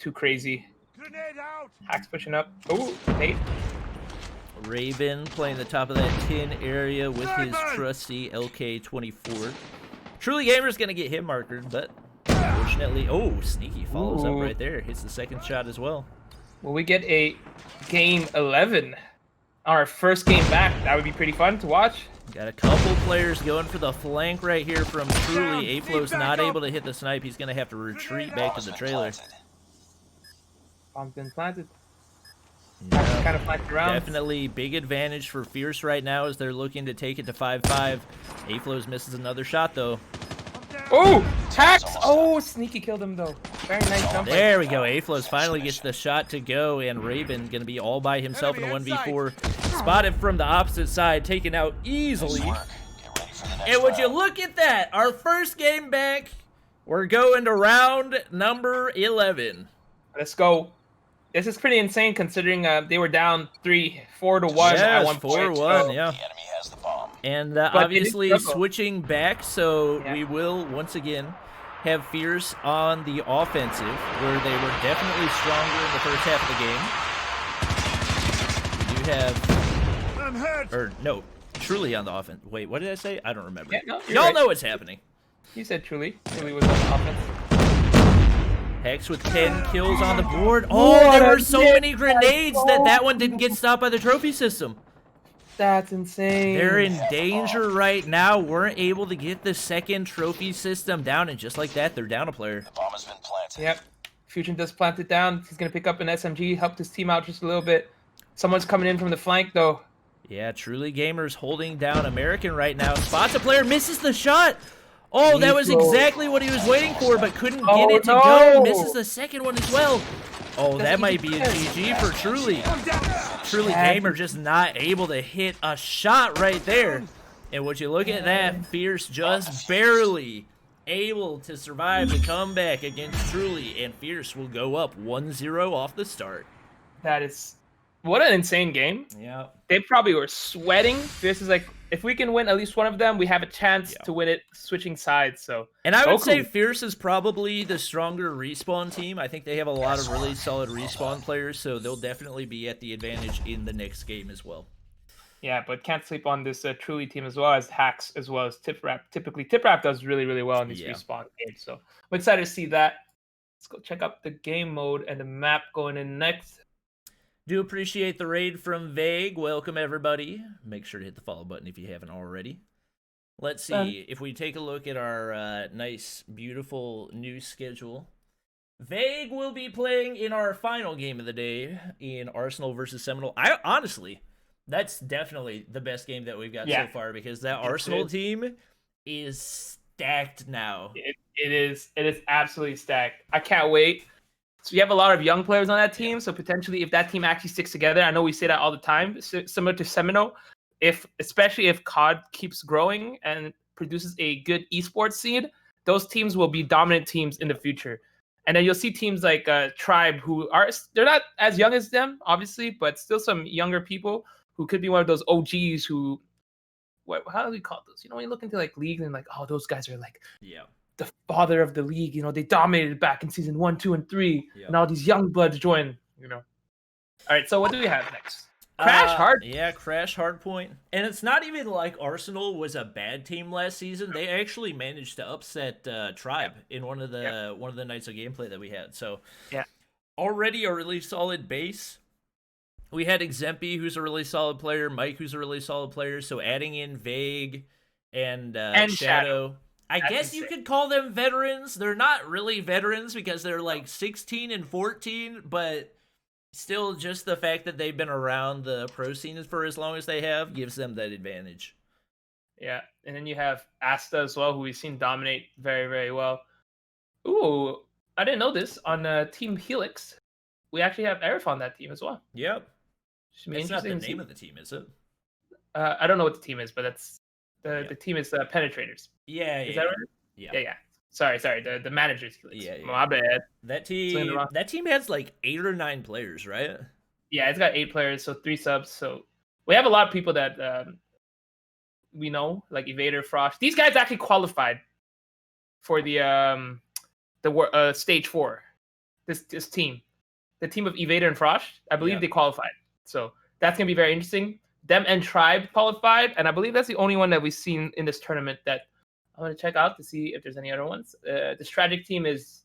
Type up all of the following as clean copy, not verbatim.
too crazy. Hack's pushing up. Oh, Nate. Raven playing the top of that tin area with his trusty LK-24. Truly Gamer's going to get hit markered, but unfortunately... Oh, Sneaky follows up right there. Hits the second shot as well. Will we get a game 11 on our first game back? That would be pretty fun to watch. Got a couple players going for the flank right here from Truly. A-Flow's not able to hit the snipe. He's going to have to retreat back to the trailer. Bomb's been planted. Yeah, kind of flanked around. Definitely big advantage for Fierce right now as they're looking to take it to 5-5. A-Flows misses another shot, though. Oh! Hacks! Oh, Sneaky killed him, though. Very nice jump. There we go. A-Flows finally gets the shot to go, and Raven going to be all by himself in a 1v4. Spotted from the opposite side, taken out easily. And would you look at that? Our first game back, we're going to round number 11. Let's go. This is pretty insane considering they were down 3-4 to 1 yeah, at one point. 4-1, yeah. And obviously switching back, so we will once again have Fierce on the offensive, where they were definitely stronger in the first half of the game. We do have, or no, Truly on the offense. Wait, what did I say? I don't remember. Yeah, no, y'all know what's happening. You said Truly. Truly was on the offense. Hex with 10 kills on the board. Oh, there were so many grenades that one didn't get stopped by the trophy system. That's insane. They're in danger right now. Weren't able to get the second trophy system down, and just like that, they're down a player. The bomb has been planted. Yep. Fusion does plant it down. He's going to pick up an SMG, help his team out just a little bit. Someone's coming in from the flank, though. Yeah, Truly Gamers holding down American right now. Spots a player, misses the shot. Oh, that was exactly what he was waiting for, but couldn't get it to go. Misses the second one as well. Oh, that might be a GG for Truly. Truly Gamer just not able to hit a shot right there. And would you look at that, Fierce just barely able to survive the comeback against Truly, and Fierce will go up 1-0 off the start. That is... What an insane game. Yeah. They probably were sweating. This is like, if we can win at least one of them, we have a chance to win it switching sides. So, and I would say Fierce is probably the stronger respawn team. I think they have a lot of really solid respawn players, so they'll definitely be at the advantage in the next game as well. Yeah, but can't sleep on this Truly team as well as Hacks as well as Tip Rap. Typically, Tip Rap does really, really well in these respawn games. So I'm excited to see that. Let's go check out the game mode and the map going in next. Do appreciate the raid from Vague. Welcome, everybody. Make sure to hit the follow button if you haven't already. Let's see. If we take a look at our nice, beautiful new schedule, Vague will be playing in our final game of the day in Arsenal versus Seminole. Honestly, that's definitely the best game that we've got so far, because that Arsenal team is stacked now. It is absolutely stacked. I can't wait. So you have a lot of young players on that team, so potentially if that team actually sticks together, I know we say that all the time, similar to Seminole, especially if COD keeps growing and produces a good esports scene, those teams will be dominant teams in the future. And then you'll see teams like Tribe, who they're not as young as them, obviously, but still some younger people who could be one of those OGs who, how do we call those? You know, when you look into like leagues and like, oh, those guys are like, the father of the league, you know, they dominated back in season 1, 2, and 3, and all these young bloods join, you know. All right, so what do we have next? Crash Hard. Yeah, Crash Hardpoint. And it's not even like Arsenal was a bad team last season. They actually managed to upset Tribe in one of the nights of gameplay that we had. So already a really solid base. We had Exempy, who's a really solid player, Mike, who's a really solid player. So adding in Vague and Shadow. I guess you could call them veterans. They're not really veterans because they're like 16 and 14, but still just the fact that they've been around the pro scene for as long as they have gives them that advantage. Yeah, and then you have Asta as well, who we've seen dominate very, very well. Ooh, I didn't know this. On Team Helix, we actually have Arif on that team as well. Yep. It's not the name of the team, is it? I don't know what the team is, but that's... The team is Penetrators. Is that right? Yeah. Sorry. The managers. My bad. That team has like 8 or 9 players, right? Yeah, it's got 8 players, so 3 subs. So we have a lot of people that we know, like Evader, Frost. These guys actually qualified for the stage 4 this team, the team of Evader and Frosh. I believe they qualified, so that's gonna be very interesting. Them and Tribe qualified, and I believe that's the only one that we've seen in this tournament that I want to check out to see if there's any other ones. This Tragic team is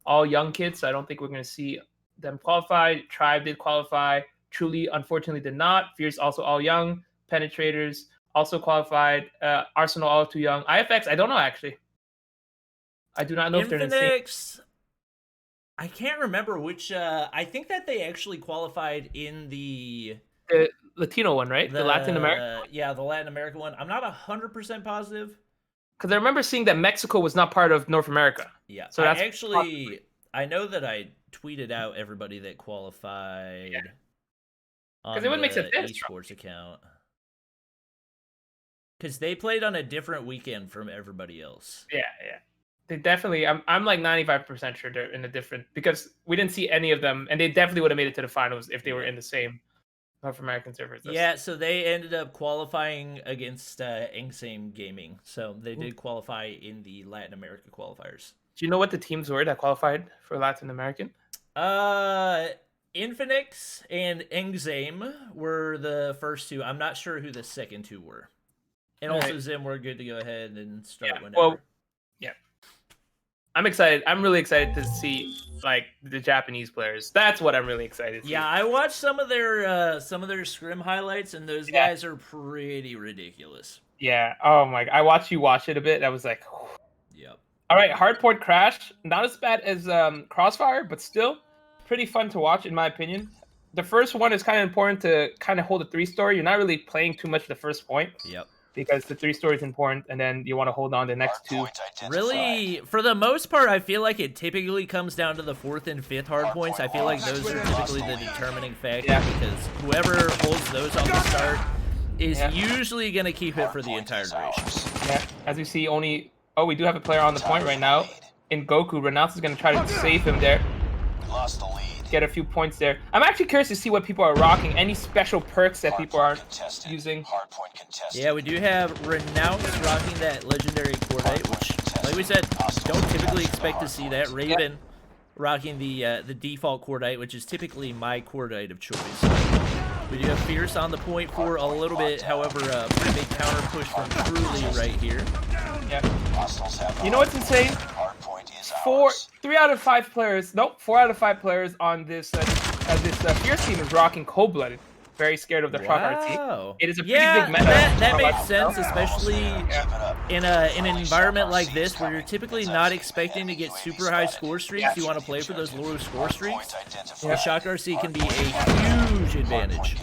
all young kids, so I don't think we're gonna see them qualify. Tribe did qualify. Truly, unfortunately, did not. Fierce also all young. Penetrators also qualified. Arsenal all too young. IFX, I don't know actually. I do not know if they're in the same. I can't remember which. I think that they actually qualified in the Latino one, right? The Latin American one? Yeah, the Latin American one. I'm not 100% positive. Because I remember seeing that Mexico was not part of North America. Yeah, so I know that I tweeted out everybody that qualified on it would make sense. esports account. Because they played on a different weekend from everybody else. Yeah. They definitely, I'm like 95% sure they're in a different, because we didn't see any of them, and they definitely would have made it to the finals if they were in the same North American servers. Yeah, so they ended up qualifying against Engsame Gaming. So they did qualify in the Latin America qualifiers. Do you know what the teams were that qualified for Latin American? Infinix and Engsame were the first two. I'm not sure who the second two were. And also Zim, we're good to go ahead and start whenever. Well, I'm excited. I'm really excited to see like the Japanese players. That's what I'm really excited to see. Yeah, I watched some of their scrim highlights, and those guys are pretty ridiculous. Yeah. Oh my! I watched you watch it a bit. I was like, yep. All right, Hardport Crash. Not as bad as Crossfire, but still pretty fun to watch in my opinion. The first one is kind of important to kind of hold a 3-story. You're not really playing too much the first point. Yep. Because the 3-story is important, and then you want to hold on to the next 2. Really, for the most part, I feel like it typically comes down to the 4th and 5th hard points. I feel like those are typically the determining factor because whoever holds those off the start is usually going to keep it for the entire duration. Yeah, as you see, we do have a player on the point right now. In Goku, Renounce is going to try to save him there. Lost the lead. Get a few points there. I'm actually curious to see what people are rocking. Any special perks that people are using? Yeah, we do have Renounce rocking that legendary Cordite, which, like we said, don't typically expect to see that. Raven rocking the default Cordite, which is typically my Cordite of choice. We do have Fierce on the point for a little bit. However, pretty big counter push from Truly right here. Yep. You know what's insane? 4 out of 5 players on this Fierce team is rocking Cold-Blooded. Very scared of the Shock RT. It is a pretty big meta. That makes sense, especially in an environment like this where you're typically not expecting to get super high score streaks. You want to play for those lower score streaks. The Shock RC can be a huge advantage.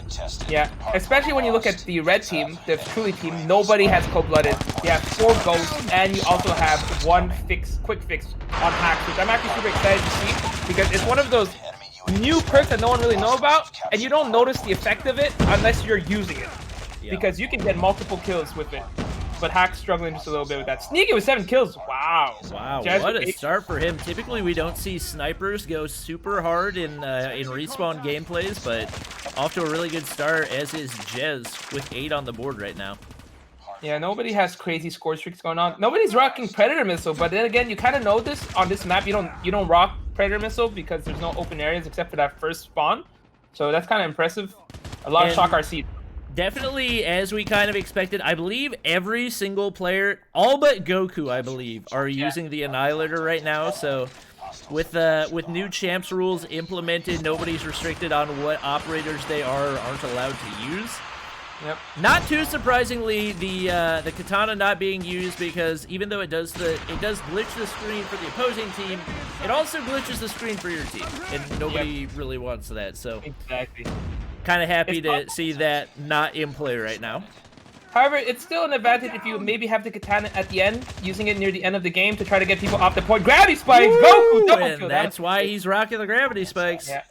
Yeah, especially when you look at the red team, the Truly team. Nobody has Cold-Blooded. You have 4 ghosts, and you also have 1 quick fix on hacks, which I'm actually super excited to see because it's one of those new perks that no one really know about, and you don't notice the effect of it unless you're using it. Because you can get multiple kills with it. But Hack's struggling just a little bit with that. Sneaky with 7 kills. Wow. Wow, what a start for him. Typically, we don't see snipers go super hard in respawn gameplays, but off to a really good start, as is Jez with 8 on the board right now. Yeah, nobody has crazy score streaks going on. Nobody's rocking Predator Missile, but then again, you kind of know this on this map. You don't rock Predator Missile because there's no open areas except for that first spawn. So that's kind of impressive. A lot of Shock RC. Definitely, as we kind of expected, I believe every single player, all but Goku, I believe, are using the Annihilator right now. So with new champs rules implemented, nobody's restricted on what operators they aren't allowed to use. Yep. Not too surprisingly, the katana not being used because even though it does glitch the screen for the opposing team, it also glitches the screen for your team, and nobody really wants that. So exactly, kind of happy to see that not in play right now. However, it's still an advantage if you maybe have the katana at the end, using it near the end of the game to try to get people off the point. Gravity spikes, Goku double kill. That's why he's rocking the gravity spikes. Yeah.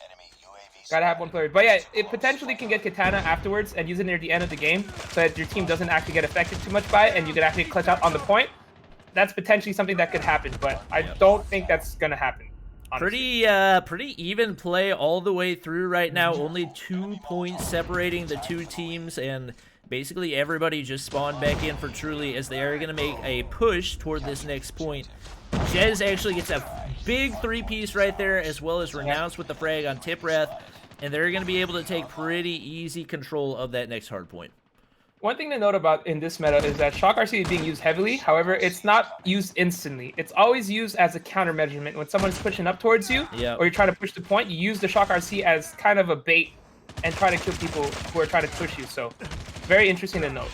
Gotta have 1 player. But yeah, it potentially can get katana afterwards and use it near the end of the game so that your team doesn't actually get affected too much by it and you can actually clutch out on the point. That's potentially something that could happen, but I don't think that's gonna happen. Honestly. Pretty even play all the way through right now. Only 2 points separating the 2 teams, and basically everybody just spawned back in for Truly as they are gonna make a push toward this next point. Jez actually gets a big 3-piece right there, as well as Renounce with the frag on Tiprath, and they're going to be able to take pretty easy control of that next hard point. One thing to note about in this meta is that Shock RC is being used heavily. However, it's not used instantly. It's always used as a counter measurement. When someone's pushing up towards you, or you're trying to push the point, you use the Shock RC as kind of a bait and try to kill people who are trying to push you. So, very interesting to note.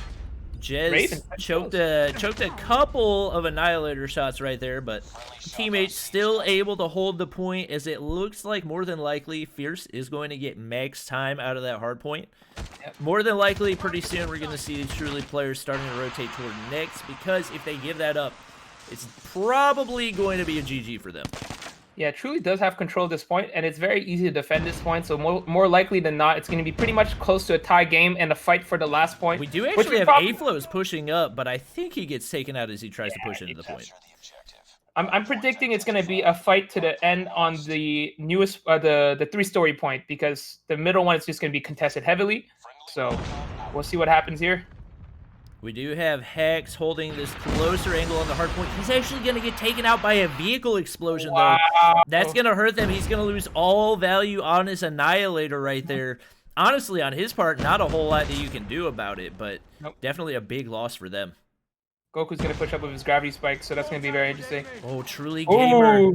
Jez choked a couple of Annihilator shots right there, but teammates still able to hold the point, as it looks like more than likely Fierce is going to get max time out of that hard point. More than likely, pretty soon we're going to see these Truly players starting to rotate toward Nyx, because if they give that up, it's probably going to be a GG for them. Yeah, Truly does have control of this point, and it's very easy to defend this point, so more likely than not, it's going to be pretty much close to a tie game and a fight for the last point. We do actually have Aflows pushing up, but I think he gets taken out as he tries to push into the point. I'm predicting it's going to be a fight to the end on the newest, the 3-story point, because the middle one is just going to be contested heavily, so we'll see what happens here. We do have Hex holding this closer angle on the hard point. He's actually going to get taken out by a vehicle explosion, though. That's going to hurt them. He's going to lose all value on his Annihilator right there. Honestly, on his part, not a whole lot that you can do about it, but definitely a big loss for them. Goku's going to push up with his gravity spike, so that's going to be very interesting. Oh, Truly Gamer.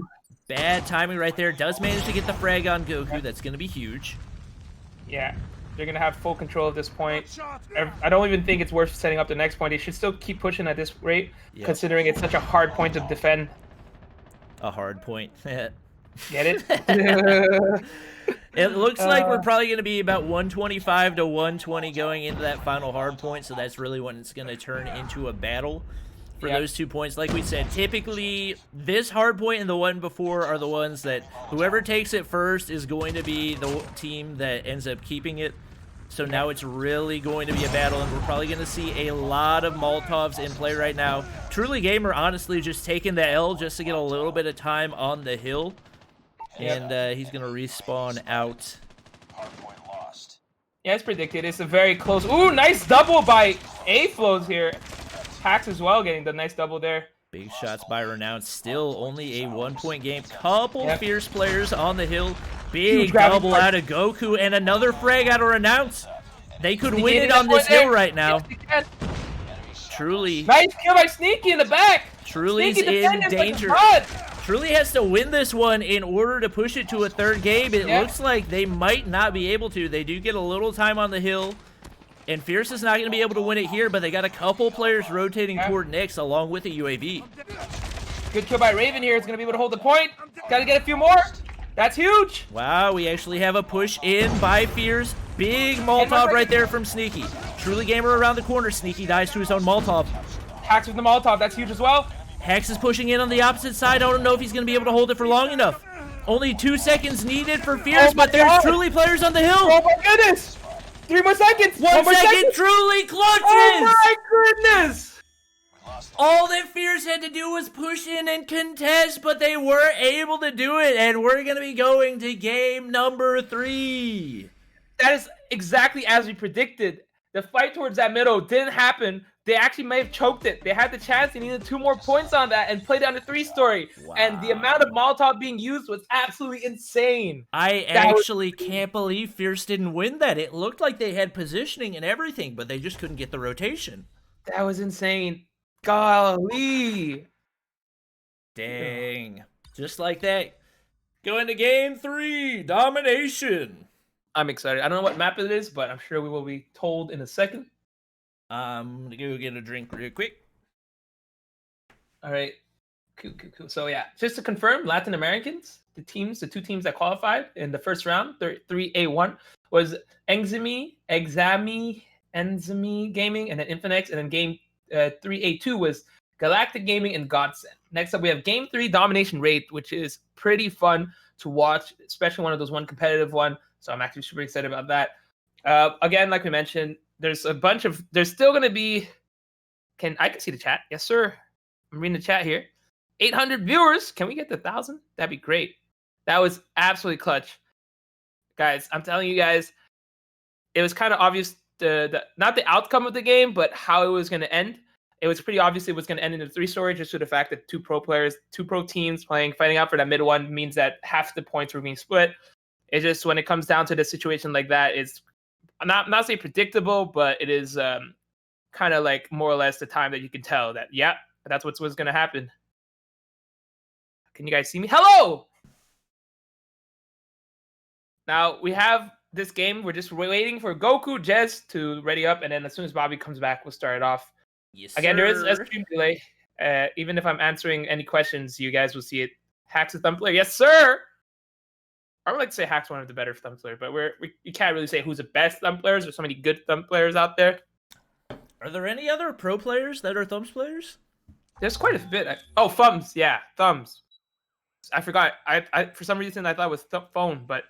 Bad timing right there. Does manage to get the frag on Goku. That's going to be huge. Yeah. They're going to have full control at this point. I don't even think it's worth setting up the next point. They should still keep pushing at this rate, considering it's such a hard point to defend. A hard point. Get it? It looks like we're probably going to be about 125 to 120 going into that final hard point, so that's really when it's going to turn into a battle for those 2 points. Like we said, typically this hard point and the one before are the ones that whoever takes it first is going to be the team that ends up keeping it. So now it's really going to be a battle, and we're probably going to see a lot of Molotovs in play right now. Truly Gamer honestly just taking the L just to get a little bit of time on the hill, and he's going to respawn out. Yeah, it's predicted. It's a very close... Ooh, nice double by Aflows here. Pax as well getting the nice double there. Big shots by Renounce. Still only a 1-point game. Couple Fierce players on the hill. Big double out of Goku and another frag out of Renounce. They could win it on this hill right now. Truly. Nice kill by Sneaky in the back. Truly's in danger. Truly has to win this one in order to push it to a third game. It looks like they might not be able to. They do get a little time on the hill. And Fierce is not going to be able to win it here, but they got a couple players rotating toward Nyx along with a UAV. Good kill by Raven here. It's going to be able to hold the point. Got to get a few more. That's huge. Wow, we actually have a push in by Fierce. Big Molotov right there from Sneaky. Truly Gamer around the corner. Sneaky dies to his own Molotov. Hex with the Molotov. That's huge as well. Hex is pushing in on the opposite side. I don't know if he's going to be able to hold it for long enough. Only 2 seconds needed for Fierce, but there's Truly players on the hill. Oh my goodness. 3 more seconds. 1 second. Truly clutches. Oh my goodness. All that Fierce had to do was push in and contest, but they were able to do it, and we're going to be going to game number 3. That is exactly as we predicted. The fight towards that middle didn't happen. They actually may have choked it. They had the chance. They needed 2 more points on that and played down the 3-story. Wow. And the amount of Molotov being used was absolutely insane. I actually can't believe Fierce didn't win that. It looked like they had positioning and everything, but they just couldn't get the rotation. That was insane. Golly. Dang. Just like that. Going to game 3. Domination. I'm excited. I don't know what map it is, but I'm sure we will be told in a second. I'm going to go get a drink real quick. All right. Cool. So, yeah, just to confirm, Latin Americans, the 2 teams that qualified in the first round, 3A1, was Exami Gaming, and then Infinex, and then game 3A2 was Galactic Gaming and Godsend. Next up, we have Game 3 Domination Raid, which is pretty fun to watch, especially one of those one competitive one. So I'm actually super excited about that. Again, like we mentioned, there's still going to be, I can see the chat. Yes, sir. I'm reading the chat here. 800 viewers. Can we get to 1,000? That'd be great. That was absolutely clutch. Guys, I'm telling you guys, it was kind of obvious, not the outcome of the game, but how it was going to end. it was pretty obvious it was going to end in a 3-story just to the fact that two pro teams fighting out for that mid one means that half the points were being split. It's just when it comes down to the situation like that, it's not say predictable, but it is kind of like more or less the time that you can tell that, yeah, that's what's going to happen. Can you guys see me? Hello! Now, we have this game. We're just waiting for Goku, Jez to ready up, and then as soon as Bobby comes back, we'll start it off. Yes, Again, there is a sir. stream delay. Even if I'm answering any questions, you guys will see it. Hack's a thumb player. Yes, sir! I would like to say Hack's one of the better thumb players, but we can't really say who's the best thumb players. There's so many good thumb players out there. Are there any other pro players that are thumbs players? There's quite a bit. Oh, thumbs. Yeah, thumbs. I forgot. I for some reason I thought it was phone, but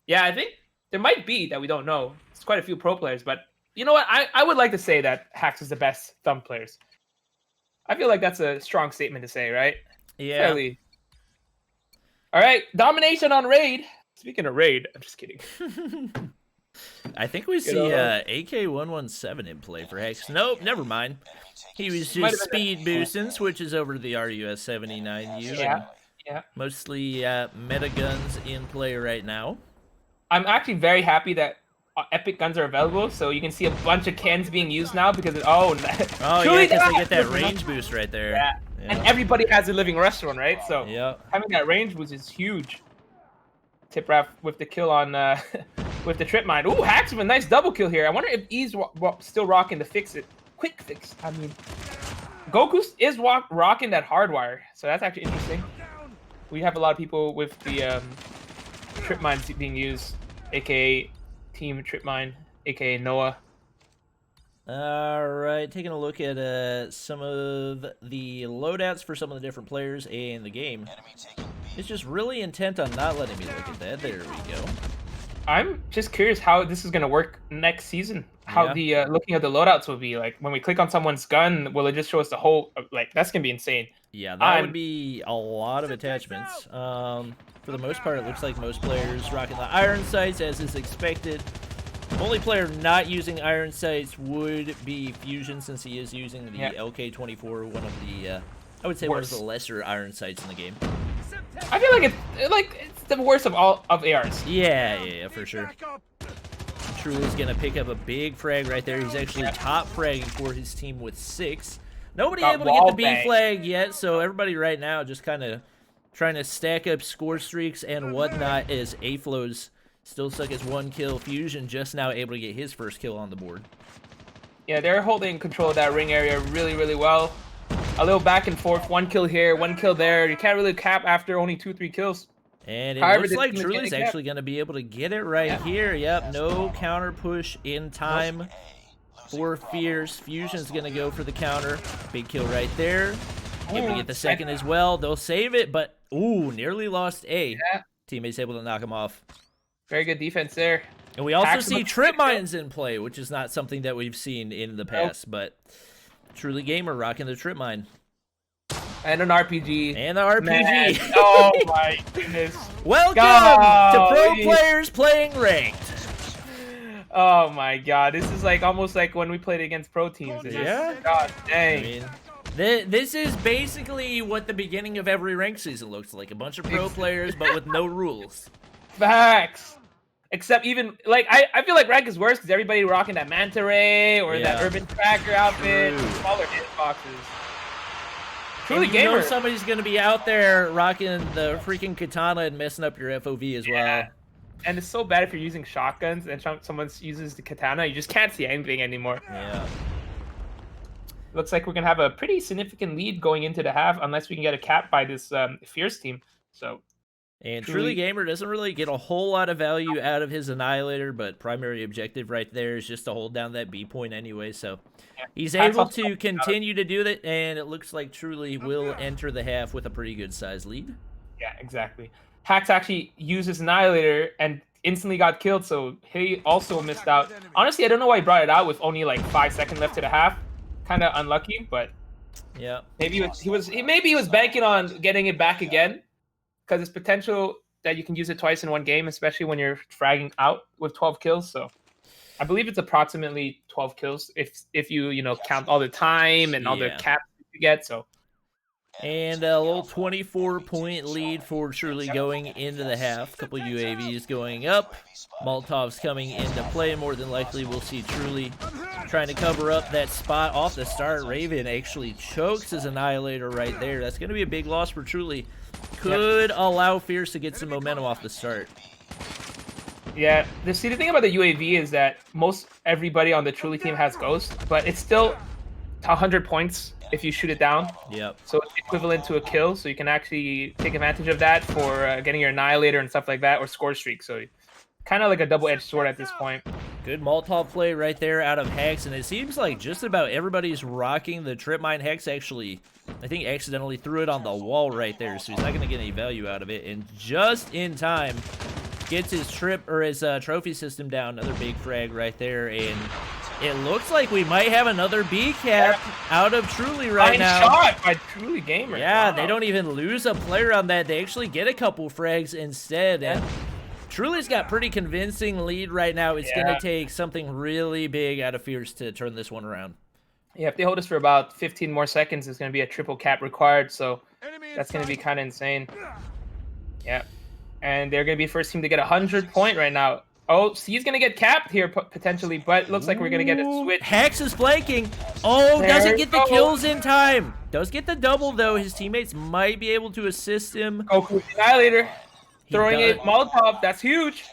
yeah, I think there might be that we don't know. It's quite a few pro players, but you know what? I would like to say that Hax is the best thumb players. I feel like that's a strong statement to say, right? Yeah. Fairly. All right, domination on raid. Speaking of raid, I'm just kidding. I think we see AK-117 in play for Hex. Nope, never mind. He was just speed boosting, switches over to the RUS-79U. Yeah. Mostly meta guns in play right now. I'm actually very happy that epic guns are available, so you can see a bunch of cans being used now because yeah, because they get that range boost right there. Yeah. And everybody has a living restaurant, right? So having that range boost is huge. Tip Rap with the kill on with the trip mine. Ooh, Hacks with a nice double kill here. I wonder if E's still rocking the quick fix. I mean, Goku is rocking that hardwire, so that's actually interesting. We have a lot of people with the trip mines being used, aka Team Trip Mine, aka Noah. All right, taking a look at some of the loadouts for some of the different players in the game. It's just really intent on not letting me look at that. There we go. I'm just curious how this is going to work next season. How the looking at the loadouts will be. Like, when we click on someone's gun, will it just show us the whole... Like, that's going to be insane. Yeah, that would be a lot of attachments. For the most part, it looks like most players rocking the iron sights, as is expected. The only player not using iron sights would be Fusion, since he is using the LK24, one of the, I would say one of the lesser iron sights in the game. I feel like it's the worst of all of ARs. Yeah, for sure. Truly's gonna pick up a big frag right there. He's actually top fragging for his team with 6. Nobody able to get the B flag yet, so everybody right now just kind of trying to stack up score streaks and whatnot, as Aflo's still stuck as 1 kill. Fusion just now able to get his first kill on the board. Yeah, they're holding control of that ring area really, really well. A little back and forth, 1 kill here, 1 kill there. You can't really cap after only 2-3 kills. And it looks like Truly's actually going to be able to get it right here. Yep, no counter push in time for Fierce. Fusion's going to go for the counter. Big kill right there. Able to get the second as well. They'll save it, but ooh, nearly lost A. Teammates able to knock him off. Very good defense there. And we also see trip mines in play, which is not something that we've seen in the past, but Truly Gamer rocking the trip mine. And an RPG. And the RPG. Man. Oh my goodness. Welcome to pro players playing ranked. Oh my god. This is like almost like when we played against pro teams. God dang. I mean, this is basically what the beginning of every ranked season looks like. A bunch of pro players, but with no rules. Facts. Except even, like, I feel like rank is worse because everybody rocking that Manta Ray or that Urban Tracker outfit, smaller hitboxes. Truly Gamer. You know somebody's going to be out there rocking the freaking katana and messing up your FOV as well. And it's so bad if you're using shotguns and someone uses the katana, you just can't see anything anymore. Yeah. Looks like we're going to have a pretty significant lead going into the half unless we can get a cap by this Fierce team. So... And Truly Gamer doesn't really get a whole lot of value out of his Annihilator, but primary objective right there is just to hold down that B point anyway. So he's able to continue to do that, and it looks like Truly will enter the half with a pretty good size lead. Yeah, exactly. Hax actually used his Annihilator and instantly got killed, so he also missed out. Honestly, I don't know why he brought it out with only like 5 seconds left to the half. Kind of unlucky, but yeah, maybe he was banking on getting it back again. Because it's potential that you can use it twice in one game, especially when you're fragging out with 12 kills. So I believe it's approximately 12 kills if you count all the time and all the caps you get. So. And a little 24-point lead for Truly going into the half. Couple UAVs going up. Molotov's coming into play. More than likely, we'll see Truly trying to cover up that spot off the start. Raven actually chokes his Annihilator right there. That's going to be a big loss for Truly. Could allow Fierce to get some momentum off the start. Yeah, the thing about the UAV is that most everybody on the Truly team has Ghost, but it's still 100 points if you shoot it down. Yep. So it's equivalent to a kill, so you can actually take advantage of that for getting your Annihilator and stuff like that, or score streak. So kind of like a double-edged sword at this point. Good Molotov play right there out of Hex, and it seems like just about everybody's rocking the trip mine. Hex actually, I think, accidentally threw it on the wall right there, so he's not going to get any value out of it. And just in time, gets his trophy system down. Another big frag right there, and it looks like we might have another B cap out of Truly right now. Shot by Truly Gamer. Yeah, wow. They don't even lose a player on that. They actually get a couple frags instead. And Truly's got pretty convincing lead right now. It's going to take something really big out of Fierce to turn this one around. Yeah, if they hold us for about 15 more seconds, it's going to be a triple cap required. So that's going to be kind of insane. Yeah. And they're going to be first team to get 100 point right now. Oh, C's going to get capped here, potentially, but it looks like we're going to get a switch. Hex is flanking. Oh, doesn't get the kills in time. Does get the double, though. His teammates might be able to assist him. Goku Annihilator. Throwing a Molotov. That's huge.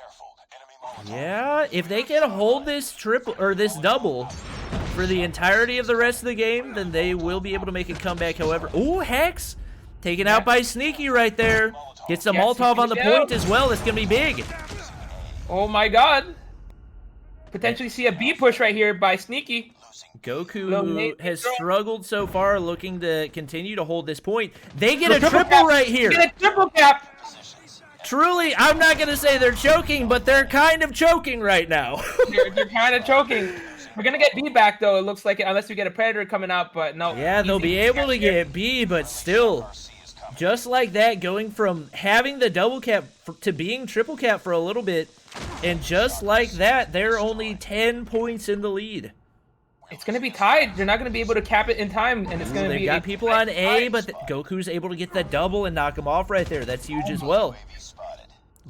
Yeah, if they can hold this triple or this double for the entirety of the rest of the game, then they will be able to make a comeback. However, ooh, Hex taken out by Sneaky right there. Gets the Molotov on the point as well. It's going to be big. Oh my god. Potentially see a B push right here by Sneaky. Goku, who has struggled so far, looking to continue to hold this point. They get a triple right here. Get a triple cap. Truly, I'm not going to say they're choking, but they're kind of choking right now. They're kind of choking. We're going to get B back, though, it looks like, unless we get a Predator coming out, but no. Yeah, they'll be able to get B, but still, just like that, going from having the double cap to being triple cap for a little bit, and just like that, they're only 10 points in the lead. It's going to be tied. They're not going to be able to cap it in time, and it's going to be... They've got people on A, but Goku's able to get the double and knock him off right there. That's huge as well.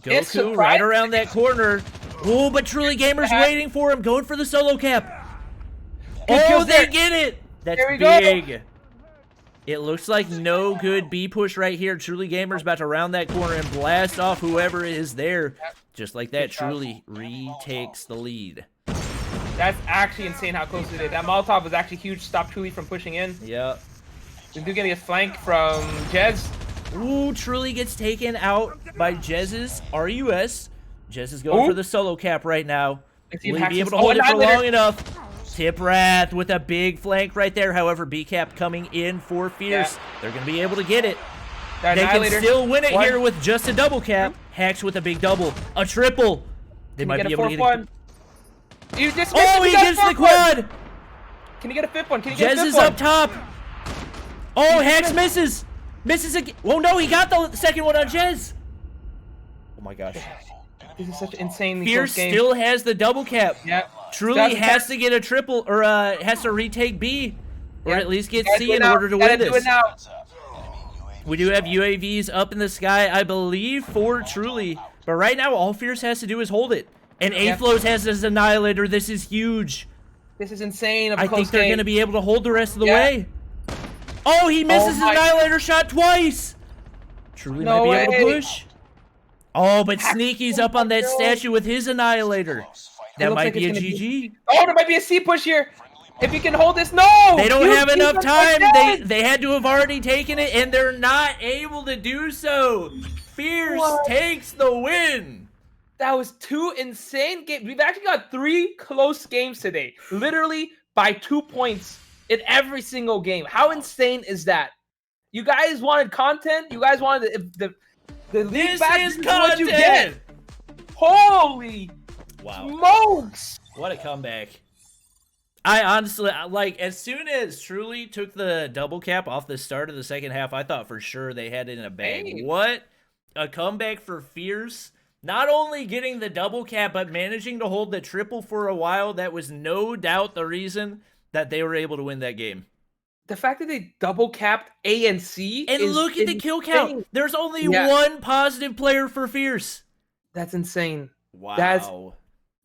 Goku right around that corner. Oh, but Truly Gamer's waiting for him, going for the solo cap. Oh, they get it. That's big. It looks like no good B push right here. Truly Gamer's about to round that corner and blast off whoever is there. Just like that, Truly retakes the lead. That's actually insane how close it is. That Molotov was actually huge. Stop Truly from pushing in. Yeah. We do getting a flank from Jez. Ooh, Truly gets taken out by Jez's RUS. Jez is going for the solo cap right now. Will he be able to hold it for long enough? Tip Wrath with a big flank right there. However, B cap coming in for Fierce. Yeah. They're going to be able to get it. They can still win it here with just a double cap. Hex with a big double. A triple. They might be able to get it. You just oh, he gets the quad! Can you get a fifth one? Can you get a fifth one? Jez is up top. Oh, Hex misses. Misses again. Oh, no, he got the second one on Jez. Oh, my gosh. This is such an insanely Fierce close game. still has the double cap. Yeah. Truly has to get a triple, or has to retake B, or at least get C in order to win this. We do have UAVs up in the sky, I believe, for Truly. But right now, all Fierce has to do is hold it. And A-Flows has his Annihilator. This is huge. This is insane. I think they're going to be able to hold the rest of the way. Oh, he misses his Annihilator shot twice. Truly might be able to push. Oh, but Sneaky's up on that statue with his Annihilator. That might be a GG. Oh, there might be a C push here. If you can hold this, no! They don't have enough time. They had to have already taken it, and they're not able to do so. Fierce takes the win. That was two insane games. We've actually got 3 close games today. Literally by 2 points in every single game. How insane is that? You guys wanted content. You guys wanted the league back. This is what you get. Holy smokes! What a comeback. I honestly, like, as soon as Truly took the double cap off the start of the second half, I thought for sure they had it in a bag. What a comeback for Fierce. Not only getting the double cap, but managing to hold the triple for a while. That was no doubt the reason that they were able to win that game. The fact that they double capped A and C and is look at insane. the kill count. There's only one positive player for Fierce. That's insane. Wow.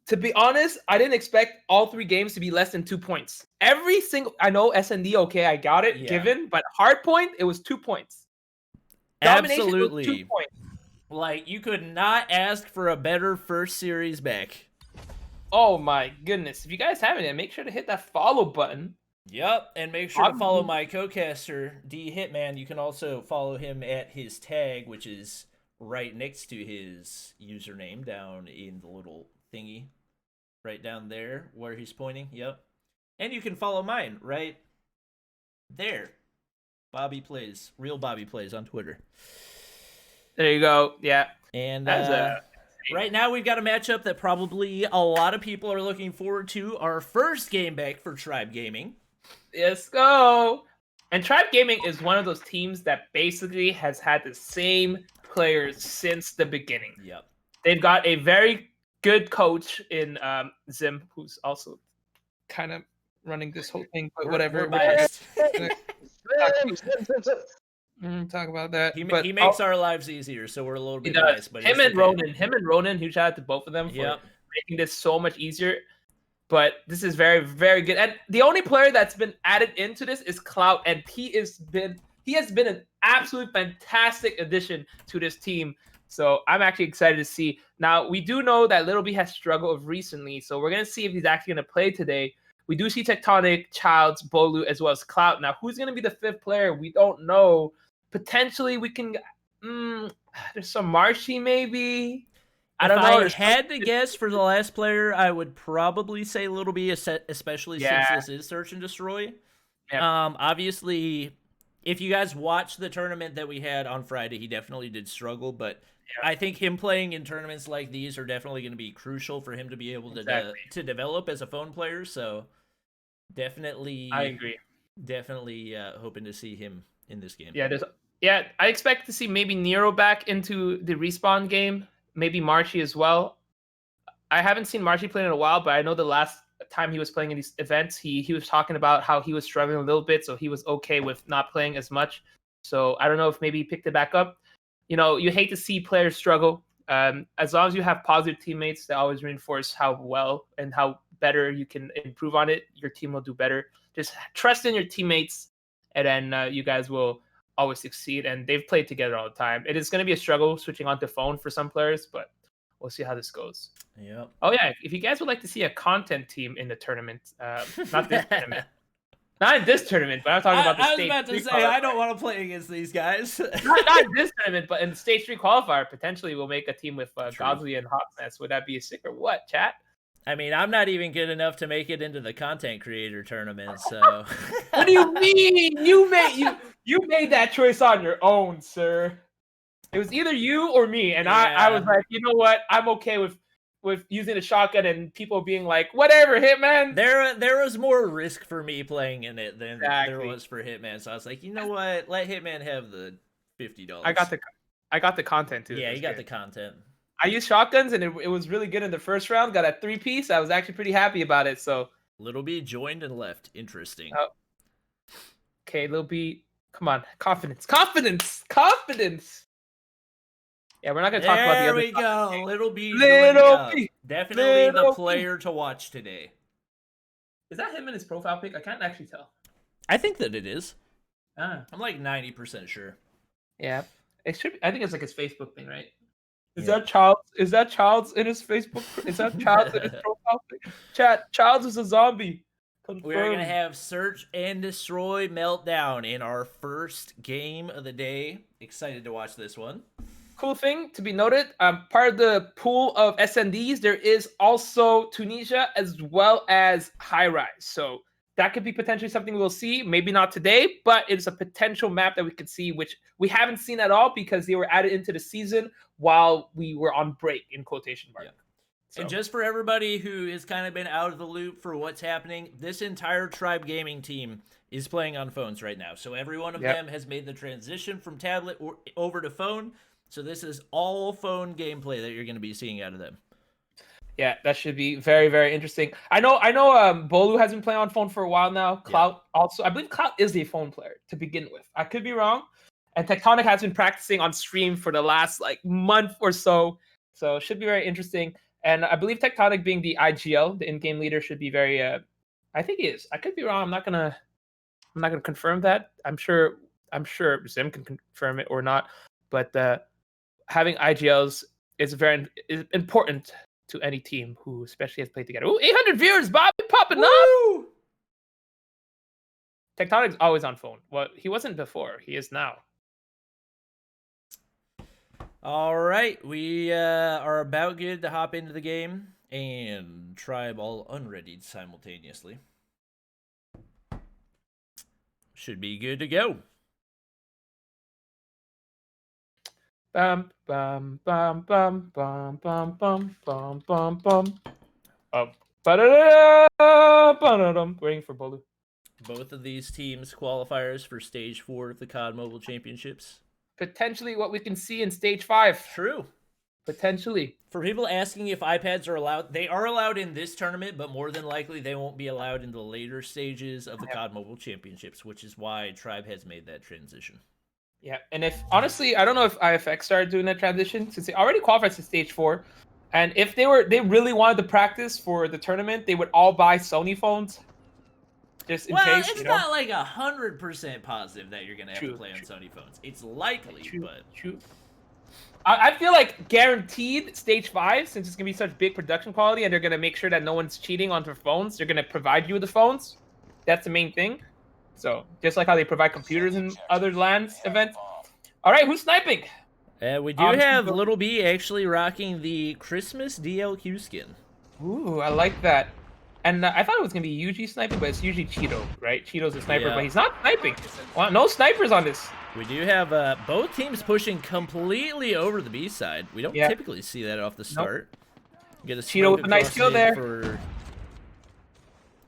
To be honest, I didn't expect all 3 games to be less than 2 points. Every single, I know SND, okay, I got it, given, but hardpoint, it was 2 points. Absolutely. Domination was 2 points. Like, you could not ask for a better first series back. Oh my goodness. If you guys haven't yet, make sure to hit that follow button. Yep, and make sure to follow my co-caster, D Hitman. You can also follow him at his tag, which is right next to his username down in the little thingy. Right down there where he's pointing. Yep. And you can follow mine right there. Bobby Plays. Real Bobby Plays on Twitter. There you go. Yeah. And right now we've got a matchup that probably a lot of people are looking forward to. Our first game back for Tribe Gaming. Let's go. And Tribe Gaming is one of those teams that basically has had the same players since the beginning. Yep. They've got a very good coach in Zim, who's also kind of running this whole thing, but whatever. Talk about that. He makes our lives easier, so we're a little bit biased. But him and Ronan, huge shout out to both of them for making this so much easier. But this is very, very good. And the only player that's been added into this is Clout, and he has been an absolute fantastic addition to this team. So I'm actually excited to see. Now, we do know that Little B has struggled recently, so we're going to see if he's actually going to play today. We do see Tectonic, Childs, Bolu, as well as Clout. Now, who's going to be the 5th player? We don't know. Potentially, we can... there's some Marshy, maybe? I don't know. If I had to guess for the last player, I would probably say Little B, especially since this is Search and Destroy. Yep. Obviously, if you guys watched the tournament that we had on Friday, he definitely did struggle, but I think him playing in tournaments like these are definitely going to be crucial for him to be able to develop as a phone player. So definitely, I agree. Definitely hoping to see him in this game. Yeah, I expect to see maybe Nero back into the Respawn game. Maybe Marshy as well. I haven't seen Marshy play in a while, but I know the last time he was playing in these events, he was talking about how he was struggling a little bit, so he was okay with not playing as much. So I don't know if maybe he picked it back up. You know, you hate to see players struggle. As long as you have positive teammates that always reinforce how well and how better you can improve on it, your team will do better. Just trust in your teammates, and then you guys will always succeed. And they've played together all the time. It is going to be a struggle switching onto phone for some players, but we'll see how this goes. Yep. Oh yeah, if you guys would like to see a content team in the tournament, not this tournament, not in this tournament, but I'm talking about the stage. I was about to say I don't want to play against these guys. not in this tournament, but in the stage 3 qualifier, potentially we'll make a team with Godly and Hotmess. Would that be a sick or what, chat? I mean, I'm not even good enough to make it into the content creator tournament, so. What do you mean? You made that choice on your own, sir. It was either you or me, and I was like, you know what? I'm okay with using a shotgun and people being like, whatever, Hitman. There was more risk for me playing in it than there was for Hitman, so I was like, you know what? Let Hitman have the $50. I got the content too. Yeah, you got the content. I used shotguns, and it was really good in the first round. Got a 3-piece. I was actually pretty happy about it. So Little B joined and left. Interesting. Okay, Little B, come on, confidence. Yeah, we're not gonna talk about the other. There we go. Little B. Definitely the player to watch today. Is that him in his profile pic? I can't actually tell. I think that it is. I'm like 90% sure. Yeah, it should be, I think it's like his Facebook thing, right? Is that Childs? Is that Childs in his Facebook? Is that Childs in his profile pic? Chat, Childs is a zombie. Confirmed. We're going to have Search and Destroy Meltdown in our first game of the day. Excited to watch this one. Cool thing to be noted, part of the pool of SNDs, there is also Tunisia as well as High Rise. So that could be potentially something we'll see. Maybe not today, but it's a potential map that we could see, which we haven't seen at all because they were added into the season while we were on break, in quotation marks. Yeah. So. And just for everybody who has kind of been out of the loop for what's happening, this entire Tribe Gaming team is playing on phones right now. So every one of them has made the transition from tablet over to phone. So this is all phone gameplay that you're going to be seeing out of them. Yeah, that should be very, very interesting. I know. Bolu has been playing on phone for a while now. Clout also, I believe Clout is a phone player to begin with. I could be wrong. And Tectonic has been practicing on stream for the last month or so. So it should be very interesting. And I believe Tectonic being the IGL, the in-game leader, should be very. I think he is. I could be wrong. I'm not gonna confirm that. I'm sure Zim can confirm it or not. But having IGLs is is important to any team who especially has played together. Ooh, 800 viewers, Bobby popping up. Tectonic's always on phone. Well, he wasn't before. He is now. All right, we are about good to hop into the game, and Tribe all unreadied simultaneously. Should be good to go. Bum bum bum bum bum bum bum bum bum bum. Waiting for Bolu. Both of these teams qualifiers for Stage 4 of the COD Mobile Championships. Potentially what we can see in Stage 5. True. Potentially. For people asking if iPads are allowed, they are allowed in this tournament, but more than likely they won't be allowed in the later stages of the COD Mobile Championships, which is why Tribe has made that transition. Yeah, and honestly, I don't know if IFX started doing that transition since they already qualified to Stage 4. And if they really wanted to practice for the tournament, they would all buy Sony phones. Just in case, well, it's not like 100% positive that you're gonna have to play on Sony phones. It's likely, but true. I feel like guaranteed Stage 5, since it's gonna be such big production quality, and they're gonna make sure that no one's cheating on their phones. They're gonna provide you with the phones. That's the main thing. So just like how they provide computers in other LANs events. All right, who's sniping? We do have Little B actually rocking the Christmas DLQ skin. Ooh, I like that. And I thought it was going to be Yuji sniping, but it's usually Cheeto, right? Cheeto's a sniper, but he's not sniping. Wow, no snipers on this. We do have both teams pushing completely over the B side. We don't typically see that off the start. Nope. Get a Cheeto with a nice kill there. For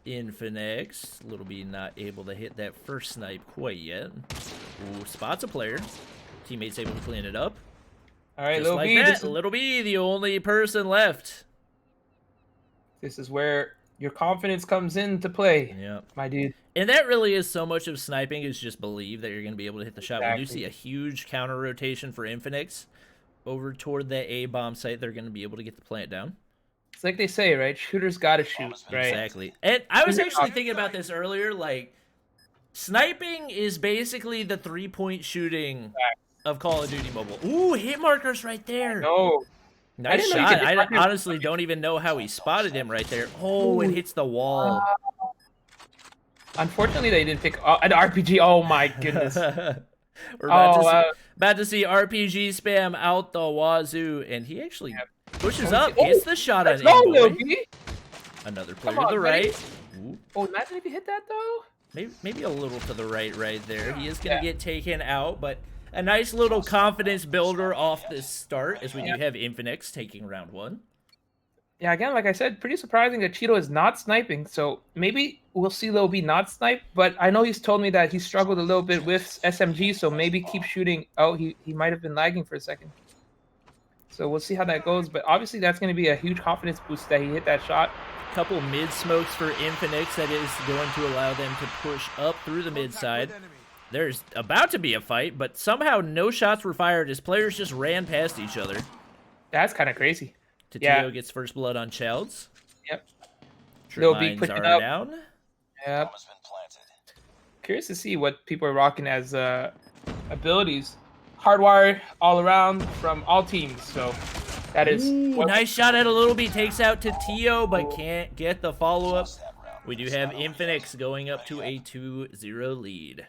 Infinix. Little B not able to hit that first snipe quite yet. Ooh, spots a player. Teammates able to clean it up. All right, Little B. Little B, the only person left. This is where your confidence comes into play, my dude. And that really is so much of sniping is just believe that you're going to be able to hit the shot. We do see a huge counter rotation for Infinix over toward that A-bomb site. They're going to be able to get the plant down. It's like they say, right? Shooters got to shoot, right? Exactly. And I was actually thinking about this earlier. Like, sniping is basically the three-point shooting of Call of Duty Mobile. Ooh, hit markers right there. No. Nice shot. I honestly don't even know how he spotted him right there. Oh, it hits the wall. Unfortunately, they didn't pick an RPG. Oh, my goodness. We're about to see RPG spam out the wazoo. And he actually pushes up, gets the shot on him. Another player to the right. Oh, imagine if he hit that, though. Maybe a little to the right there. He is going to get taken out, but a nice little confidence builder off this start, as we do have Infinix taking round 1. Yeah, again, like I said, pretty surprising that Cheeto is not sniping. So maybe we'll see Lil B not snipe, but I know he's told me that he struggled a little bit with SMG, so maybe keep shooting. Oh, he might have been lagging for a second. So we'll see how that goes, but obviously that's going to be a huge confidence boost that he hit that shot. Couple mid smokes for Infinix that is going to allow them to push up through the mid side. There's about to be a fight, but somehow no shots were fired as players just ran past each other. That's kind of crazy. Tatio gets first blood on Childs. Yep. Lil B pushing up. Down. Yep. Curious to see what people are rocking as abilities. Hardwire all around from all teams, so that is... nice shot at a Little B. Takes out Tatio, but can't get the follow-up. We do have Infinix going up to a 2-0 lead.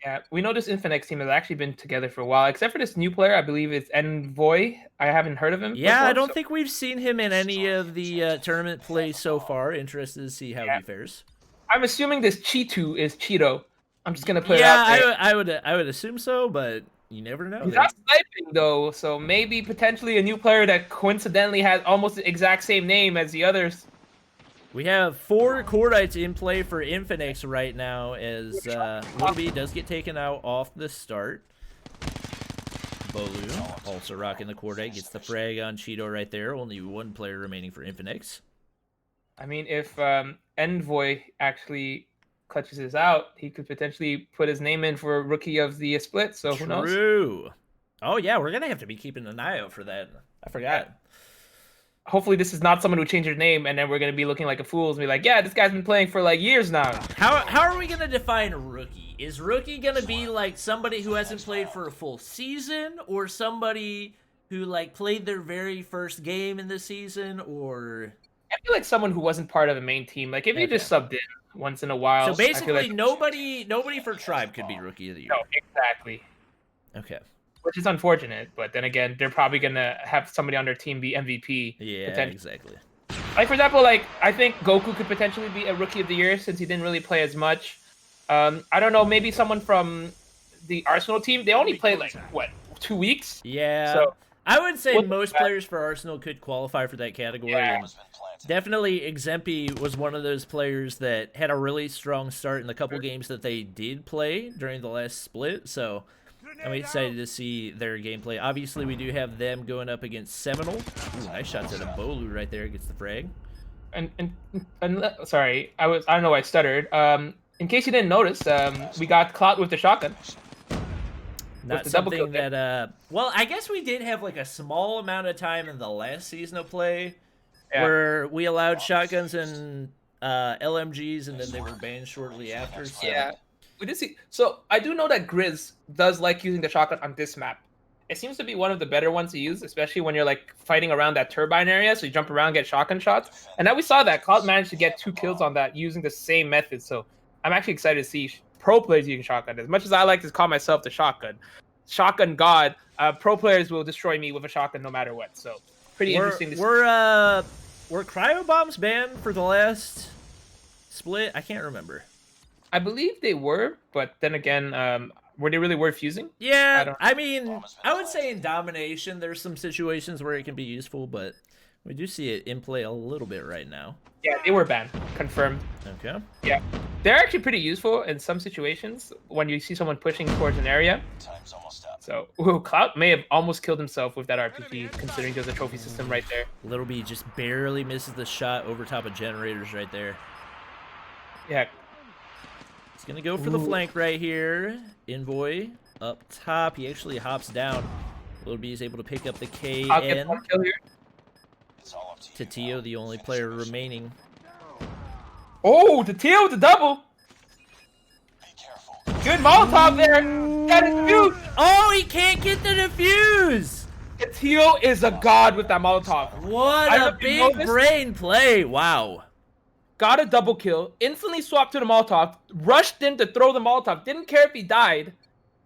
Yeah, we know this Infinix team has actually been together for a while, except for this new player. I believe it's Envoy. I haven't heard of him. Yeah, before, I don't think we've seen him in any of the tournament plays so far. Interested to see how he fares. I'm assuming this Cheeto is Cheeto. I'm just gonna put it out there. I would assume so, but you never know. He's not sniping though, so maybe potentially a new player that coincidentally has almost the exact same name as the others. We have 4 Cordites in play for Infinix right now as Little B does get taken out off the start. Bolu also rocking the Cordite, gets the frag on Cheeto right there. Only one player remaining for Infinix. I mean, if Envoy actually clutches this out, he could potentially put his name in for Rookie of the Split, so who knows? True. Oh, yeah, we're going to have to be keeping an eye out for that. I forgot. Hopefully this is not someone who changed their name, and then we're going to be looking like a fool and be like, yeah, this guy's been playing for like years now. How are we going to define rookie? Is rookie going to be like somebody who hasn't played for a full season, or somebody who like played their very first game in the season, or... I feel like someone who wasn't part of the main team. Like if you just subbed in once in a while. So basically, like... nobody for Tribe could be Rookie of the Year. No, exactly. Okay. Which is unfortunate, but then again, they're probably gonna have somebody on their team be MVP. Yeah, exactly. Like for example, like I think Goku could potentially be a Rookie of the Year since he didn't really play as much. I don't know, maybe someone from the Arsenal team. They only played like what 2 weeks. Yeah. So I would say most players for Arsenal could qualify for that category. Yeah. And definitely, Exempy was one of those players that had a really strong start in the couple games that they did play during the last split. So I'm excited to see their gameplay. Obviously, we do have them going up against Seminole. Ooh, nice shots at a Bolu right there. Gets the frag. And sorry, I don't know why I stuttered. In case you didn't notice, we got Clout with the shotgun. Not something that, well, I guess we did have like a small amount of time in the last season of play where we allowed shotguns and LMGs, and then they were banned shortly after. So. Yeah, we did see. So I do know that Grizz does like using the shotgun on this map. It seems to be one of the better ones to use, especially when you're like fighting around that turbine area. So you jump around, get shotgun shots, and now we saw that Cloud managed to get 2 kills on that using the same method. So I'm actually excited to see pro players using shotgun. As much as I like to call myself the shotgun god, pro players will destroy me with a shotgun no matter what. So pretty interesting to see. Were cryo bombs banned for the last split? I can't remember. I believe they were, but then again, were they really worth using? Yeah, I mean, I would say in domination, there's some situations where it can be useful, but we do see it in play a little bit right now. Yeah, they were banned. Confirmed. Okay. Yeah. They're actually pretty useful in some situations when you see someone pushing towards an area. Time's almost up. So, Cloud may have almost killed himself with that RPG, considering there's a trophy system right there. Little B just barely misses the shot over top of generators right there. Yeah. He's going to go for the flank right here. Envoy up top. He actually hops down. Little B is able to pick up the KN. I'll get one kill here. Tatio, the only player remaining. Oh, Tatio with the double. Be careful. Good Molotov there. That is huge. Oh, he can't get the defuse. Tatio is a god with that Molotov. What a big brain play. Wow. Got a double kill. Instantly swapped to the Molotov. Rushed in to throw the Molotov. Didn't care if he died.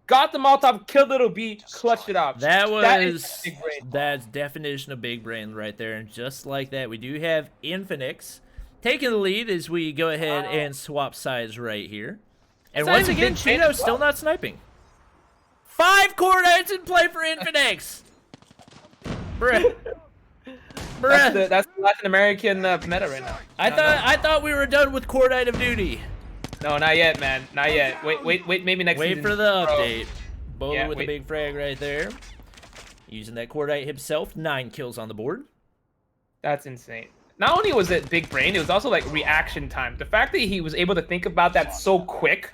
Got the Molotov, killed Little B, clutched it out. That's definition of big brain right there. And just like that, we do have Infinix taking the lead as we go ahead and swap sides right here. And once again, Cheeto's still not sniping. 5 Cordites in play for Infinix. Bruh. That's the Latin American meta right now. I thought we were done with Cordite of Duty. No, not yet, man. Not yet. Wait. Maybe next season. Wait for the update. Bolo with a big frag right there. Using that Cordite himself. 9 kills on the board. That's insane. Not only was it big brain, it was also like reaction time. The fact that he was able to think about that so quick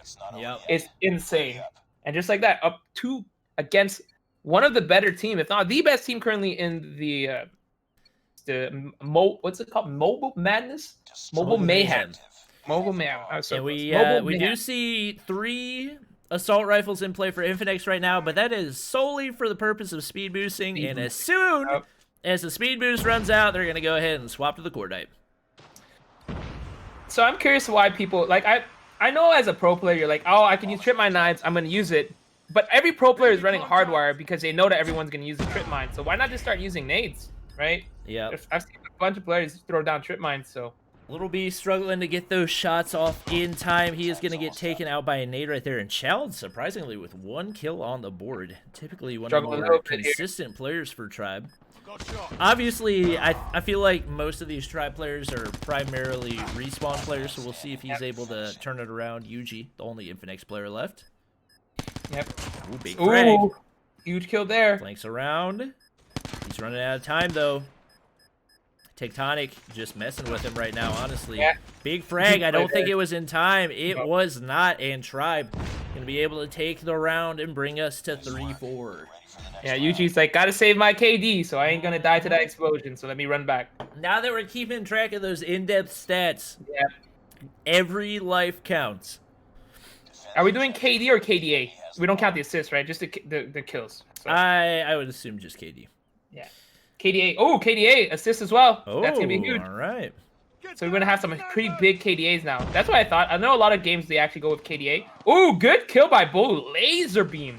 is insane. And just like that, up 2 against one of the better team, if not the best team currently in the what's it called? Mobile Madness? Mobile Mayhem. Mobile Mayhem. And we do see 3 assault rifles in play for Infinix right now, but that is solely for the purpose of speed boosting. And as soon as the speed boost runs out, they're going to go ahead and swap to the Cordite. So I'm curious why people, like, I know as a pro player, you're like, oh, I can use trip mine nades, I'm going to use it. But every pro player is running hardwire because they know that everyone's going to use the trip mine. So why not just start using nades, right? Yeah. I've seen a bunch of players throw down trip mines, so. Little B struggling to get those shots off in time. He is going to get taken out by a nade right there. And Challenge, surprisingly, with 1 kill on the board. Typically one of the more consistent players for Tribe. Obviously, I feel like most of these Tribe players are primarily respawn players, so we'll see if he's able to turn it around. Yuji, the only Infinix player left. Yep. Ooh, big frag. Huge kill there. Flanks around. He's running out of time, though. Tectonic just messing with him right now, honestly. Yeah. Big frag. I don't think it was in time. It was not, and Tribe going to be able to take the round and bring us to 3-4. Yeah, Yuji's like, gotta save my KD, so I ain't gonna die to that explosion, so let me run back. Now that we're keeping track of those in-depth stats, yeah, every life counts. Are we doing KD or KDA? We don't count the assists, right? Just the kills. So. I would assume just KD. Yeah. KDA. Oh, KDA assists as well. Oh, that's gonna be huge. All right. So we're gonna have some pretty big KDAs now. That's what I thought. I know a lot of games they actually go with KDA. Oh, good kill by Bolu. Laser beam.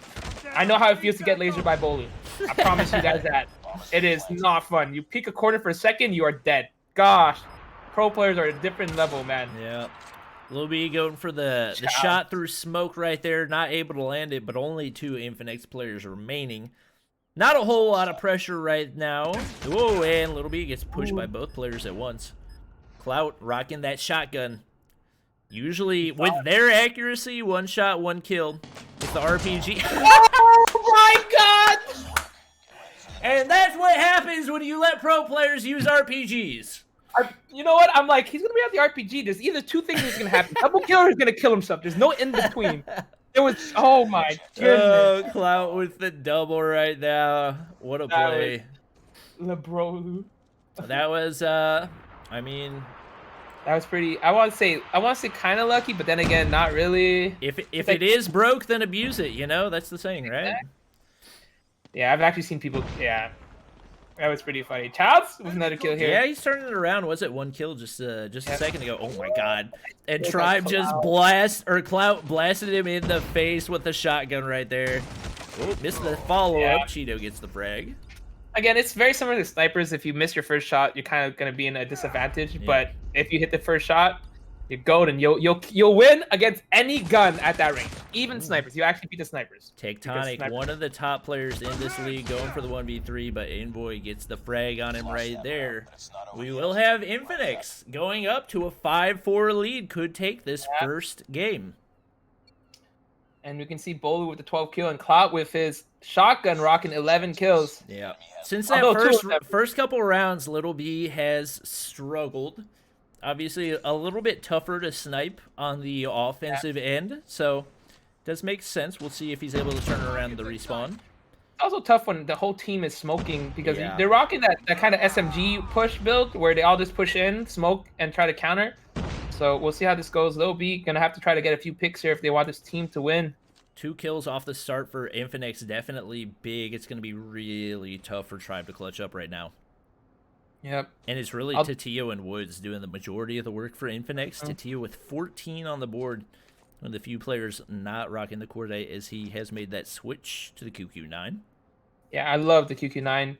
I know how it feels to get lasered by Bolu. I promise you guys that. It is not fun. You peek a corner for a second, you are dead. Gosh, pro players are a different level, man. Yeah. Lil B going for the shot through smoke right there. Not able to land it, but only 2 Infinix players remaining. Not a whole lot of pressure right now. Whoa, and Lil B gets pushed by both players at once. Clout rocking that shotgun. Usually, with their accuracy, 1 shot, 1 kill. With the RPG. Oh my god! And that's what happens when you let pro players use RPGs. You know what? I'm like, he's gonna be at the RPG. There's either 2 things that's gonna happen. Double killer is gonna kill himself. There's no in between. It was, oh my goodness. Oh, Clout with the double right now. What a play. LeBro. That was, I mean, that was pretty. I want to say kind of lucky, but then again, not really. If it is broke, then abuse it. You know, that's the saying, right? Yeah, I've actually seen people. Yeah, that was pretty funny. Childs with another kill here. Yeah, he's turning it around. Was it 1 kill just a second ago? Oh my god! And Tribe just Clout blasted him in the face with the shotgun right there. Oh, missed the follow up. Cheeto gets the frag. Again, it's very similar to snipers. If you miss your first shot, you're kind of gonna be in a disadvantage. Yeah. But if you hit the first shot, you're golden. You'll win against any gun at that range. Even snipers. You actually beat the snipers. Tectonic, one of the top players in this league, going for the 1v3, but Envoy gets the frag on him right there. We will have Infinix going up to a 5-4 lead. Could take this first game. And we can see Bolu with the 12 kill and Clout with his shotgun rocking 11 kills. Yeah. Since that first couple rounds, Little B has struggled. Obviously, a little bit tougher to snipe on the offensive end, so it does make sense. We'll see if he's able to turn around the respawn. It's also tough when the whole team is smoking because they're rocking that kind of SMG push build where they all just push in, smoke, and try to counter. So we'll see how this goes. Lil B gonna have to try to get a few picks here if they want this team to win. 2 kills off the start for Infinix, definitely big. It's gonna be really tough for Tribe to clutch up right now. Yep. And it's really Tatio and Woods doing the majority of the work for Infinix. Tatio with 14 on the board. One of the few players not rocking the Corday as he has made that switch to the QQ9. Yeah, I love the QQ9.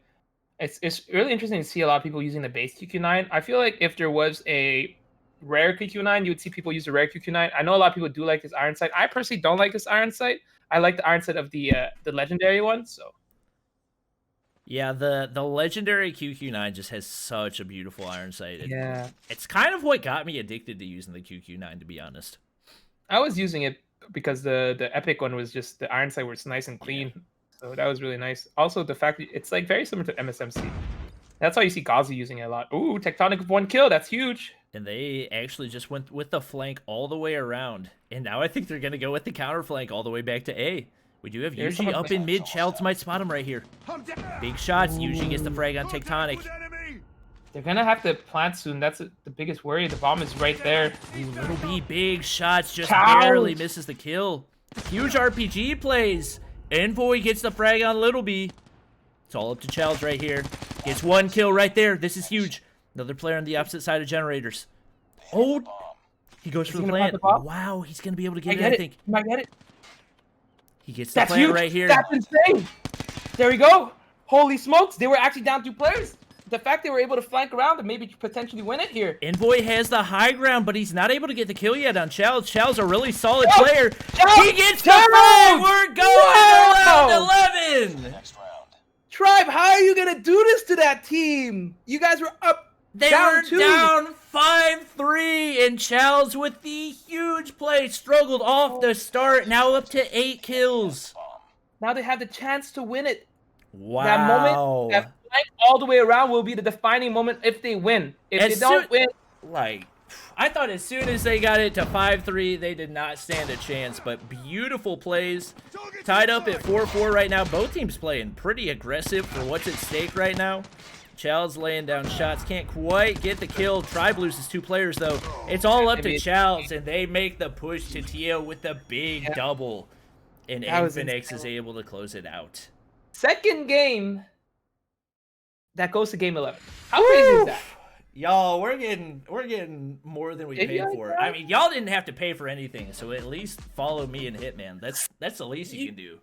It's really interesting to see a lot of people using the base QQ9. I feel like if there was a rare QQ9, you would see people use the rare QQ9. I know a lot of people do like this iron sight. I personally don't like this iron sight. I like the iron sight of the legendary one, so. Yeah, the legendary QQ9 just has such a beautiful iron sight. Yeah. It's kind of what got me addicted to using the QQ9, to be honest. I was using it because the epic one was just, the iron sight was nice and clean. So that was really nice. Also, the fact that it's like very similar to MSMC. That's why you see Gazi using it a lot. Ooh, Tectonic with 1 kill. That's huge. And they actually just went with the flank all the way around. And now I think they're going to go with the counter flank all the way back to A. We do have Yuji up in mid. Childs might spot him right here. Big shots. Yuji gets the frag on Tectonic. They're going to have to plant soon. That's the biggest worry. The bomb is right there. Ooh, Little B, big shots. Just barely misses the kill. Huge RPG plays. Envoy gets the frag on Little B. It's all up to Childs right here. Gets 1 kill right there. This is huge. Another player on the opposite side of generators. Oh, he goes for the plant. Wow, he's going to be able to get it, I think. He might get it. He gets the plant right here. That's insane. There we go. Holy smokes. They were actually down 2 players. The fact they were able to flank around and maybe potentially win it here. Envoy has the high ground, but he's not able to get the kill yet on Childs. Childs a really solid player. He gets the frag. We're going to round 11. Tribe, how are you going to do this to that team? You guys were up. They were down 5-3, and Childs with the huge play struggled off the start. Now up to 8 kills. Now they have the chance to win it. Wow. That moment, that flank all the way around will be the defining moment if they win. If they don't win, like, I thought as soon as they got it to 5-3, they did not stand a chance. But beautiful plays, tied up at 4-4 right now. Both teams playing pretty aggressive for what's at stake right now. Child's laying down shots, can't quite get the kill. Tribe loses 2 players though. It's all up to Childs, and they make the push to Tio with the big double, and Infinix is able to close it out. Second game that goes to game 11. How crazy is that? Y'all, we're getting more than we paid for. I mean, y'all didn't have to pay for anything, so at least follow me and Hitman. That's the least you can do.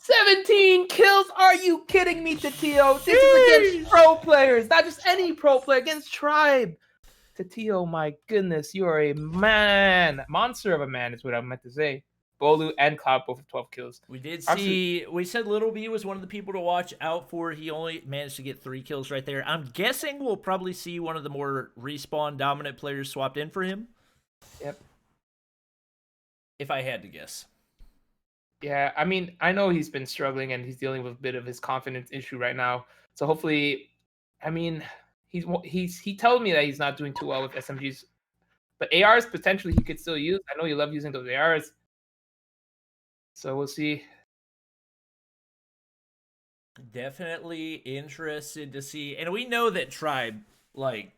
17 kills? Are you kidding me, Tatio? This is against pro players, not just any pro player, against Tribe. Tatio, my goodness, you are a man. Monster of a man is what I meant to say. Bolu and Cloud both with 12 kills. We did see, we said Little B was one of the people to watch out for. He only managed to get 3 kills right there. I'm guessing we'll probably see one of the more respawn dominant players swapped in for him. Yep. If I had to guess. Yeah, I mean, I know he's been struggling and he's dealing with a bit of his confidence issue right now. So hopefully, I mean, he told me that he's not doing too well with SMGs. But ARs, potentially, he could still use. I know you love using those ARs. So we'll see. Definitely interested to see. And we know that Tribe, like,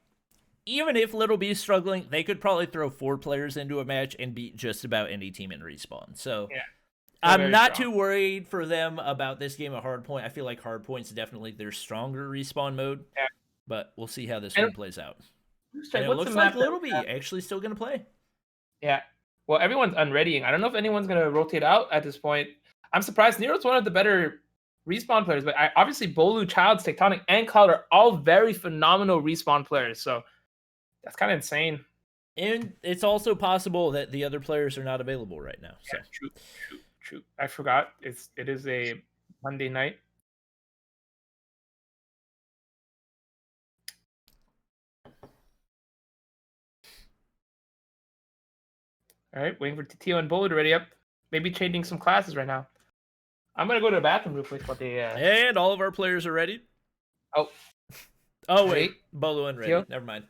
even if Little B's struggling, they could probably throw 4 players into a match and beat just about any team in Respawn. So yeah, I'm not too worried for them about this game at Hardpoint. I feel like Hardpoint's definitely their stronger Respawn mode. Yeah. But we'll see how this one plays out. And it looks like Little B actually still going to play. Yeah. Well, everyone's unreadying. I don't know if anyone's going to rotate out at this point. I'm surprised. Nero's one of the better Respawn players, but obviously Bolu, Childs, Tectonic, and Cloud are all very phenomenal Respawn players. So that's kind of insane. And it's also possible that the other players are not available right now. So. Yeah, true. I forgot. It is a Monday night. All right, waiting for Tio and Bolu to ready up. Maybe changing some classes right now. I'm gonna go to the bathroom real quick. And all of our players are ready. Oh wait, Bolu and ready. Tio? Never mind.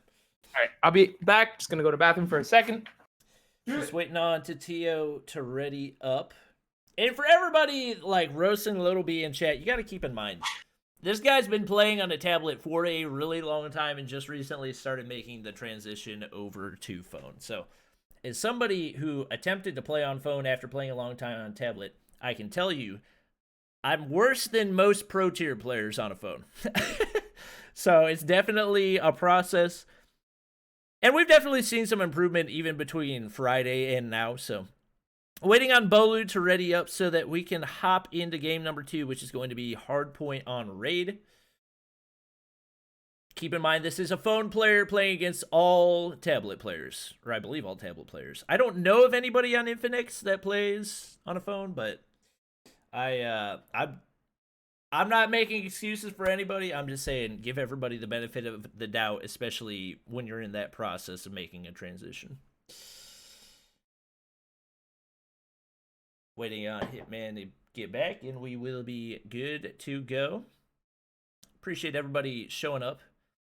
All right, I'll be back. Just gonna go to the bathroom for a second. Just waiting on Tio to ready up. And for everybody like roasting Little B in chat, you got to keep in mind, this guy's been playing on a tablet for a really long time and just recently started making the transition over to phone. So, as somebody who attempted to play on phone after playing a long time on tablet, I can tell you, I'm worse than most pro tier players on a phone. So it's definitely a process. And we've definitely seen some improvement even between Friday and now. So waiting on Bolu to ready up so that we can hop into game number 2, which is going to be Hardpoint on Raid. Keep in mind, this is a phone player playing against all tablet players, or I believe all tablet players. I don't know of anybody on Infinix that plays on a phone, but I'm not making excuses for anybody. I'm just saying, give everybody the benefit of the doubt, especially when you're in that process of making a transition. Waiting on Hitman to get back, and we will be good to go. Appreciate everybody showing up.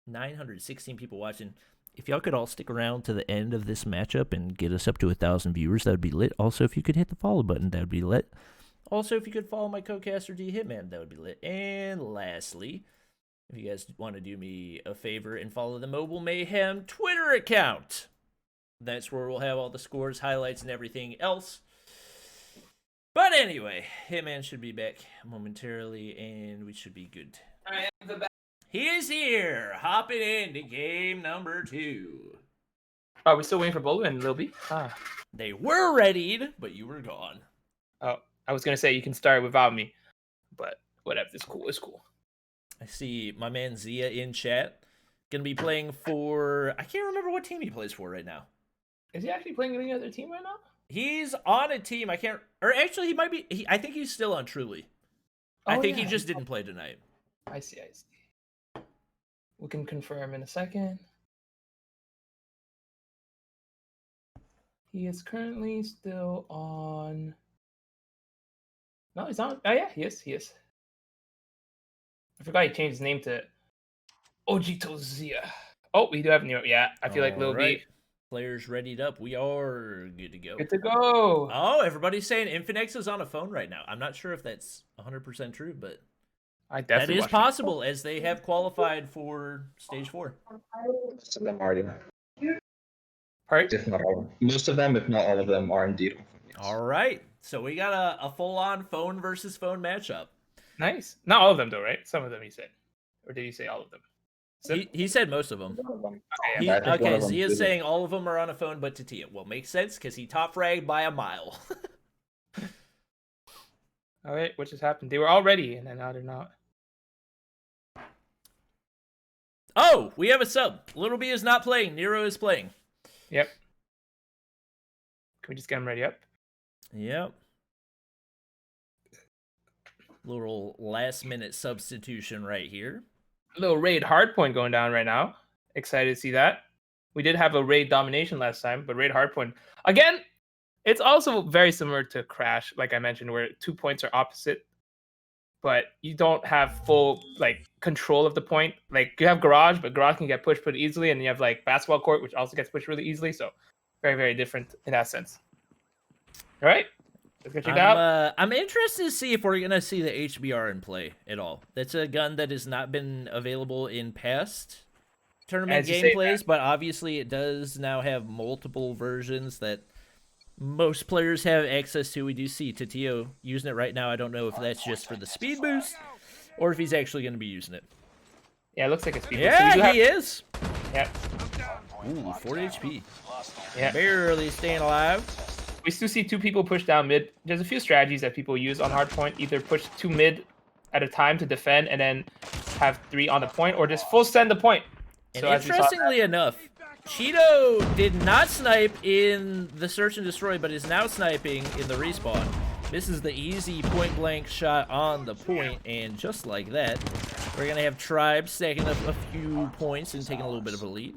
916 people watching. If y'all could all stick around to the end of this matchup and get us up to 1,000 viewers, that would be lit. Also, if you could hit the follow button, that would be lit. Also, if you could follow my co-caster D Hitman, that would be lit. And lastly, if you guys want to do me a favor and follow the Mobile Mayhem Twitter account, that's where we'll have all the scores, highlights, and everything else. But anyway, Hitman should be back momentarily, and we should be good. All right, he is here, hopping into game number 2. Oh, we're still waiting for Bolu and Lil B? They were readied, but you were gone. Oh, I was going to say you can start without me, but whatever. It's cool. I see my man Zia in chat. Going to be playing for... I can't remember what team he plays for right now. Is he actually playing any other team right now? He's on a team. I can't... Or actually, he might be... I think he's still on Truly. I think he just didn't play tonight. I see. We can confirm in a second. He is currently still on... No, he's on. Oh yeah, he is. He is. I forgot he changed his name to Ojito Zia. Oh, we do have new. Yeah, I feel like Lil B. Players readied up. We are good to go. Good to go. Oh, everybody's saying Infinix is on a phone right now. I'm not sure if that's 100% true, but that is possible as they have qualified for stage 4. Most of them already. Right? If not all. Most of them, if not all of them, are indeed. Yes. All right. So we got a full-on phone versus phone matchup. Nice. Not all of them, though, right? Some of them he said. Or did he say all of them? He said most of them. Okay, Zia's saying all of them are on a phone but Tatio. Well, makes sense because he top fragged by a mile. All right, what just happened? They were all ready, and then now they're not. Oh, we have a sub. Little B is not playing. Nero is playing. Yep. Can we just get him ready up? Yep. Little last-minute substitution right here. A little raid hardpoint going down right now. Excited to see that. We did have a raid domination last time, but raid hardpoint again. It's also very similar to Crash, like I mentioned, where 2 points are opposite, but you don't have full control of the point. Like you have garage, but garage can get pushed pretty easily, and you have like basketball court, which also gets pushed really easily. So very, very different in that sense. All right. Let's get out. I'm interested to see if we're going to see the HBR in play at all. That's a gun that has not been available in past tournament gameplays, but obviously it does now have multiple versions that most players have access to. We do see Tatio using it right now. I don't know if that's just for the speed boost or if he's actually going to be using it. Yeah, it looks like a speed boost. Yeah, he is. Yeah. Ooh, 4 HP. Yeah. Barely staying alive. We still see 2 people push down mid. There's a few strategies that people use on hardpoint. Either push 2 mid at a time to defend and then have 3 on the point, or just full send the point. And so interestingly enough, Cheeto did not snipe in the search and destroy, but is now sniping in the respawn. This is the easy point-blank shot on the point, and just like that, we're going to have Tribe stacking up a few points and taking a little bit of a lead.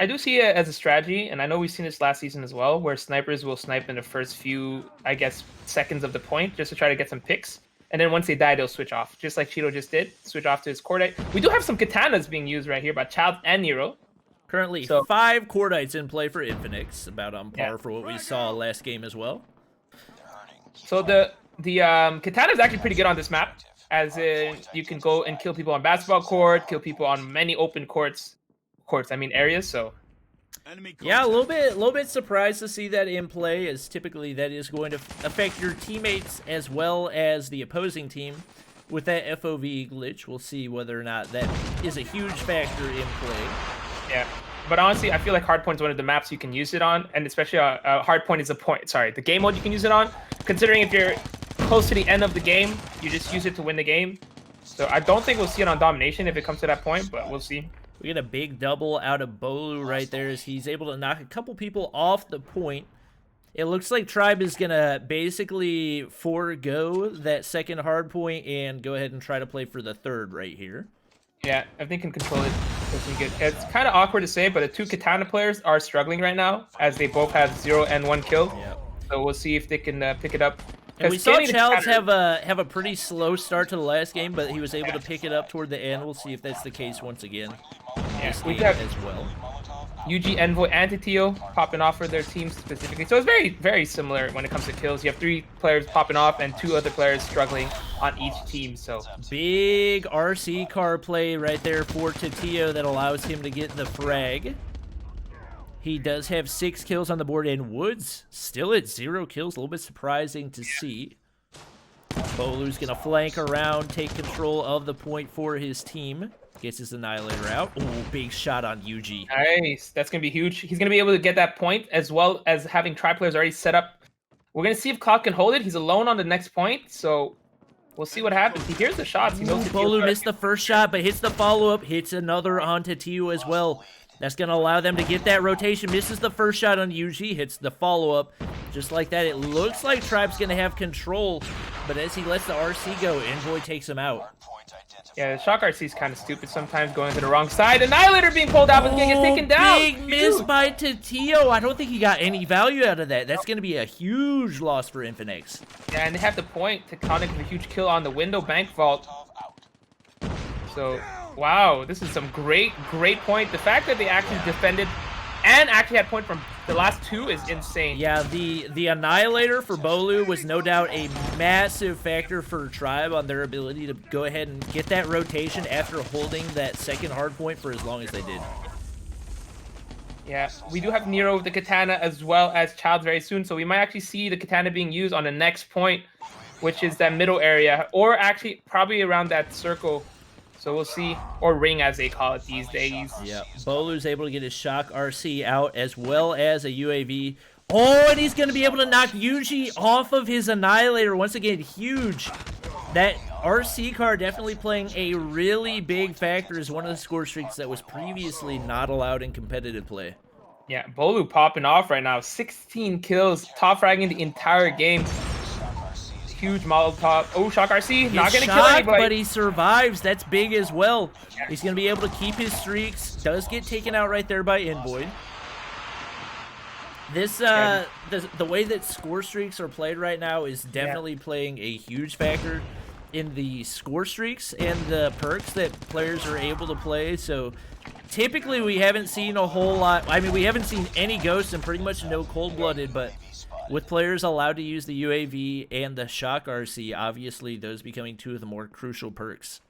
I do see it as a strategy, and I know we've seen this last season as well, where snipers will snipe in the first few, I guess, seconds of the point just to try to get some picks. And then once they die, they'll switch off, just like Cheeto just did. Switch off to his cordite. We do have some katanas being used right here by Child and Nero. Currently, 5 cordites in play for Infinix, about on par for what we saw last game as well. So the katana is actually pretty good on this map, as in you can go and kill people on basketball court, kill people on many open areas. So yeah, a little bit surprised to see that in play, as typically that is going to affect your teammates as well as the opposing team with that FOV glitch. We'll see whether or not that is a huge factor in play. Yeah, but honestly, I feel like hardpoint is one of the maps you can use it on, and especially hardpoint is the game mode you can use it on. Considering if you're close to the end of the game, you just use it to win the game. So I don't think we'll see it on domination if it comes to that point, but we'll see. We get a big double out of Bolu right there as he's able to knock a couple people off the point. It looks like Tribe is going to basically forego that second hard point and go ahead and try to play for the third right here. Yeah, if they can control it, it's kind of awkward to say, but the 2 Katana players are struggling right now as they both have 0 and 1 kill. Yeah. So we'll see if they can pick it up. And we saw Childs have a pretty slow start to the last game, but he was able to pick it up toward the end. We'll see if that's the case once again. This game as well. UG, Envoy, and Tatio popping off for their teams specifically. So it's very, very similar when it comes to kills. You have 3 players popping off and 2 other players struggling on each team. So big RC car play right there for Tatio that allows him to get the frag. He does have 6 kills on the board, and Woods still at 0 kills. A little bit surprising to see. Bolu's going to flank around, take control of the point for his team. Gets his Annihilator out. Oh, big shot on UG. Nice. That's going to be huge. He's going to be able to get that point, as well as having Tribe players already set up. We're going to see if Cloud can hold it. He's alone on the next point, so we'll see what happens. He hears the shots. He knows Bolu missed the first shot, but hits the follow-up. Hits another on Tatio as well. That's going to allow them to get that rotation. Misses the first shot on UG. Hits the follow-up. Just like that, it looks like Tribe's going to have control, but as he lets the RC go, Envoy takes him out. Yeah, the Shock RC is kind of stupid sometimes, going to the wrong side. Annihilator being pulled out, but it's going to get taken down. Big miss by Tio. I don't think he got any value out of that. That's going to be a huge loss for Infinix. Yeah, and they have the point. Tectonic with a huge kill on the window bank vault. So, wow, this is some great point. The fact that they actually defended and actually had point from the last two is insane. Yeah, the Annihilator for Bolu was no doubt a massive factor for Tribe on their ability to go ahead and get that rotation after holding that second hard point for as long as they did. Yeah, we do have Nero with the Katana as well as Child very soon, so we might actually see the Katana being used on the next point, which is that middle area, or actually probably around that circle. So we'll see, or ring as they call it these days. Yeah, Bolu's able to get his Shock RC out as well as a UAV. Oh, and he's going to be able to knock Yuji off of his Annihilator. Once again, huge. That RC card definitely playing a really big factor as one of the score streaks that was previously not allowed in competitive play. Yeah, Bolu popping off right now. 16 kills, top fragging the entire game. Huge Molotov. Oh, Shock RC, not going to kill anybody. But he survives. That's big as well. He's going to be able to keep his streaks. Does get taken out right there by Invoid. This, the way that score streaks are played right now is definitely playing a huge factor in the score streaks and the perks that players are able to play. So typically we haven't seen a whole lot. I mean, we haven't seen any ghosts and pretty much no cold-blooded, but with players allowed to use the UAV and the Shock RC, obviously those becoming two of the more crucial perks.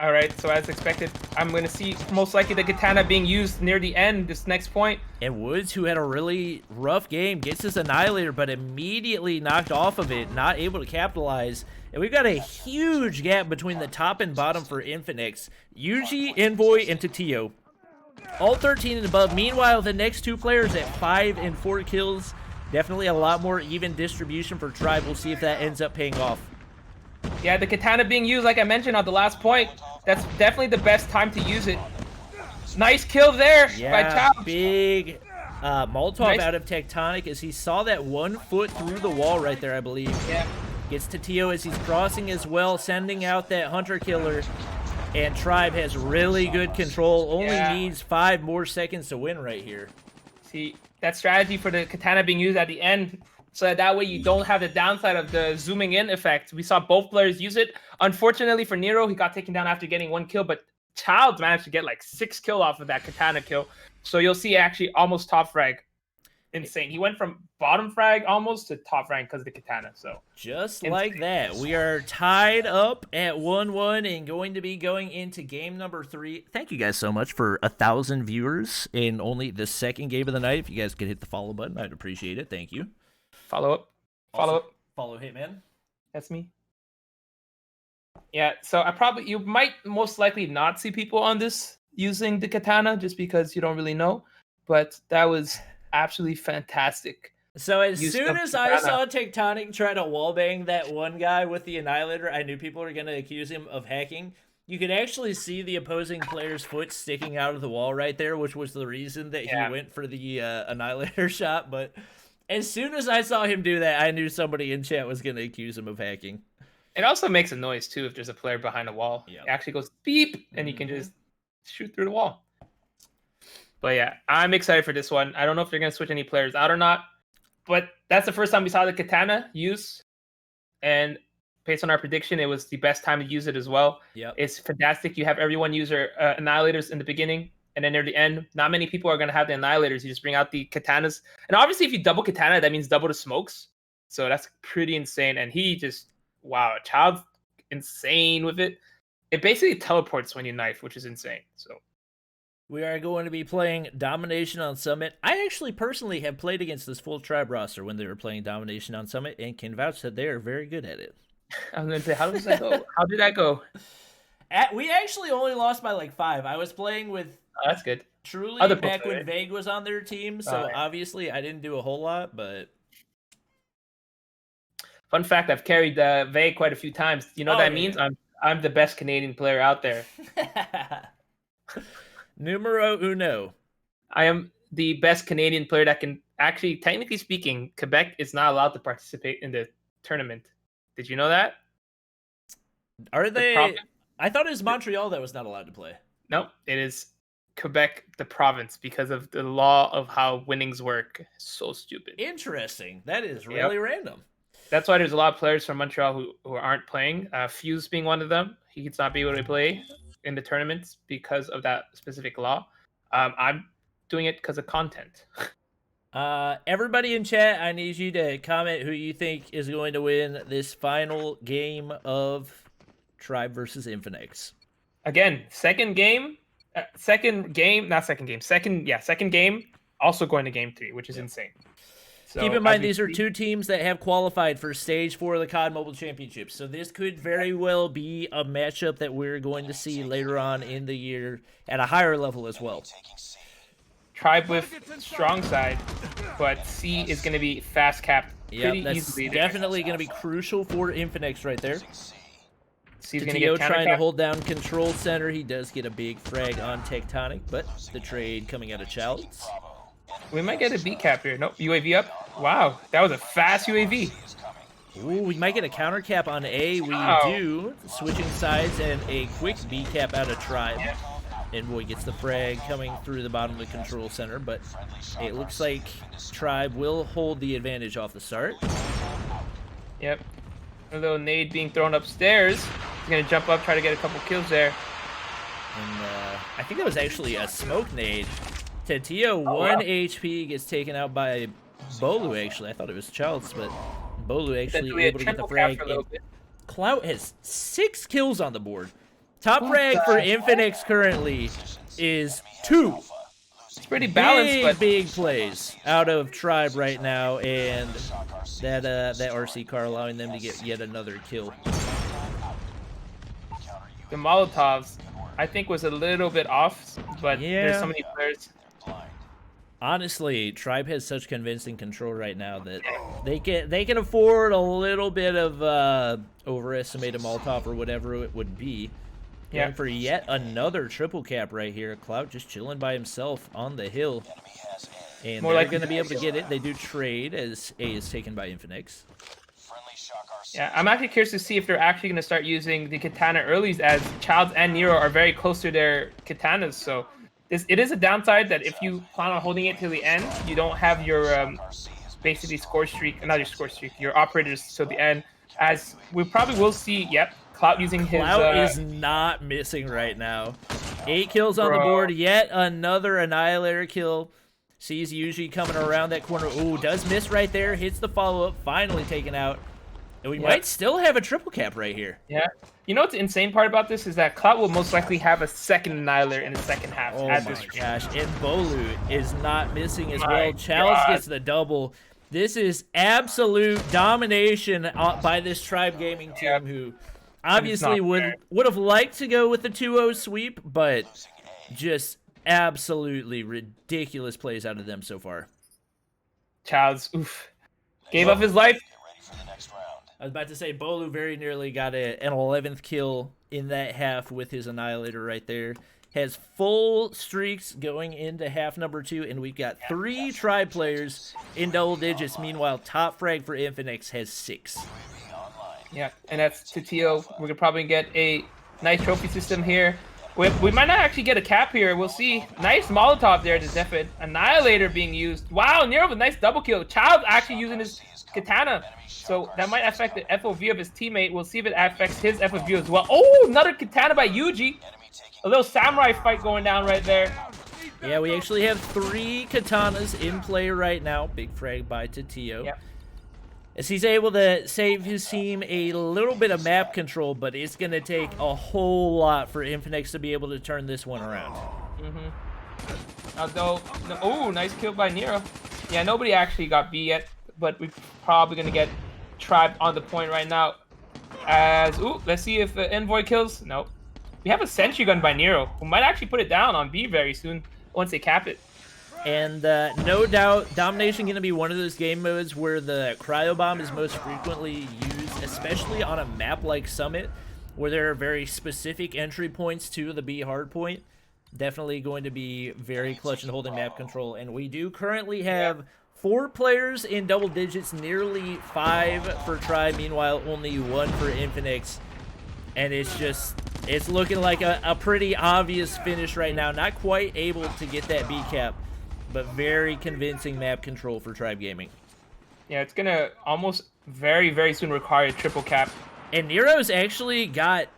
All right, so as expected, I'm going to see most likely the Katana being used near the end, this next point. And Woods, who had a really rough game, gets his Annihilator, but immediately knocked off of it, not able to capitalize. And we've got a huge gap between the top and bottom for Infinix. Yuji, Envoy, and Tio. All 13 and above. Meanwhile, the next two players at 5 and 4 kills. Definitely a lot more even distribution for Tribe. We'll see if that ends up paying off. Yeah, the Katana being used, like I mentioned on the last point, that's definitely the best time to use it. Nice kill there by Chow. Big Molotov out of Tectonic as he saw that 1 foot through the wall right there, I believe. Yeah. Gets to Tio as he's crossing as well, sending out that Hunter Killer. And Tribe has really good control. Only needs 5 more seconds to win right here. See, that strategy for the Katana being used at the end, so that way you don't have the downside of the zooming in effect. We saw both players use it. Unfortunately for Nero, he got taken down after getting 1 kill, but Childs managed to get like 6 kills off of that Katana kill. So you'll see actually almost top frag. Insane. He went from bottom frag almost to top frag because of the Katana. So just like that, we are tied up at 1-1 and going to be going into game number 3. Thank you guys so much for 1,000 viewers in only the second game of the night. If you guys could hit the follow button, I'd appreciate it. Thank you. Follow up. Follow Hitman. That's me. Yeah, so you might most likely not see people on this using the Katana just because you don't really know, but that was absolutely fantastic. So as soon as I saw Tectonic try to wallbang that one guy with the Annihilator, I knew people were going to accuse him of hacking. You could actually see the opposing player's foot sticking out of the wall right there, which was the reason that he went for the Annihilator shot. But as soon as I saw him do that, I knew somebody in chat was going to accuse him of hacking. It also makes a noise, too, if there's a player behind a wall. It actually goes beep, and you can just shoot through the wall. But yeah, I'm excited for this one. I don't know if they're going to switch any players out or not, but that's the first time we saw the Katana used. And based on our prediction, it was the best time to use it as well. It's fantastic. You have everyone use their Annihilators in the beginning, and then near the end, not many people are going to have the Annihilators. You just bring out the Katanas. And obviously, if you double Katana, that means double the smokes. So that's pretty insane. And he just, wow, a child's insane with it. It basically teleports when you knife, which is insane. So we are going to be playing Domination on Summit. I actually personally have played against this full Tribe roster when they were playing Domination on Summit and can vouch that they are very good at it. I was going to say, how does that go? How did that go? We actually only lost by like 5. I was playing with that's good. Truly back when Vague was on their team, so obviously I didn't do a whole lot, but fun fact, I've carried Vague quite a few times. You know what that means? I'm the best Canadian player out there. Numero uno. I am the best Canadian player that can actually, technically speaking, Quebec is not allowed to participate in the tournament. Did you know that? Are they? I thought it was Montreal that was not allowed to play. Nope, it is Quebec, the province, because of the law of how winnings work. So stupid. Interesting. That is really random. That's why there's a lot of players from Montreal who aren't playing. Fuse being one of them. He could not be able to play in the tournaments because of that specific law. I'm doing it because of content. Everybody in chat, I need you to comment who you think is going to win this final game of Tribe versus Infinix. Again, second game, also going to game 3, which is insane. So, keep in mind, these are two teams that have qualified for Stage 4 of the COD Mobile Championships, so this could very well be a matchup that we're going to see later on in the year at a higher level as well. Tribe with strong side, but C is going to be fast capped pretty easily. Definitely going to be crucial for Infinix right there. C's going to get trying to hold down control center. He does get a big frag on Tectonic, but the trade coming out of Childs. We might get a B cap here. Nope, UAV up. Wow, that was a fast UAV. Ooh, we might get a counter cap on A. We do. Switching sides and a quick B cap out of Tribe. And boy gets the frag coming through the bottom of the control center, but it looks like Tribe will hold the advantage off the start. Yep. A little nade being thrown upstairs. He's going to jump up, try to get a couple kills there. And I think that was actually a smoke nade. Tetio, 1 HP, gets taken out by Bolu, actually. I thought it was Childs, but Bolu actually able to get the frag. Clout has 6 kills on the board. Top frag for Infinix currently is 2. It's pretty balanced, big plays out of Tribe right now, and that RC car allowing them to get yet another kill. The Molotovs, I think, was a little bit off, but there's so many players. Honestly, Tribe has such convincing control right now that they can afford a little bit of overestimated Molotov or whatever it would be. Going for yet another triple cap right here. Clout just chilling by himself on the hill. And they're going to be able to get it. They do trade as A is taken by Infinix. Yeah, I'm actually curious to see if they're actually going to start using the katana earlies, as Childs and Nero are very close to their katanas. So it is a downside that if you plan on holding it till the end, you don't have your basically score streak, not your score streak, your operators till the end. As we probably will see, Clout using his... Clout is not missing right now. 8 kills on the board. Yet another Annihilator kill. Sees Yuji coming around that corner. Ooh, does miss right there. Hits the follow-up. Finally taken out. And we might still have a triple cap right here. Yeah. You know what's the insane part about this is that Clout will most likely have a second Annihilator in the second half. Oh my gosh. And Bolu is not missing as well. Chalice gets the double. This is absolute domination by this Tribe Gaming team who... obviously would have liked to go with the 2-0 sweep, but just absolutely ridiculous plays out of them so far. Childs, gave up his life. I was about to say, Bolu very nearly got an 11th kill in that half with his Annihilator right there. Has full streaks going into half number 2, and we've got 3 Tribe players in double digits. Meanwhile, top frag for Infinix has 6. Yeah, and that's Tetio. We could probably get a nice trophy system here. We might not actually get a cap here. We'll see. Nice Molotov there to Zephyr. Annihilator being used. Wow, Nero with a nice double kill. Child's actually using his katana. So that might affect the FOV of his teammate. We'll see if it affects his FOV as well. Oh, another katana by Yuji. A little samurai fight going down right there. Yeah, we actually have 3 katanas in play right now. Big frag by Tetio. Yep. As he's able to save his team a little bit of map control, but it's going to take a whole lot for Infinix to be able to turn this one around. Although, oh, nice kill by Nero. Yeah, nobody actually got B yet, but we're probably going to get Tribe on the point right now. As, let's see if Envoy kills. Nope. We have a sentry gun by Nero, who might actually put it down on B very soon once they cap it. And no doubt, Domination going to be one of those game modes where the Cryo Bomb is most frequently used, especially on a map like Summit, where there are very specific entry points to the B hardpoint. Definitely going to be very clutch in holding map control. And we do currently have 4 players in double digits, nearly 5 for Tribe, meanwhile only 1 for Infinix. And it's just It's looking like a pretty obvious finish right now. Not quite able to get that B cap, but very convincing map control for Tribe Gaming. Yeah, it's going to almost very, very soon require a triple cap. And Nero's actually got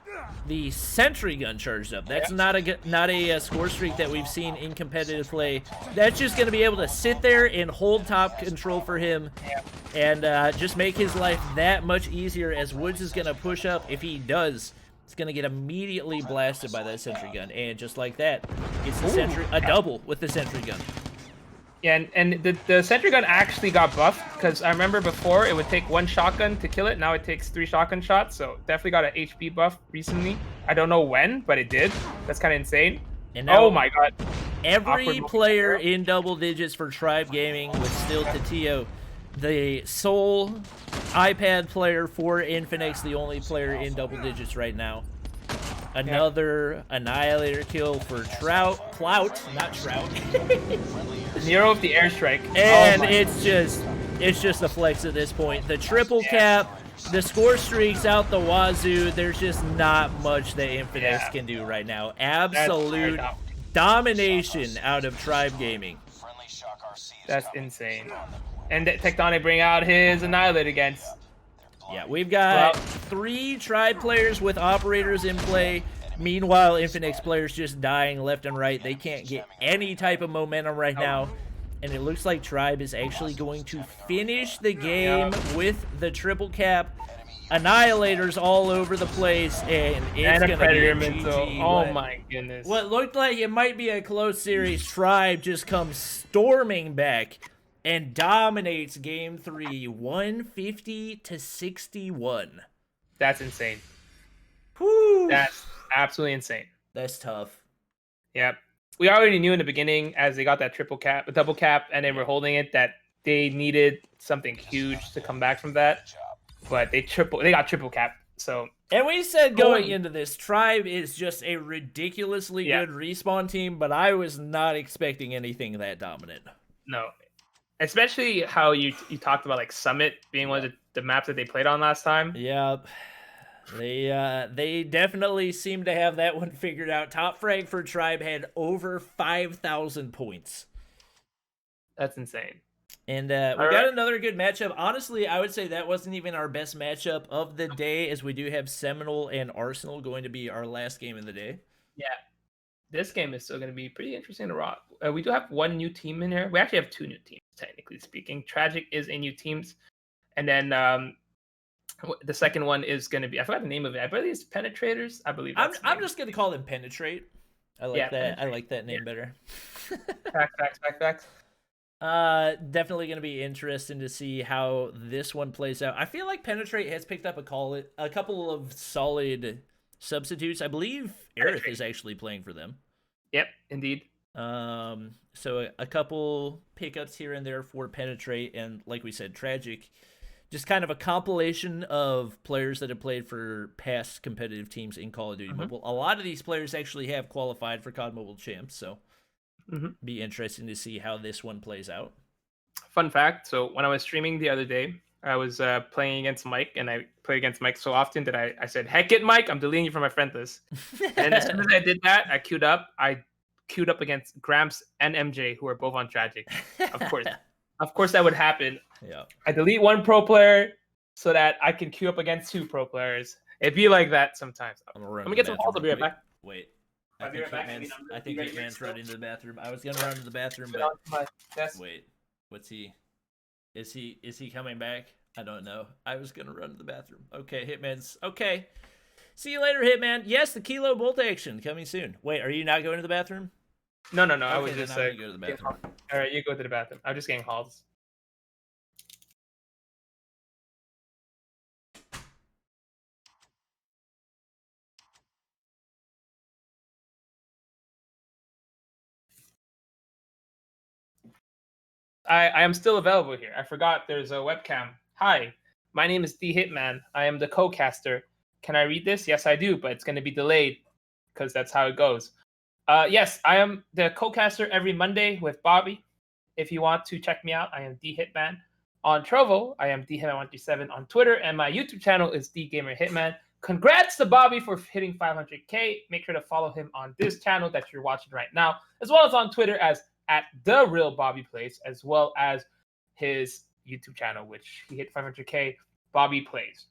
the sentry gun charged up. That's not a score streak that we've seen in competitive play. That's just going to be able to sit there and hold top control for him and just make his life that much easier as Woods is going to push up. If he does, it's going to get immediately blasted by that sentry gun. And just like that, it's the sentry, a double with the sentry gun. Yeah, and the sentry gun actually got buffed, because I remember before it would take 1 shotgun to kill it. Now it takes 3 shotgun shots, so definitely got an HP buff recently. I don't know when, but it did. That's kind of insane. And now, oh my god. Every player in double digits for Tribe Gaming with still Tatio, the sole iPad player for Infinix, the only player in double digits right now. Another Annihilator kill for Clout, not Trout. Nero with the airstrike. And it's just a flex at this point. The triple cap, the score streaks out the wazoo. There's just not much that Infinix can do right now. Absolute domination out of Tribe Gaming. That's insane. And Tectonic bring out his Annihilator against. Yeah, we've got 3 Tribe players with operators in play. Meanwhile, Infinix players just dying left and right. They can't get any type of momentum right now. And it looks like Tribe is actually going to finish the game with the triple cap. Annihilators all over the place, and it's going to be a GG. Oh my goodness. What looked like it might be a close series, Tribe just comes storming back and dominates game 3, 150-61. That's insane. Whew. That's absolutely insane. That's tough. Yep. We already knew in the beginning, as they got that triple cap, a double cap, and they were holding it, that they needed something huge to come back from that. But they got triple cap. So. And we said going into this, Tribe is just a ridiculously good respawn team, but I was not expecting anything that dominant. No. Especially how you talked about like Summit being one of the maps that they played on last time. Yeah, they definitely seem to have that one figured out. Top frag for Tribe had over 5,000 points. That's insane. And we got another good matchup. Honestly, I would say that wasn't even our best matchup of the day, as we do have Seminole and Arsenal going to be our last game of the day. Yeah. This game is still going to be pretty interesting to rock. We do have 1 new team in here. We actually have 2 new teams, technically speaking. Tragic is a new team. And then the second one is going to be, I forgot the name of it. I believe it's Penetrators. I believe that's I'm just going to call them Penetrate. I like that. Penetrate. I like that name better. Facts. Definitely going to be interesting to see how this one plays out. I feel like Penetrate has picked up a couple of solid substitutes. I believe Aerith is actually playing for them. Yep, indeed. So a couple pickups here and there for Penetrate, and like we said, Tragic. Just kind of a compilation of players that have played for past competitive teams in Call of Duty Mobile. A lot of these players actually have qualified for COD Mobile Champs, so be interesting to see how this one plays out. Fun fact, so when I was streaming the other day, I was playing against Mike, and I play against Mike so often that I said, heck it, Mike, I'm deleting you from my friend list. And as soon as I did that, I queued up against Gramps and MJ, who are both on Tragic. Of course that would happen. Yeah. I delete 1 pro player so that I can queue up against 2 pro players. It'd be like that sometimes. Let me get some calls. I'll be right back. Wait. I think Hitman's running to the bathroom. I was gonna run to the bathroom, but wait. What's he? Is he coming back? I don't know. I was gonna run to the bathroom. Okay, Hitman's okay. See you later, Hitman. Yes, the Kilo bolt action coming soon. Wait, are you not going to the bathroom? No. Okay, I was just saying. Go to the bathroom. All right, you go to the bathroom. I'm just getting calls. I am still available here. I forgot there's a webcam. Hi, my name is D Hitman. I am the co-caster. Can I read this? Yes, I do, but it's going to be delayed because that's how it goes. Yes, I am the co-caster every Monday with Bobby. If you want to check me out, I am D Hitman. On Trovo, I am D Hitman137 on Twitter, and my YouTube channel is D Gamer Hitman. Congrats to Bobby for hitting 500K. Make sure to follow him on this channel that you're watching right now, as well as on Twitter as @TheRealBobbyPlays, as well as his YouTube channel, which he hit 500K, Bobby Plays.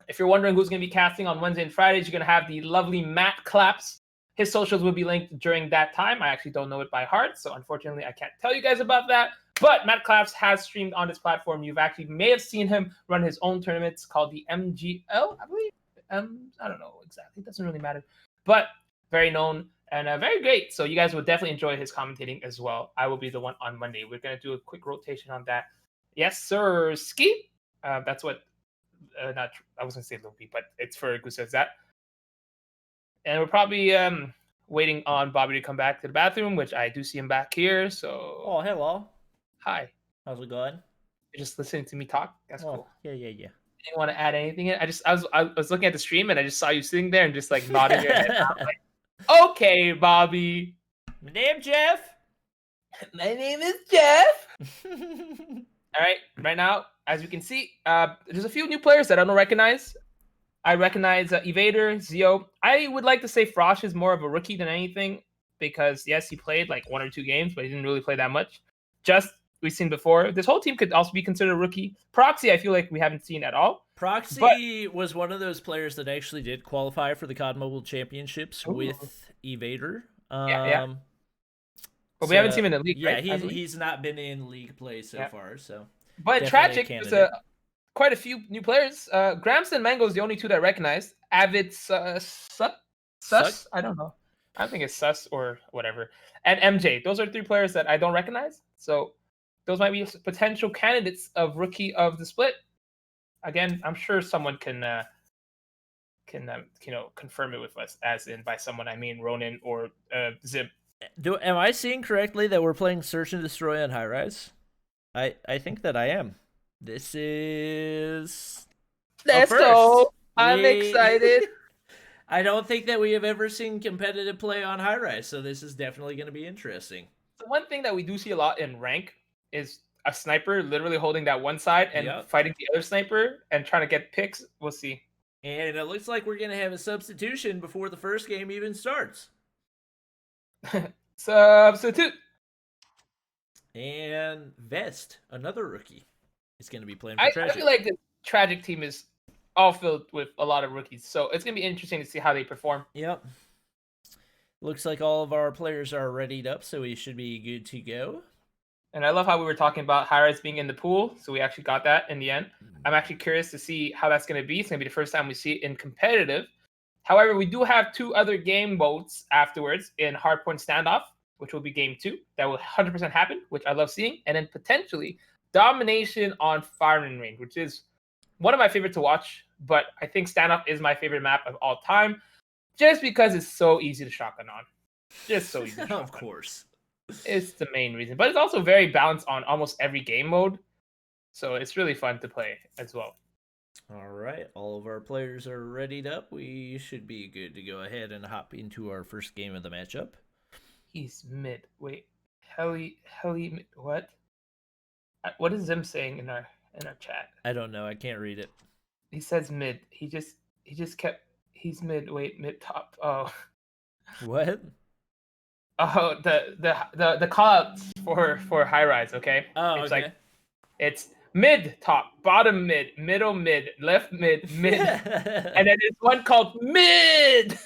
If you're wondering who's going to be casting on Wednesday and Fridays, you're going to have the lovely Matt Claps. His socials will be linked during that time. I actually don't know it by heart, so unfortunately I can't tell you guys about that. But Matt Claps has streamed on this platform. You've actually may have seen him run his own tournaments called the MGL, I believe. I don't know exactly. It doesn't really matter. But very known and very great. So you guys will definitely enjoy his commentating as well. I will be the one on Monday. We're going to do a quick rotation on that. Yes, sir. Ski. That's what, not, I was going to say Loopy, but it's for Gustav Zat. And we're probably waiting on Bobby to come back to the bathroom, which I do see him back here. So. Oh, hello. Hi. How's it going? You're just listening to me talk. That's cool. Yeah. You didn't want to add anything in? I was looking at the stream and I just saw you sitting there and just like nodding your head. I'm like, okay, Bobby. My name Jeff. My name is Jeff. All right. Right now, as you can see, there's a few new players that I don't recognize. I recognize Evader, Zio. I would like to say Frosh is more of a rookie than anything because, yes, he played like 1 or 2 games, but he didn't really play that much. Just we've seen before. This whole team could also be considered a rookie. Proxy, I feel like we haven't seen at all. Proxy was one of those players that actually did qualify for the COD Mobile Championships with Evader. Yeah. But we haven't seen him in the league, right? Yeah, he's not been in league play so far. So, but Tragic, there's quite a few new players. Gramps and Mango is the only 2 that I recognized. Avid Sus? I don't know. I think it's Sus or whatever. And MJ. Those are 3 players that I don't recognize. So those might be potential candidates of rookie of the split. Again, I'm sure someone can confirm it with us. As in by someone, I mean Ronin or Zip. Am I seeing correctly that we're playing Search and Destroy on High Rise? I think that I am. This is. Let's go! I'm excited. I don't think that we have ever seen competitive play on High Rise, so this is definitely going to be interesting. The one thing that we do see a lot in rank is a sniper literally holding that one side and fighting the other sniper and trying to get picks. We'll see. And it looks like we're going to have a substitution before the first game even starts. Substitute. And Vest, another rookie, is going to be playing for Tragic. I feel like the Tragic team is all filled with a lot of rookies, so it's going to be interesting to see how they perform. Yep. Looks like all of our players are readied up, so we should be good to go. And I love how we were talking about Hi-Rise being in the pool, so we actually got that in the end. I'm actually curious to see how that's going to be. It's going to be the first time we see it in competitive. However, we do have 2 other game modes afterwards in Hardpoint Standoff, which will be game 2. That will 100% happen, which I love seeing. And then potentially Domination on Firing Range, which is one of my favorite to watch. But I think Standoff is my favorite map of all time, just because it's so easy to shotgun on. Just so easy to shotgun. Of course. It's the main reason. But it's also very balanced on almost every game mode. So it's really fun to play as well. All right. All of our players are readied up. We should be good to go ahead and hop into our first game of the matchup. He's mid. Wait. Heli what? What is Zim saying in our chat? I don't know. I can't read it. He says mid. He just kept he's mid. Wait, mid top. Oh. What? Oh, the call outs for High Rise, okay? Oh, it's okay. like it's mid top, bottom mid, middle mid, left mid, mid. And then there's one called mid.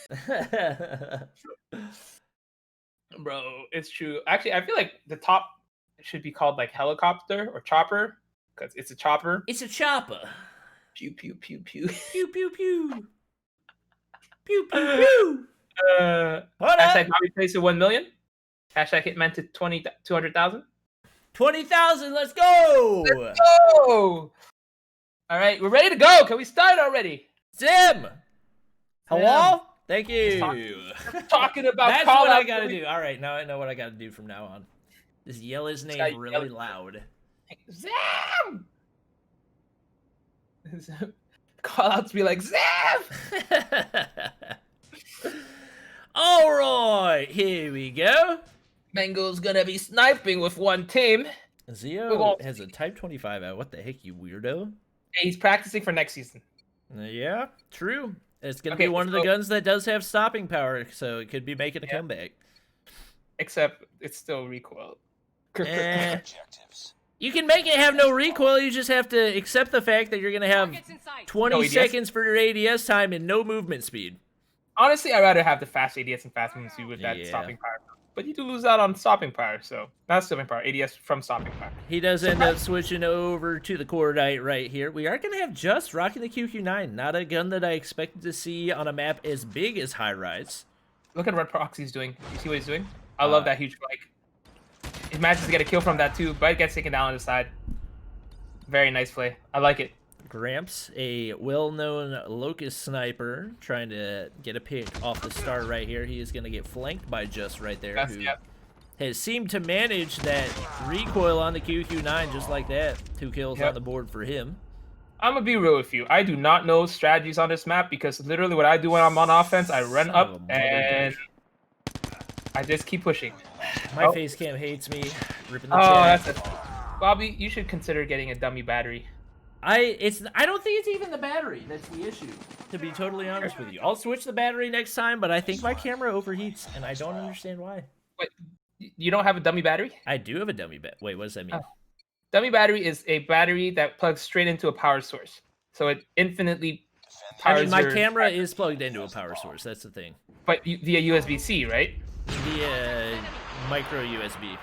Bro, it's true. Actually, I feel like the top should be called like helicopter or chopper because it's a chopper. It's a chopper. Pew pew pew pew. Pew pew pew. Pew pew pew. Hashtag Bobby plays to 1 million. Hashtag hit meant to 200,000. 20,000. Let's go. Let's go. All right, we're ready to go. Can we start already? Zim. Hello. Thank you. Talking about that's what I gotta do. All right, now I know what I gotta do from now on. Just yell his name really loud. Zam! Call out to be like Zam! All right, here we go. Mango's gonna be sniping with one team. Zio has a Type 25 out. What the heck, you weirdo? He's practicing for next season. Yeah, true. It's going to be one of the guns that does have stopping power, so it could be making a comeback. Except it's still recoil. Objectives. You can make it have no recoil, you just have to accept the fact that you're going to have 20 seconds for your ADS time and no movement speed. Honestly, I'd rather have the fast ADS and fast movement speed with that stopping power. But you do lose out on stopping power, so not stopping power, ADS from stopping power. He does end up switching over to the Cordite right here. We are going to have Just rocking the QQ9, not a gun that I expected to see on a map as big as High Rise. Look at what Proxy's doing. You see what he's doing? I love that huge spike. He manages to get a kill from that too, but gets taken down on the side. Very nice play. I like it. Gramps, a well-known Locust sniper, trying to get a pick off the start right here. He is going to get flanked by Just right there, who has seemed to manage that recoil on the QQ9 just like that. 2 kills on the board for him. I'm going to be real with you. I do not know strategies on this map because literally what I do when I'm on offense, I run up and I just keep pushing. My face cam hates me. Ripping the chat. Bobby, you should consider getting a dummy battery. I don't think it's even the battery that's the issue, to be totally honest with you. I'll switch the battery next time, but I think my camera overheats, and I don't understand why. Wait, you don't have a dummy battery? I do have a dummy battery. Wait, what does that mean? Dummy battery is a battery that plugs straight into a power source. So it infinitely powers my camera is plugged into a power source, that's the thing. But via USB-C, right? Via micro USB.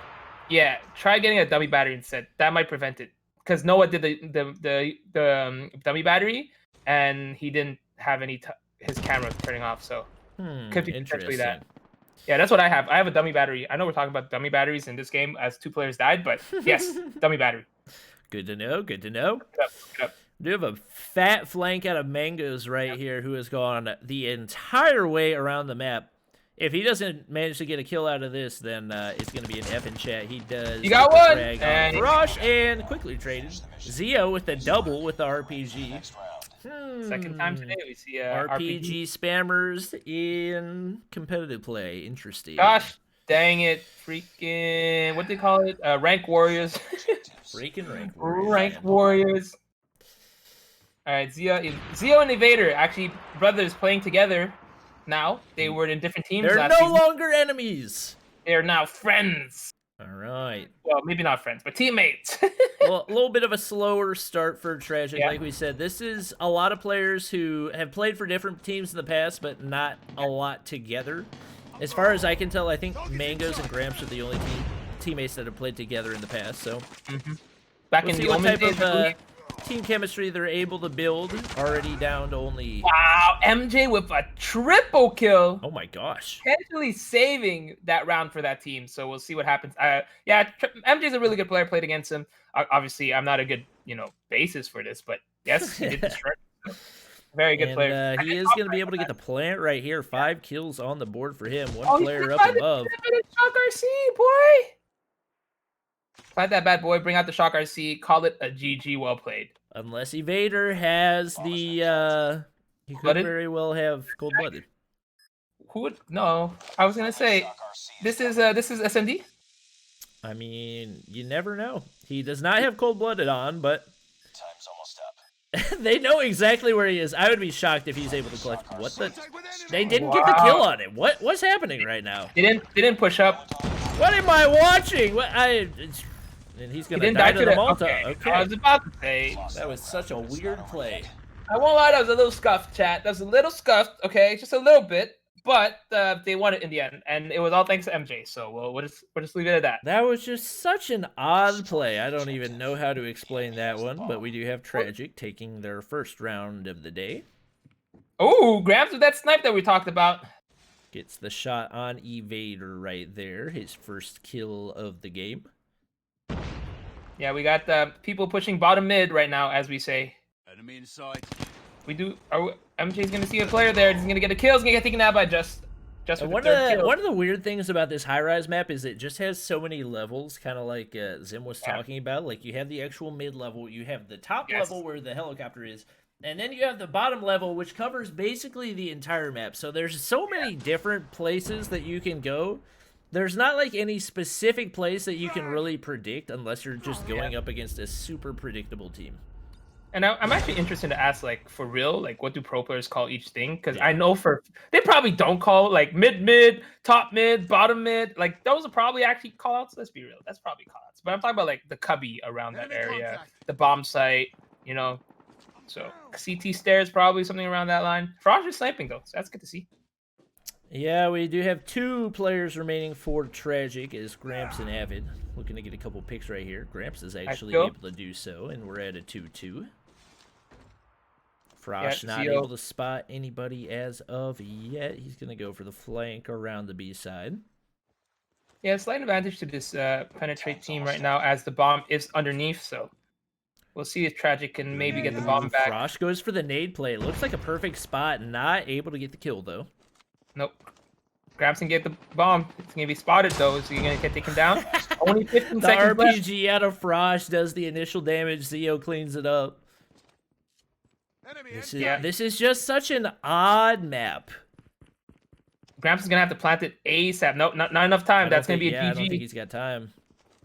Yeah, try getting a dummy battery instead. That might prevent it. Because Noah did the dummy battery, and he didn't have his camera turning off, so could be potentially that. Yeah, that's what I have. I have a dummy battery. I know we're talking about dummy batteries in this game as 2 players died, but yes, dummy battery. Good to know. Good to know. Look it up. We do have a fat flank out of Mangoes right here, who has gone the entire way around the map. If he doesn't manage to get a kill out of this, then it's going to be an F in chat. He does. You got one! And Rush and quickly traded. Zio with the double with the RPG. Second time today we see RPG spammers in competitive play. Interesting. Gosh, dang it. Freaking, what do they call it? Rank Warriors. Freaking Rank Warriors. All right, Zio and Evader, actually brothers playing together. Now they were in different teams. They're no longer enemies. They're now friends. All right. Well, maybe not friends, but teammates. Well, a little bit of a slower start for Tragic. Like we said, this is a lot of players who have played for different teams in the past, but not a lot together. As far as I can tell, I think Mangoes and Gramps are the only teammates that have played together in the past. So, Back in the Omen days, team chemistry they're able to build. Already down to only. Wow, MJ with a triple kill. Oh my gosh. Potentially saving that round for that team. So we'll see what happens. Yeah, MJ's a really good player. Played against him. Obviously, I'm not a good basis for this, but yes, he did destroy. Very good player. He is going to be able to get the plant right here. 5 kills on the board for him. One player up above. Shock RC, boy. Plant that bad boy. Bring out the Shock RC. Call it a GG. Well played. Unless Evader has the. He could very well have cold-blooded. Who would? No, I was gonna say this is SMD. I mean, you never know. He does not have cold-blooded on, but time's almost up. They know exactly where he is. I would be shocked if he's able to collect. What the? They didn't get the kill on him. What's happening right now? They didn't push up. What am I watching? What and he's gonna die to the Malta. Okay. I was about to say that was such a weird play. I won't lie, that was a little scuffed, chat. That was a little scuffed, okay, just a little bit, but they won it in the end, and it was all thanks to MJ. So we'll just leave it at that. That was just such an odd play. I don't even know how to explain that one, but we do have Tragic taking their first round of the day. Oh, Gramps with that snipe that we talked about. Gets the shot on Evader right there. His first kill of the game. Yeah, we got people pushing bottom mid right now, as we say. Enemy inside. We do. MJ's gonna see a player there. He's gonna get a kill. He's gonna get taken out by just one of the weird things about this high-rise map is it just has so many levels, kind of like Zim was talking about. Like, you have the actual mid-level, you have the top level where the helicopter is, and then you have the bottom level, which covers basically the entire map. So there's so many different places that you can go. There's not like any specific place that you can really predict unless you're just going up against a super predictable team. And I'm actually interested to ask, like, for real, like, what do pro players call each thing? Because I know they probably don't call like mid, top mid, bottom mid. Like, those are probably actually call outs. Let's be real, that's probably call outs. But I'm talking about like the cubby around that area, the bomb site, you know. So CT stairs probably something around that line. Frosh is sniping though, so that's good to see. Yeah, we do have 2 players remaining for Tragic as Gramps and Avid. Looking to get a couple picks right here. Gramps is actually able to do so, and we're at a 2-2. Frosh not able to spot anybody as of yet. He's going to go for the flank around the B side. Yeah, slight advantage to this penetrate team right now as the bomb is underneath, so we'll see if Tragic can maybe get the bomb back. Frosh goes for the nade play. It looks like a perfect spot. Not able to get the kill, though. Nope. Grabs and get the bomb. It's going to be spotted, though. Is he going to get taken down? Only 15 seconds left. The RPG out of Frosh does the initial damage. Zeo cleans it up. This is just such an odd map. Gramps is going to have to plant it ASAP. Nope, not enough time. That's going to be a GG. I don't think he's got time.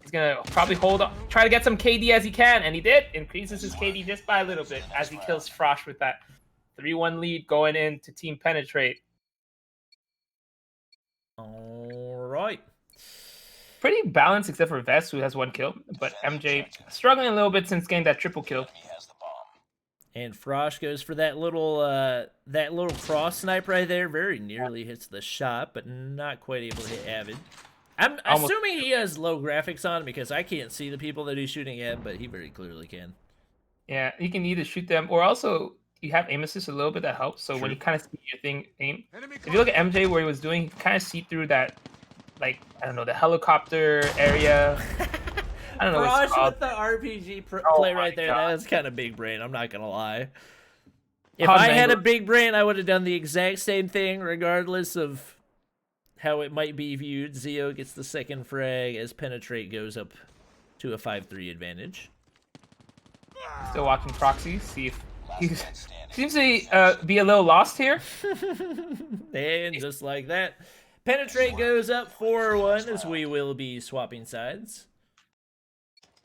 He's going to probably hold on, try to get some KD as he can, and he did. Increases his KD just by a little bit as he kills Frosh with that 3-1 lead going into Team Penetrate. All right. Pretty balanced except for Vest, who has 1 kill, but MJ struggling a little bit since getting that triple kill. And Frosh goes for that little cross snipe right there. Very nearly hits the shot, but not quite able to hit Avid. I'm assuming he has low graphics on because I can't see the people that he's shooting at, but he very clearly can. Yeah, you can either shoot them or also you have aim assist a little bit that helps. So when you kind of see your thing aim, if you look at MJ where he was doing, you kind of see through that, like, I don't know, the helicopter area. I don't know Frosh what it's called. with the RPG play right there. God. That's kind of big brain. I'm not gonna lie. If I had a big brain, I would have done the exact same thing, regardless of how it might be viewed. Zeo gets the second frag as Penetrate goes up to a 5-3 advantage. Still watching Proxy, see if he seems to be a little lost here. And just like that, Penetrate goes up 4-1 as we will be swapping sides.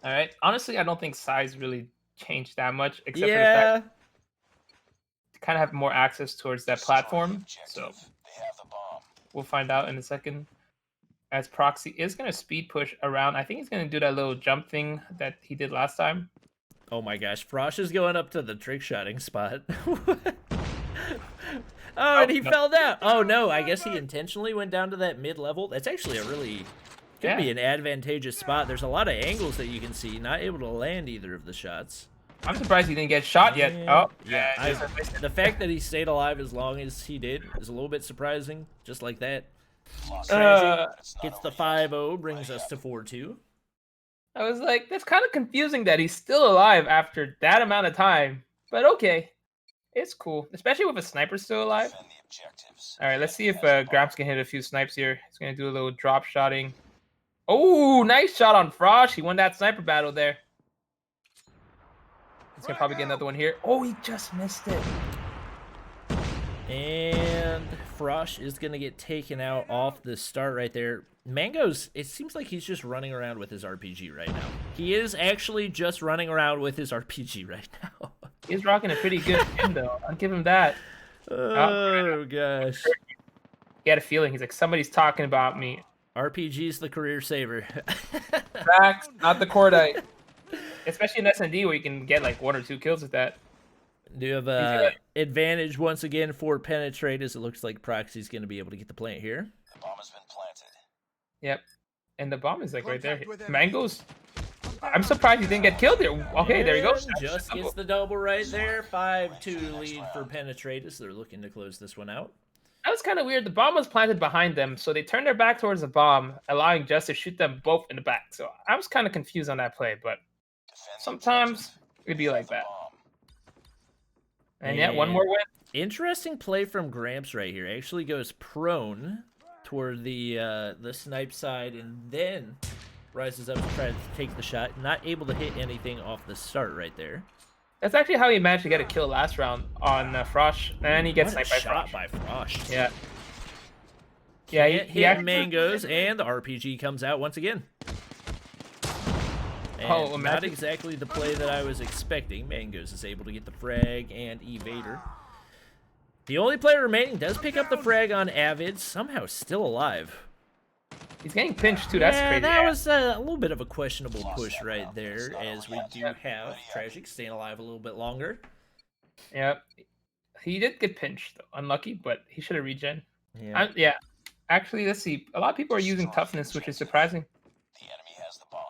All right. Honestly, I don't think size really changed that much, except for the fact to kind of have more access towards that platform. So we'll find out in a second. As Proxy is going to speed push around. I think he's going to do that little jump thing that he did last time. Oh my gosh, Frosh is going up to the trick shotting spot. And he fell down. Oh no, I guess he intentionally went down to that mid-level. That's actually a really... Could be an advantageous spot. There's a lot of angles that you can see. Not able to land either of the shots. I'm surprised he didn't get shot yet. Oh, yeah. The fact that he stayed alive as long as he did is a little bit surprising. Just like that. Gets the 5-0, brings us to 4-2. I was like, that's kind of confusing that he's still alive after that amount of time. But okay. It's cool. Especially with a sniper still alive. All right, let's see if Gramps can hit a few snipes here. He's going to do a little drop shotting. Oh, nice shot on Frosh. He won that sniper battle there. He's going to probably get another one here. Oh, he just missed it. And Frosh is going to get taken out off the start right there. Mango's, it seems like he's just running around with his RPG right now. He is actually just running around with his RPG right now. He's rocking a pretty good pin, though. I'll give him that. Oh, gosh. He had a feeling. He's like, somebody's talking about me. RPG's the career saver. Facts, not the cordite. Especially in S&D where you can get like 1 or 2 kills with that. Do you have advantage once again for Penetrate as it looks like Proxy's going to be able to get the plant here. The bomb has been planted. Yep. And the bomb is like right there. Mangoes. I'm surprised he didn't get killed there. Okay, there he goes. Just gets the double right there. 5-2 lead for Penetrate as they're looking to close this one out. That was kind of weird. The bomb was planted behind them, so they turned their back towards the bomb, allowing Just to shoot them both in the back. So I was kind of confused on that play, but sometimes it'd be like that. And yeah, one more win. Interesting play from Gramps right here. Actually goes prone toward the snipe side and then rises up to try to take the shot. Not able to hit anything off the start right there. That's actually how he managed to get a kill last round on Frosh, and then he gets sniped by Frosh. Yeah. Yeah, he mangoes, and the RPG comes out once again. And not exactly the play that I was expecting. Mangoes is able to get the frag and evader. The only player remaining does pick up the frag on Avid, somehow still alive. He's getting pinched too, that's crazy. That was a little bit of a questionable push right there, as we do have Tragic staying alive a little bit longer. Yep. He did get pinched, though. Unlucky, but he should have regen. Yeah. Yeah. Actually, let's see. A lot of people are using toughness, which is surprising. The enemy has the bomb.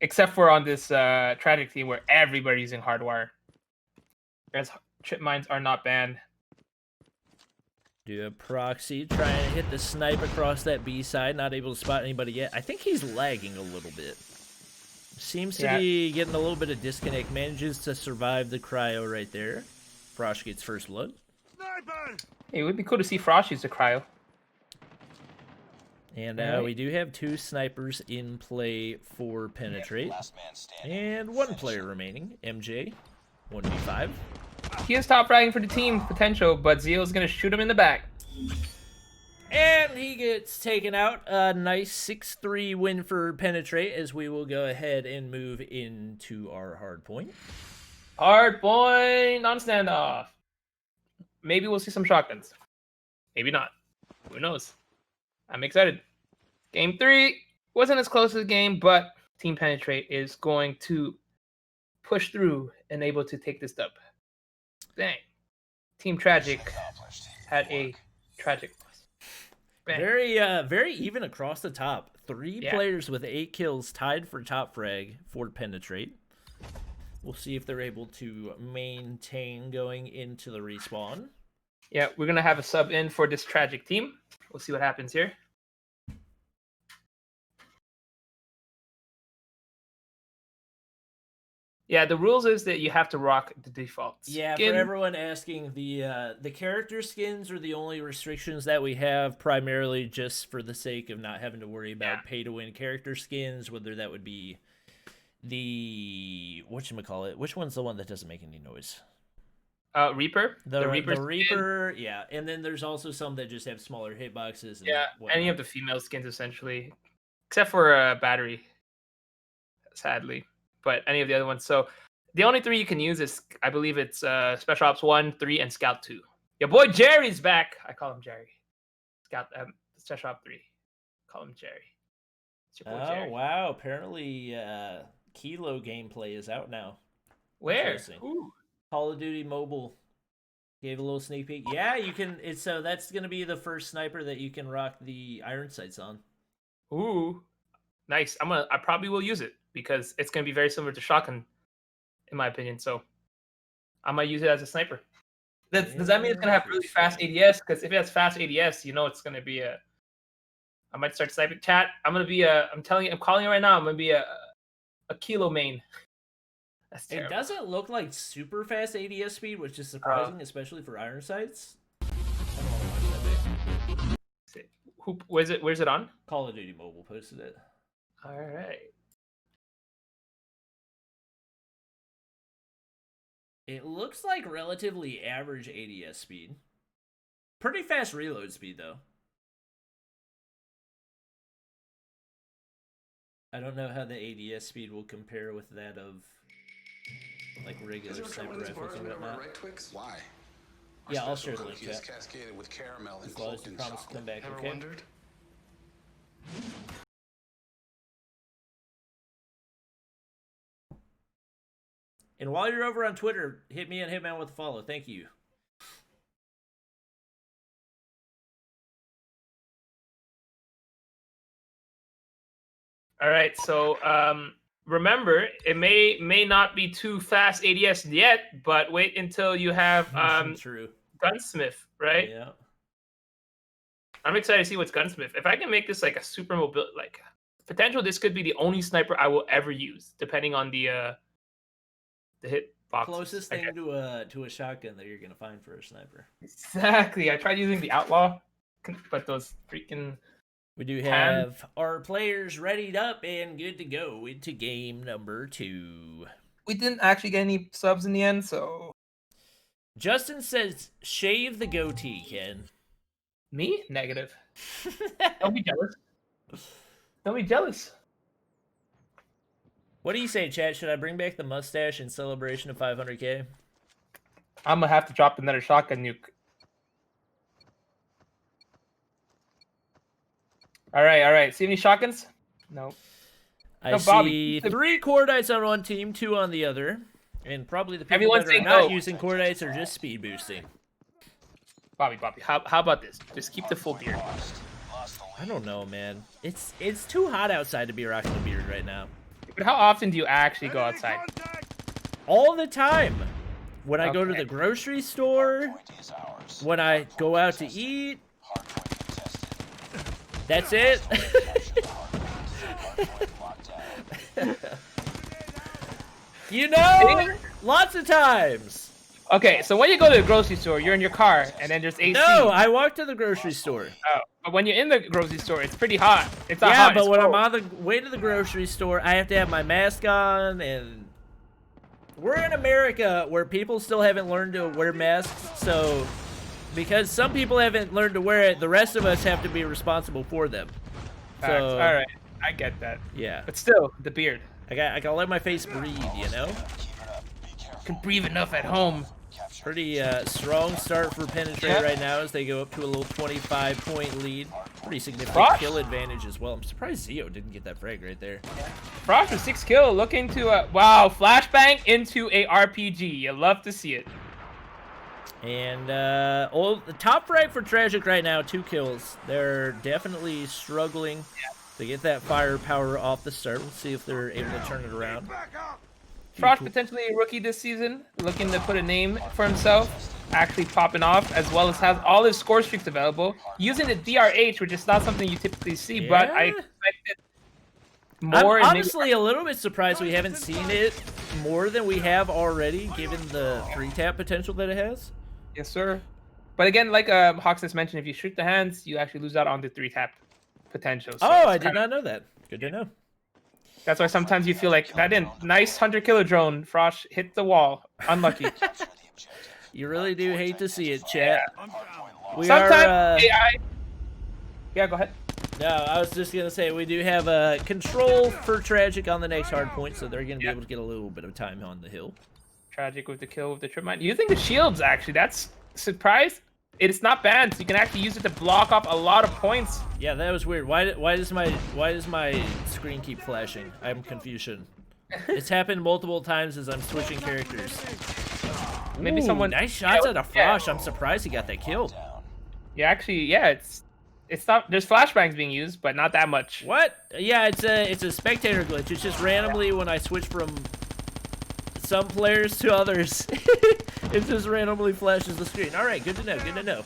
Except for on this Tragic team where everybody's using hardwire. As chip mines are not banned. Do a proxy, trying to hit the snipe across that B side, not able to spot anybody yet. I think he's lagging a little bit. Seems to be getting a little bit of disconnect. Manages to survive the cryo right there. Frosh gets first blood. Hey, it would be cool to see Frosh use the cryo. And we do have 2 snipers in play for penetrate. And 1 player remaining, MJ, 1v5. He is top fragging for the team potential, but Zeal's gonna shoot him in the back. And he gets taken out. A nice 6-3 win for penetrate, as we will go ahead and move into our hard point. Hard point on standoff. Maybe we'll see some shotguns. Maybe not. Who knows? I'm excited. Game 3 wasn't as close as game, but Team Penetrate is going to push through and able to take this dub. Dang. Team Tragic had a tragic loss. Very even across the top. 3 players with 8 kills tied for top frag for penetrate. We'll see if they're able to maintain going into the respawn. Yeah, we're going to have a sub in for this Tragic team. We'll see what happens here. Yeah, the rules is that you have to rock the default skin. Yeah, for everyone asking, the character skins are the only restrictions that we have, primarily just for the sake of not having to worry about pay-to-win character skins, whether that would be the... whatchamacallit? Which one's the one that doesn't make any noise? Reaper. The Reaper, yeah. And then there's also some that just have smaller hitboxes. And any of the female skins, essentially. Except for Battery, sadly. But any of the other ones. So the only 3 you can use is, I believe it's Special Ops 1, 3, and Scout 2. Your boy Jerry's back. I call him Jerry. Scout Special Ops 3. Call him Jerry. It's your boy Jerry. Wow. Apparently Kilo gameplay is out now. Where? Call of Duty Mobile gave a little sneak peek. Yeah, you can. So that's going to be the first sniper that you can rock the iron sights on. Ooh. Nice. I probably will use it, because it's going to be very similar to shotgun, in my opinion. So I might use it as a sniper. Does that mean it's going to have really fast ADS? Because if it has fast ADS, you know it's going to be a... I might start sniping. Chat, I'm going to be I'm calling you right now, I'm going to be a Kilo main. That's terrible. It doesn't look like super fast ADS speed, which is surprising, especially for iron sights. Where's it on? Call of Duty Mobile posted it. All right. It looks like relatively average ADS speed. Pretty fast reload speed, though. I don't know how the ADS speed will compare with that of, like, regular sniper rifles and whatnot. Why? Yeah, I'll share the link, chat. Cascaded with caramel and as long as you promise to come back, okay? Wondered? And while you're over on Twitter, hit me and Hitman with a follow. Thank you. All right, so remember, it may not be too fast ADS yet, but wait until you have True. Gunsmith, right? Yeah. I'm excited to see what's Gunsmith. If I can make this like a super mobile, like potential, this could be the only sniper I will ever use, depending on the hit box. Closest thing to a shotgun that you're gonna find for a sniper. Exactly. I tried using the Outlaw, but those freaking... We do have our players readied up and good to go into game number 2. We didn't actually get any subs in the end, so... Justin says, shave the goatee, Ken. Me? Negative. Don't be jealous. Don't be jealous. What do you say, chat? Should I bring back the mustache in celebration of 500k? I'm gonna have to drop another shotgun nuke. All right. See any shotguns? No. I No, see Bobby. 3 cordites on one team, 2 on the other. And probably the people Everyone's that are saying not no. using cordites are just speed boosting. Bobby. How about this? Just keep the full beard. I don't know, man. It's too hot outside to be rocking a beard right now. But how often do you actually go outside? All the time. When I go to the grocery store, when I go out to eat. That's it. You know, lots of times. Okay, so when you go to the grocery store, you're in your car, and then there's AC. No, I walk to the grocery store. Oh, but when you're in the grocery store, it's pretty hot. It's not yeah, hot. but it's when cold. I'm on the way to the grocery store, I have to have my mask on, and we're in America where people still haven't learned to wear masks, so because some people haven't learned to wear it, the rest of us have to be responsible for them. Facts. So, All right, I get that. Yeah. But still, the beard. I gotta let my face breathe, you know? Can breathe enough at home. Pretty strong start for Penetrate right now as they go up to a little 25-point lead. Pretty significant kill advantage as well. I'm surprised Zio didn't get that frag right there. Frost with 6 kills, looking to wow, flashbang into a RPG. You love to see it. And the top frag for Tragic right now, 2 kills. They're definitely struggling to get that firepower off the start. We'll see if they're able to turn it around. Frost potentially a rookie this season, looking to put a name for himself, actually popping off, as well as has all his score streaks available, using the DRH, which is not something you typically see, but I expected more. I'm honestly a little bit surprised we haven't seen it more than we have already, given the 3-tap potential that it has. Yes, sir. But again, like Hawks has mentioned, if you shoot the hands, you actually lose out on the 3-tap potential. So I did not know that. Good to know. That's why sometimes you feel like that didn't. Nice 100-killer drone. Frost hit the wall. Unlucky. You really do hate to see it, chat. We sometimes AI. Yeah, go ahead. No, I was just gonna say we do have a control for Tragic on the next hard point, so they're gonna be able to get a little bit of time on the hill. Tragic with the kill with the trip mine. Using the shields, actually, that's a surprise. It's not banned, so you can actually use it to block off a lot of points. Yeah, that was weird. Why does my screen keep flashing? I'm confusion. It's happened multiple times as I'm switching characters. Maybe someone nice shots at a Frosh. I'm surprised he got that kill. Yeah, actually, it's not. There's flashbangs being used, but not that much. What? Yeah, it's a spectator glitch. It's just randomly when I switch from some players to others, it just randomly flashes the screen. All right, good to know. Good to know.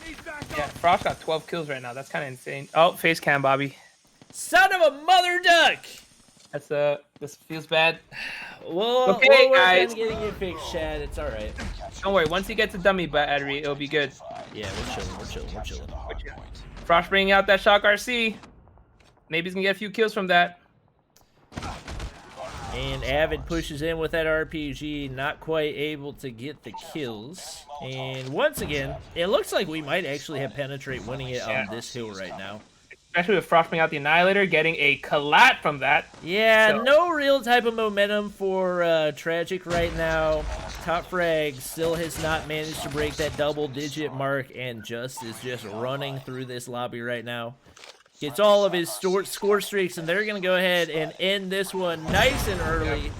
Yeah, Frost got 12 kills right now. That's kind of insane. Oh, face cam, Bobby. Son of a mother duck. That's this feels bad. Well, okay, we'll guys. work on getting it fixed, Chad. It's all right. Don't worry. Once he gets a dummy battery, it'll be good. Yeah, we're chilling. Frost bringing out that Shock RC. Maybe he's gonna get a few kills from that. And Avid pushes in with that RPG, not quite able to get the kills. And once again, it looks like we might actually have Penetrate winning it on this hill right now. Especially with Frost bringing out the Annihilator, getting a collat from that. Yeah, so. No real type of momentum for Tragic right now. Top Frag still has not managed to break that double-digit mark and is just running through this lobby right now. Gets all of his score streaks, and they're going to go ahead and end this one nice and early,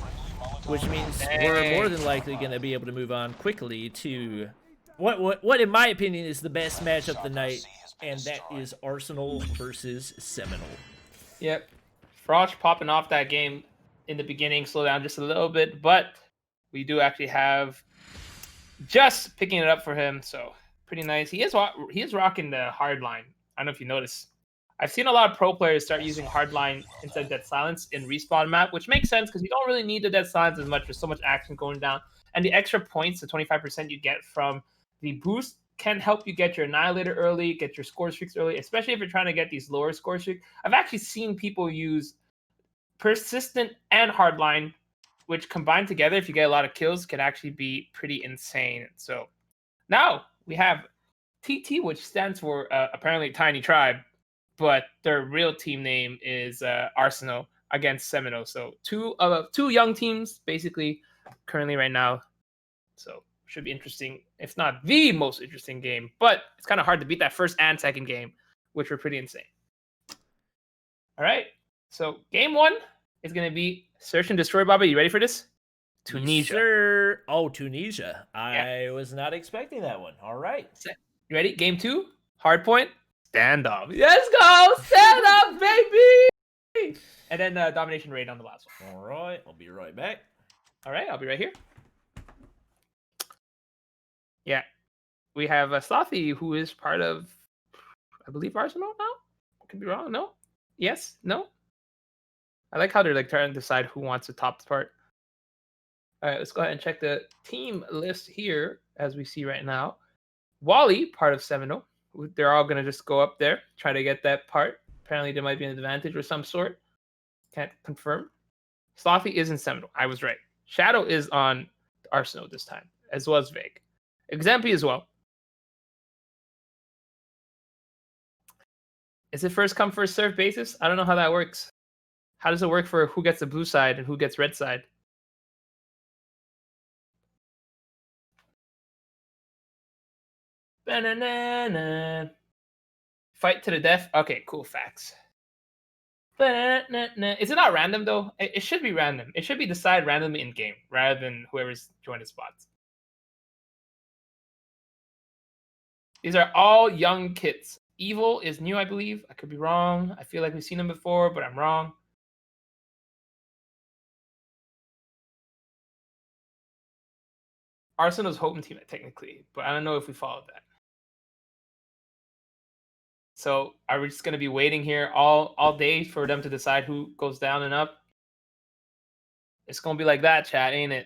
which means we're more than likely going to be able to move on quickly to what in my opinion, is the best matchup of the night, and that is Arsenal versus Seminole. Yep. Frost popping off that game in the beginning, slow down just a little bit, but we do actually have just picking it up for him, so pretty nice. He is rocking the hard line. I don't know if you noticed. I've seen a lot of pro players start using hardline instead of dead silence in respawn map, which makes sense because you don't really need the dead silence as much. There's so much action going down. And the extra points, the 25% you get from the boost, can help you get your Annihilator early, get your score streaks early, especially if you're trying to get these lower score streaks. I've actually seen people use persistent and hardline, which combined together, if you get a lot of kills, can actually be pretty insane. So now we have TT, which stands for apparently Tiny Tribe. But their real team name is Arsenal. against Seminole. So two young teams basically currently right now. So should be interesting, if not the most interesting game. But it's kind of hard to beat that first and second game, which were pretty insane. All right. So game 1 is going to be Search and Destroy. Baba, you ready for this? Tunisia. Yes, sir. Oh, Tunisia. I was not expecting that one. All right. You ready? Game 2, Hardpoint, Stand Up. Let's go! Stand up, baby! And then Domination Raid on the last one. All right. I'll be right back. All right. I'll be right here. Yeah. We have Slothy, who is part of, I believe, Arsenal now? I could be wrong. No? Yes? No? I like how they're like trying to decide who wants the top part. All right, let's go ahead and check the team list here as we see right now. Wally, part of Seminole. They're all going to just go up there, try to get that part. Apparently, there might be an advantage of some sort. Can't confirm. Slothy is in Seminole. I was right. Shadow is on Arsenal this time, as well as Vague. Exampi as well. Is it first come, first serve basis? I don't know how that works. How does it work for who gets the blue side and who gets red side? Ba-na-na-na. Fight to the death. Okay, cool. Facts. Ba-na-na-na. Is it not random though? It should be random. It should be decided randomly in game rather than whoever's joined the spots. These are all young kids. Evil is new, I believe. I could be wrong. I feel like we've seen him before, but I'm wrong. Arsenal's home team, technically, but I don't know if we followed that. So are we just going to be waiting here all day for them to decide who goes down and up? It's going to be like that, chat, ain't it?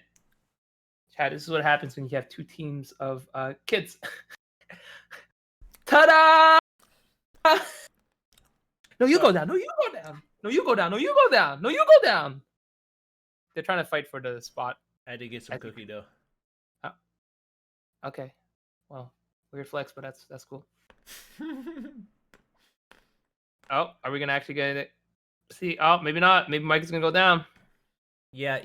Chat, this is what happens when you have two teams of kids. Ta-da! No, you go down. No, you go down. No, you go down. No, you go down. No, you go down. They're trying to fight for the spot. I had to get some cookie dough. Oh. Okay. Well, weird flex, but that's cool. Oh, are we gonna actually get it? See, oh, maybe not. Maybe Mike is gonna go down. Yeah,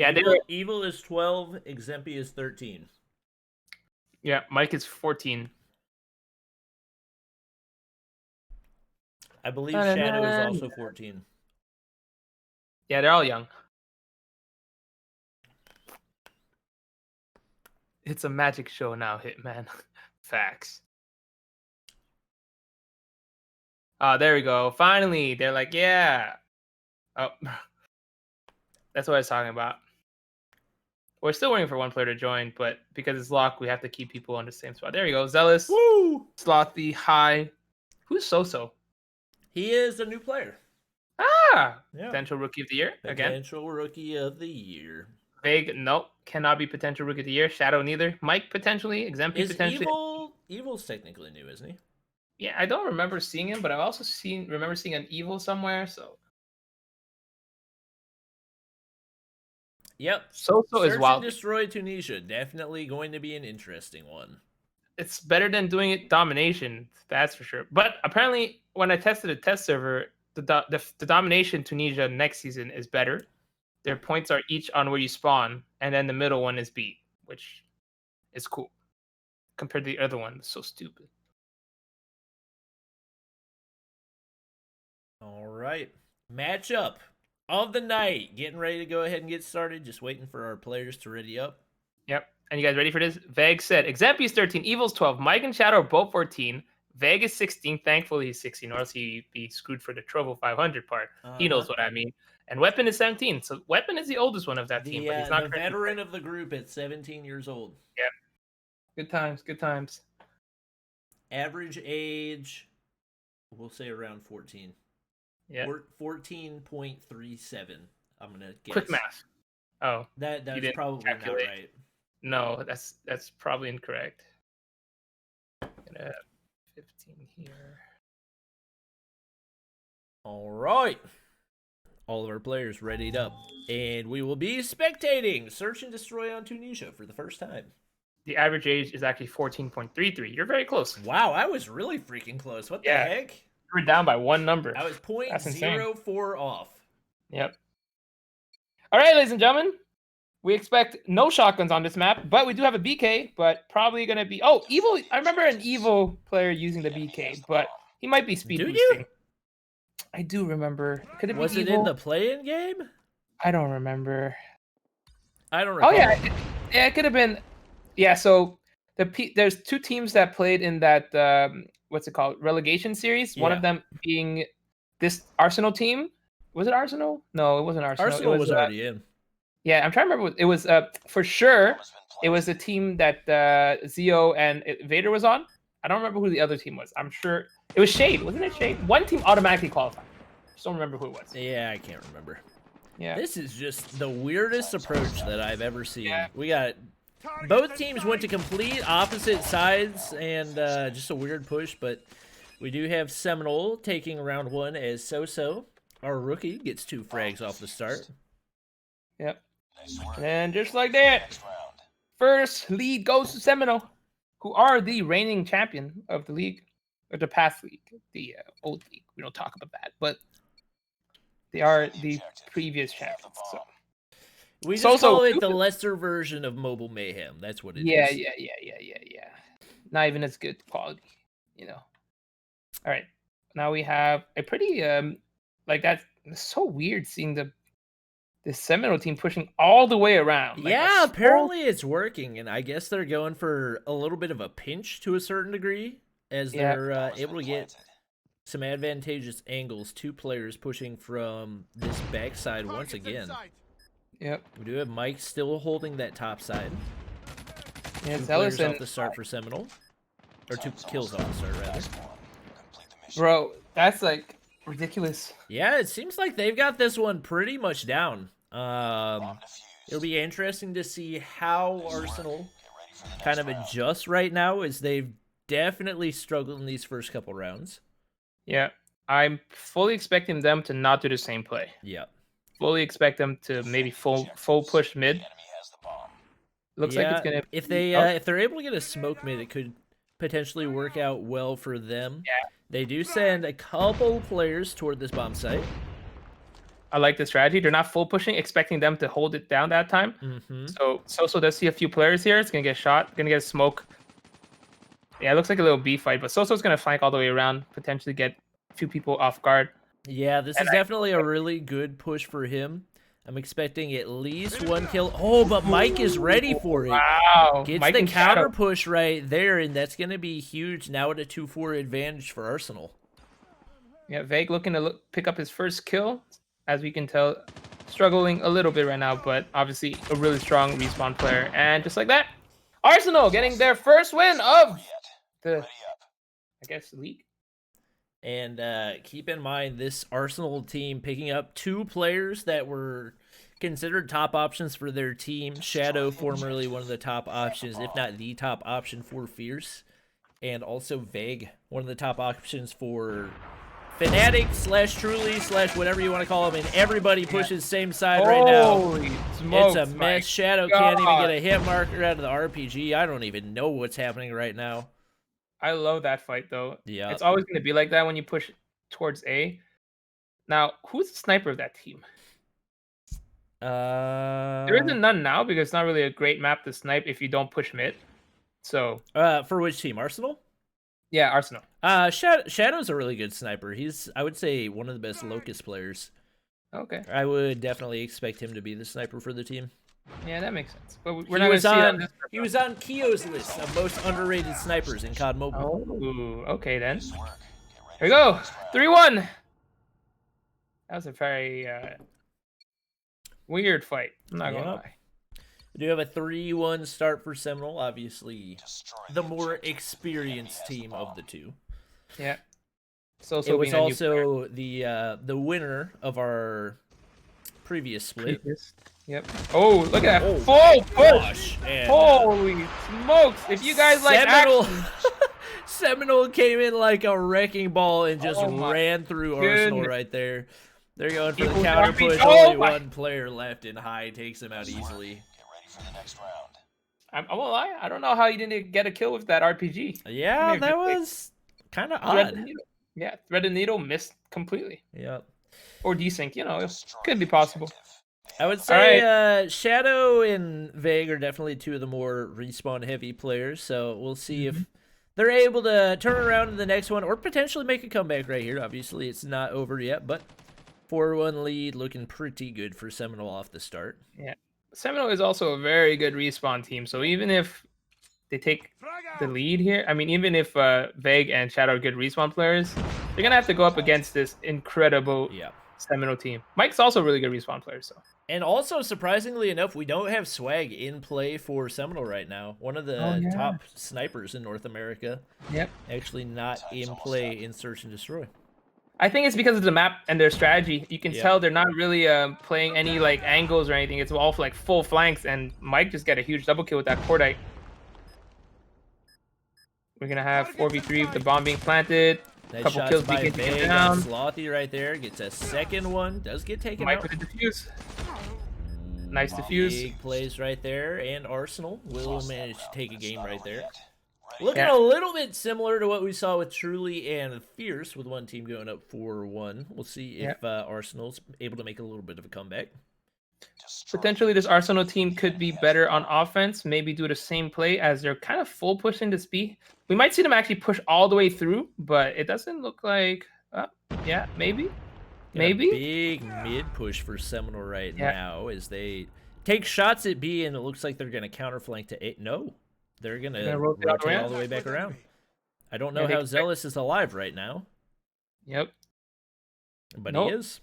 Evil is 12, Exempi is 13. Yeah, Mike is 14. I believe Shadow is also 14. Yeah, they're all young. It's a magic show now, Hitman. Facts. There we go. Finally, they're like, yeah. Oh, that's what I was talking about. We're still waiting for one player to join, but because it's locked, we have to keep people on the same spot. There we go. Zealous. Woo! Slothy. High. Who's So-So? He is a new player. Ah! Yeah. Potential Rookie of the Year. Again. Potential Rookie of the Year. Vague, nope. Cannot be potential Rookie of the Year. Shadow, neither. Mike, potentially. Exempy, potentially. Evil's technically new, isn't he? Yeah, I don't remember seeing him, but I've also remember seeing an Evil somewhere, so. Yep. So-So is wild. Search and Destroy Tunisia. Definitely going to be an interesting one. It's better than doing it domination, that's for sure. But apparently, when I tested a test server, the domination Tunisia next season is better. Their points are each on where you spawn, and then the middle one is B, which is cool compared to the other one. It's so stupid. All right. Matchup of the night. Getting ready to go ahead and get started. Just waiting for our players to ready up. Yep. And you guys ready for this? Veg said, Exempy is 13, Evil's 12, Mike and Shadow are both 14. Veg is 16. Thankfully, he's 16, or else he'd be screwed for the Trovo 500 part. He knows what I mean. And Weapon is 17. So Weapon is the oldest one of that team. But he's not the veteran of the group at 17 years old. Yeah. Good times. Good times. Average age, we'll say around 14. Yeah. 14.37. I'm going to guess. Quick math. Oh. That's probably calculate. Not right. No, that's probably incorrect. Gonna have 15 here. All right. All of our players readied up. And we will be spectating Search and Destroy on Tunisia for the first time. The average age is actually 14.33. You're very close. Wow, I was really freaking close. What the heck? You were down by one number. I was 0.04 off. Yep. All right, ladies and gentlemen. We expect no shotguns on this map, but we do have a BK, but probably going to be... Oh, Evil. I remember an Evil player using the BK, but he might be speed boosting. You? I do remember. Could it Was be it Evil? in the play-in game? I don't remember. I don't recall. Oh, yeah. Yeah, it could have been... Yeah, so there's 2 teams that played in that, what's it called, relegation series. One of them being this Arsenal team. Was it Arsenal? No, it wasn't Arsenal. Arsenal it was already in. Yeah, I'm trying to remember. It was for sure. It was the team that Zio and Vader was on. I don't remember who the other team was. I'm sure it was Shade, wasn't it? Shade. One team automatically qualified. Just don't remember who it was. Yeah, I can't remember. Yeah. This is just the weirdest approach that I've ever seen. Yeah. We got both teams went to complete opposite sides and just a weird push, but we do have Seminole taking round 1 as So-So, our rookie, gets 2 frags off the start. Yep. And just like that, first lead goes to Seminole, who are the reigning champion of the league, or the past league, the old league. We don't talk about that, but they are the previous champions. So we just call it the lesser version of Mobile Mayhem. That's what it is. Yeah. Not even as good quality, you know. All right, now we have a pretty like that's so weird seeing the Seminole team pushing all the way around. Like yeah, apparently it's working, and I guess they're going for a little bit of a pinch to a certain degree, as they're able to get some advantageous angles. 2 players pushing from this backside once again. Yep. We do have Mike still holding that top side. Yeah, 2 players off the start for Seminole. Or 2 kills off the start, rather. Bro, that's like ridiculous. Yeah, it seems like they've got this one pretty much down. It'll be interesting to see how Arsenal kind of adjusts right now, as they've definitely struggled in these first couple rounds. Yeah, I'm fully expecting them to not do the same play. Yeah. Fully expect them to maybe full push mid. Looks like it's gonna. If they're able to get a smoke mid, it could potentially work out well for them. Yeah. They do send a couple players toward this bomb site. I like the strategy. They're not full pushing, expecting them to hold it down that time. Mm-hmm. So does see a few players here. It's gonna get shot. Gonna get a smoke. Yeah, it looks like a little B fight, but Soso's gonna flank all the way around, potentially get a few people off guard. Yeah, this is definitely a really good push for him. I'm expecting at least 1 kill. Oh, but Mike is ready for it. Wow. Gets Mike the counter Shadow. push right there, and that's going to be huge now at a 2-4 advantage for Arsenal. Yeah, Vague looking to pick up his first kill. As we can tell, struggling a little bit right now, but obviously a really strong respawn player. And just like that, Arsenal getting their first win of the, I guess, league. And keep in mind, this Arsenal team picking up 2 players that were considered top options for their team. Shadow, formerly one of the top options, if not the top option for Fierce. And also Vague, one of the top options for Fnatic / Truly / whatever you want to call them. And everybody pushes same side right now. Holy smokes, It's a mess. Shadow can't even get a hit marker out of the RPG. I don't even know what's happening right now. I love that fight, though. Yeah. It's always going to be like that when you push towards A. Now, who's the sniper of that team? There isn't none now because it's not really a great map to snipe if you don't push mid. So, for which team? Arsenal? Yeah, Arsenal. Shadow's a really good sniper. He's, I would say, one of the best Locust players. Okay. I would definitely expect him to be the sniper for the team. Yeah, that makes sense. But we're not going to see it on this. He was on Kio's list of most underrated snipers in COD Mobile. Oh, okay then. Here we go. 3-1. That was a very weird fight. I'm not going to lie. We do have a 3-1 start for Seminole. Obviously, the more experienced team of the 2. Yeah. It was also the winner of our previous split. Yep. Oh, look at that full push! Holy smokes! If you guys like action... Seminole came in like a wrecking ball and just ran through Arsenal right there. They're going for the counter push. Only 1 player left, and High takes him out easily. I won't lie. I don't know how you didn't get a kill with that RPG. Yeah, that was kind of odd. Yeah, Thread and Needle missed completely. Yep. Or desync, you know, it could be possible. I would say Shadow and Vague are definitely two of the more respawn-heavy players, so we'll see if they're able to turn around in the next one or potentially make a comeback right here. Obviously, it's not over yet, but 4-1 lead looking pretty good for Seminole off the start. Yeah. Seminole is also a very good respawn team, so even if they take the lead here, I mean, even if Vague and Shadow are good respawn players, they're going to have to go up against this incredible Seminole team. Mike's also a really good respawn player, so. And also, surprisingly enough, we don't have Swag in play for Seminole right now. One of the top snipers in North America. Yep. Actually not in play in Search and Destroy. I think it's because of the map and their strategy. You can tell they're not really playing any like angles or anything. It's all like full flanks, and Mike just got a huge double kill with that Cordite. We're going to have 4v3 with the bomb being planted. Nice Couple shots kills by being Vague taken down. Slothy right there. Gets a second one. Does get taken Mike out. with the defuse. Nice defuse. Big plays right there. And Arsenal will manage to take a game right there. Looking a little bit similar to what we saw with Truly and Fierce, with one team going up 4-1. We'll see if Arsenal's able to make a little bit of a comeback. Potentially, this Arsenal team could be better on offense. Maybe do the same play as they're kind of full pushing this B. We might see them actually push all the way through, but it doesn't look like. Yeah, maybe. Maybe. Big mid push for Seminole right now as they take shots at B, and it looks like they're going to counterflank to A. No, they're going to rotate all the way back around. I don't know how Zealous is alive right now. Yep. But he is.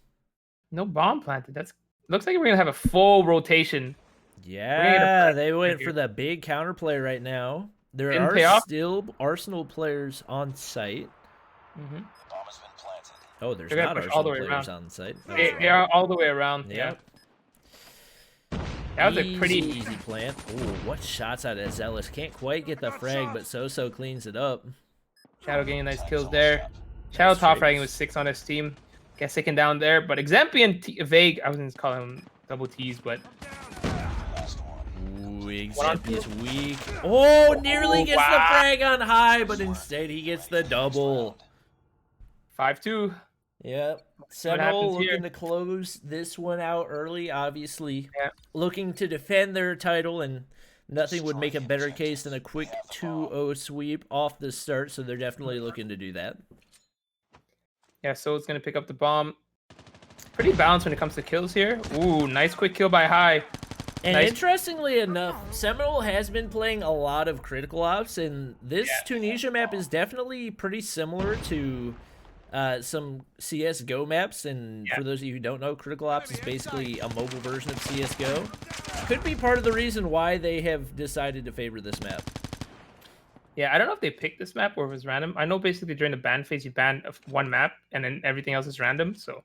No bomb planted. That's looks like we're going to have a full rotation. Yeah, they went for the big counterplay right now. There are still Arsenal players on site. Oh, there's not Arsenal players on site. They are all the way around. Yeah. That was a pretty easy plant. Oh, what shots out of Zealous. Can't quite get the frag, but So cleans it up. Shadow getting nice kills there. Shadow top fragging with 6 on his team. Gets taken down there, but Exempian Vague, I was going to call him double T's, but... Ooh, Exempian's weak. Oh, nearly gets the frag on high, but instead he gets the double. 5-2. Yep. Seminole looking to close this one out early, obviously. Looking to defend their title, and nothing would make a better case than a quick 2-0 sweep off the start, so they're definitely looking to do that. Yeah, so it's going to pick up the bomb. Pretty balanced when it comes to kills here. Ooh, nice quick kill by High. And interestingly enough, Seminole has been playing a lot of critical ops, and this Tunisia map is definitely pretty similar to some CSGO maps. And for those of you who don't know, critical ops is basically a mobile version of CSGO. Could be part of the reason why they have decided to favor this map. Yeah, I don't know if they picked this map or if it was random. I know basically during the ban phase, you ban one map and then everything else is random. So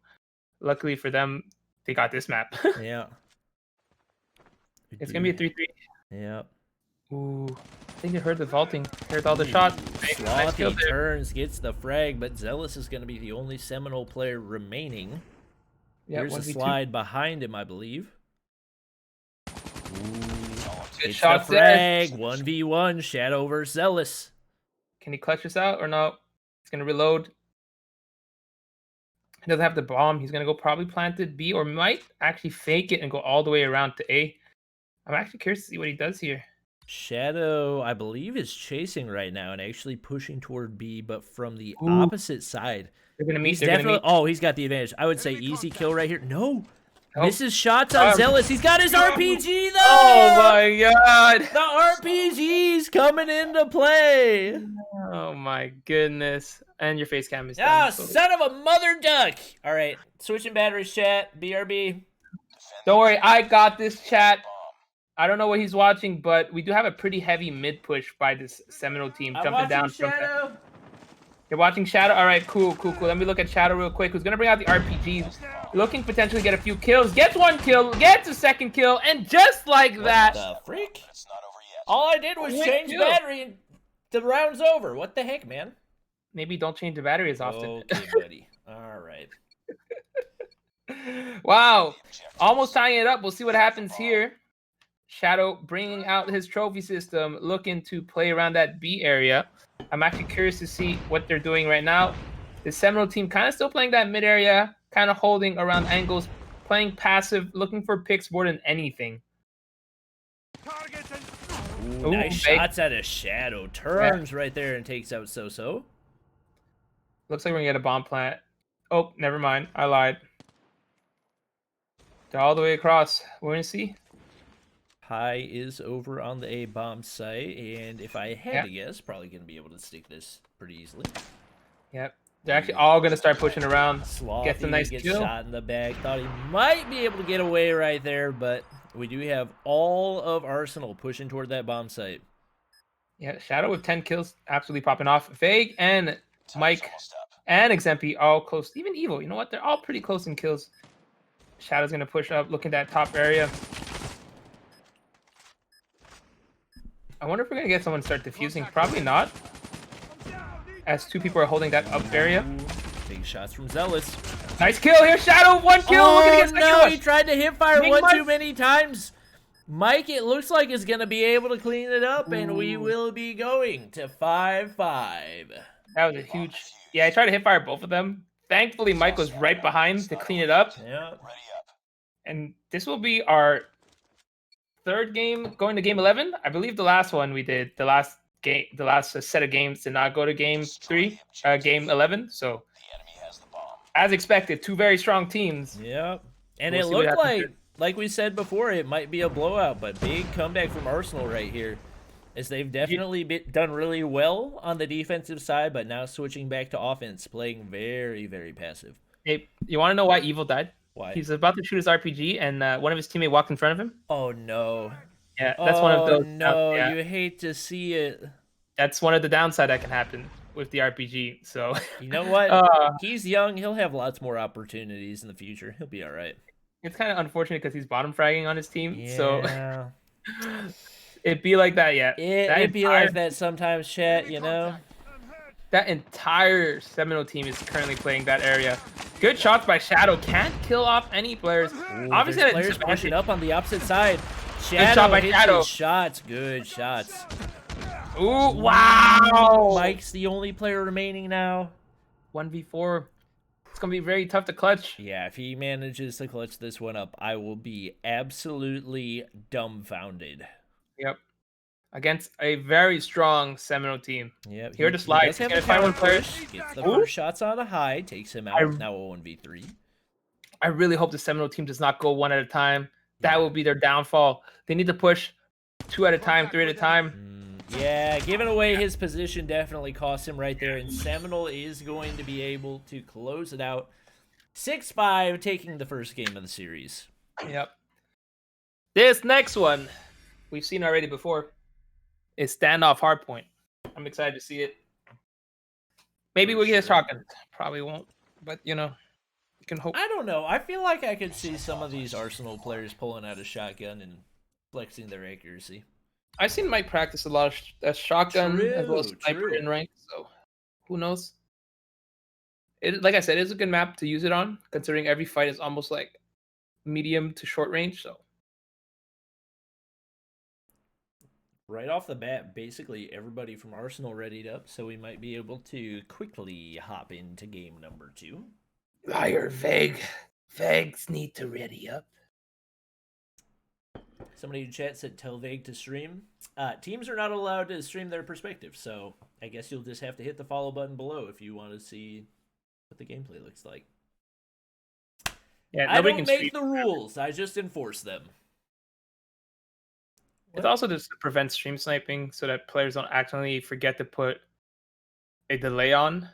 luckily for them, they got this map. Yeah. It's going to be a 3-3. Yeah. Ooh, I think they heard the vaulting. Heard all the shots. Slothy turns, gets the frag, but Zealous is going to be the only Seminole player remaining. Here's a slide behind him, I believe. Good It's shot the frag. 1v1, Shadow versus Zealous. Can he clutch this out or no? He's going to reload. He doesn't have the bomb. He's going to go probably planted B, or might actually fake it and go all the way around to A. I'm actually curious to see what he does here. Shadow, I believe, is chasing right now and actually pushing toward B, but from the opposite side. They're going to meet. He's definitely. Oh, he's got the advantage. I would say easy kill right here. No. Misses shots on Zealous. He's got his RPG, though! Oh, my God. The RPG's coming into play. Oh, my goodness. And your face cam is done. Ah, son of a mother duck. All right. Switching batteries, chat. BRB. Don't worry. I got this, chat. I don't know what he's watching, but we do have a pretty heavy mid push by this Seminole team. Jumping down from Shadow. You're watching Shadow? All right, cool. Let me look at Shadow real quick. Who's going to bring out the RPGs? Looking potentially get a few kills. Gets one kill. Gets a second kill. And just like that. What the freak? All I did was change the battery and the round's over. What the heck, man? Maybe don't change the battery as often. Okay, buddy. All right. Wow. Almost tying it up. We'll see what happens here. Shadow bringing out his trophy system, looking to play around that B area. I'm actually curious to see what they're doing right now. The Seminole team kind of still playing that mid area, kind of holding around angles, playing passive, looking for picks more than anything. Ooh, nice shots out of Shadow. Turns right there and takes out So. Looks like we're gonna get a bomb plant. Oh, never mind. I lied. They're all the way across. We're gonna see. High is over on the A bomb site, and if I had to guess, probably gonna be able to stick this pretty easily. Yep. They're actually all gonna start pushing around. Gets a nice gets kill. Shot in the back. Thought he might be able to get away right there, but we do have all of Arsenal pushing toward that bomb site. Yeah, Shadow with 10 kills, absolutely popping off. Vague and Mike and Exempy all close. Even Evil, you know what? They're all pretty close in kills. Shadow's gonna push up, look at that top area. I wonder if we're gonna get someone to start defusing. Probably not, as 2 people are holding that up area. Big shots from Zealous. Nice kill here, Shadow. 1 kill. Oh no, he tried to hip fire one too many times. Mike, it looks like, is going to be able to clean it up, and we will be going to 5-5. That was a huge... Yeah, I tried to hit fire both of them. Thankfully, Mike was right behind to clean it up. Yeah. And this will be our 3rd game going to game 11. I believe the last one we did, the last set of games did not go to game 11. So, as expected, 2 very strong teams. Yep. And it looked like we said before, it might be a blowout, but big comeback from Arsenal right here, as they've definitely done really well on the defensive side, but now switching back to offense, playing very, very passive. Hey, you want to know why Evil died? Why? He's about to shoot his RPG, and one of his teammates walked in front of him. Oh, no. Yeah, that's one of those. No, you hate to see it. That's one of the downside that can happen with the RPG. So you know what? He's young. He'll have lots more opportunities in the future. He'll be all right. It's kind of unfortunate because he's bottom fragging on his team. Yeah. So it'd be like that, yeah. It'd be like that sometimes, chat, you know? That entire Seminole team is currently playing that area. Good shots by Shadow. Can't kill off any players. Ooh, obviously, players pushing up on the opposite side. Shadow hits his shots. Good shots. Ooh, wow. Mike's the only player remaining now. 1v4. It's going to be very tough to clutch. Yeah, if he manages to clutch this one up, I will be absolutely dumbfounded. Yep. Against a very strong Seminole team. Yep. Here to slide. Gets the first shots on a high, takes him out. Now a 1v3. I really hope the Seminole team does not go one at a time. That will be their downfall. They need to push 2 at a time, 3 at a time. Yeah, giving away his position definitely cost him right there, and Seminole is going to be able to close it out. 6-5, taking the first game of the series. Yep. This next one, we've seen already before, is Standoff Hardpoint. I'm excited to see it. Maybe we'll get a shotgun. Probably won't, but, you know, you can hope. I don't know. I feel like I could see some of these Arsenal players pulling out a shotgun and flexing their accuracy. I've seen Mike practice a lot of shotgun as well as sniper in rank, so who knows? Like I said, it's a good map to use it on, considering every fight is almost like medium to short range. So right off the bat, basically everybody from Arsenal readied up, so we might be able to quickly hop into game number 2. Liar, Vague. Vagues need to ready up. Somebody in chat said tell Vague to stream. Teams are not allowed to stream their perspective, so I guess you'll just have to hit the follow button below if you want to see what the gameplay looks like. Yeah, I don't make the rules, I just enforce them. It's also just to prevent stream sniping so that players don't accidentally forget to put a delay on.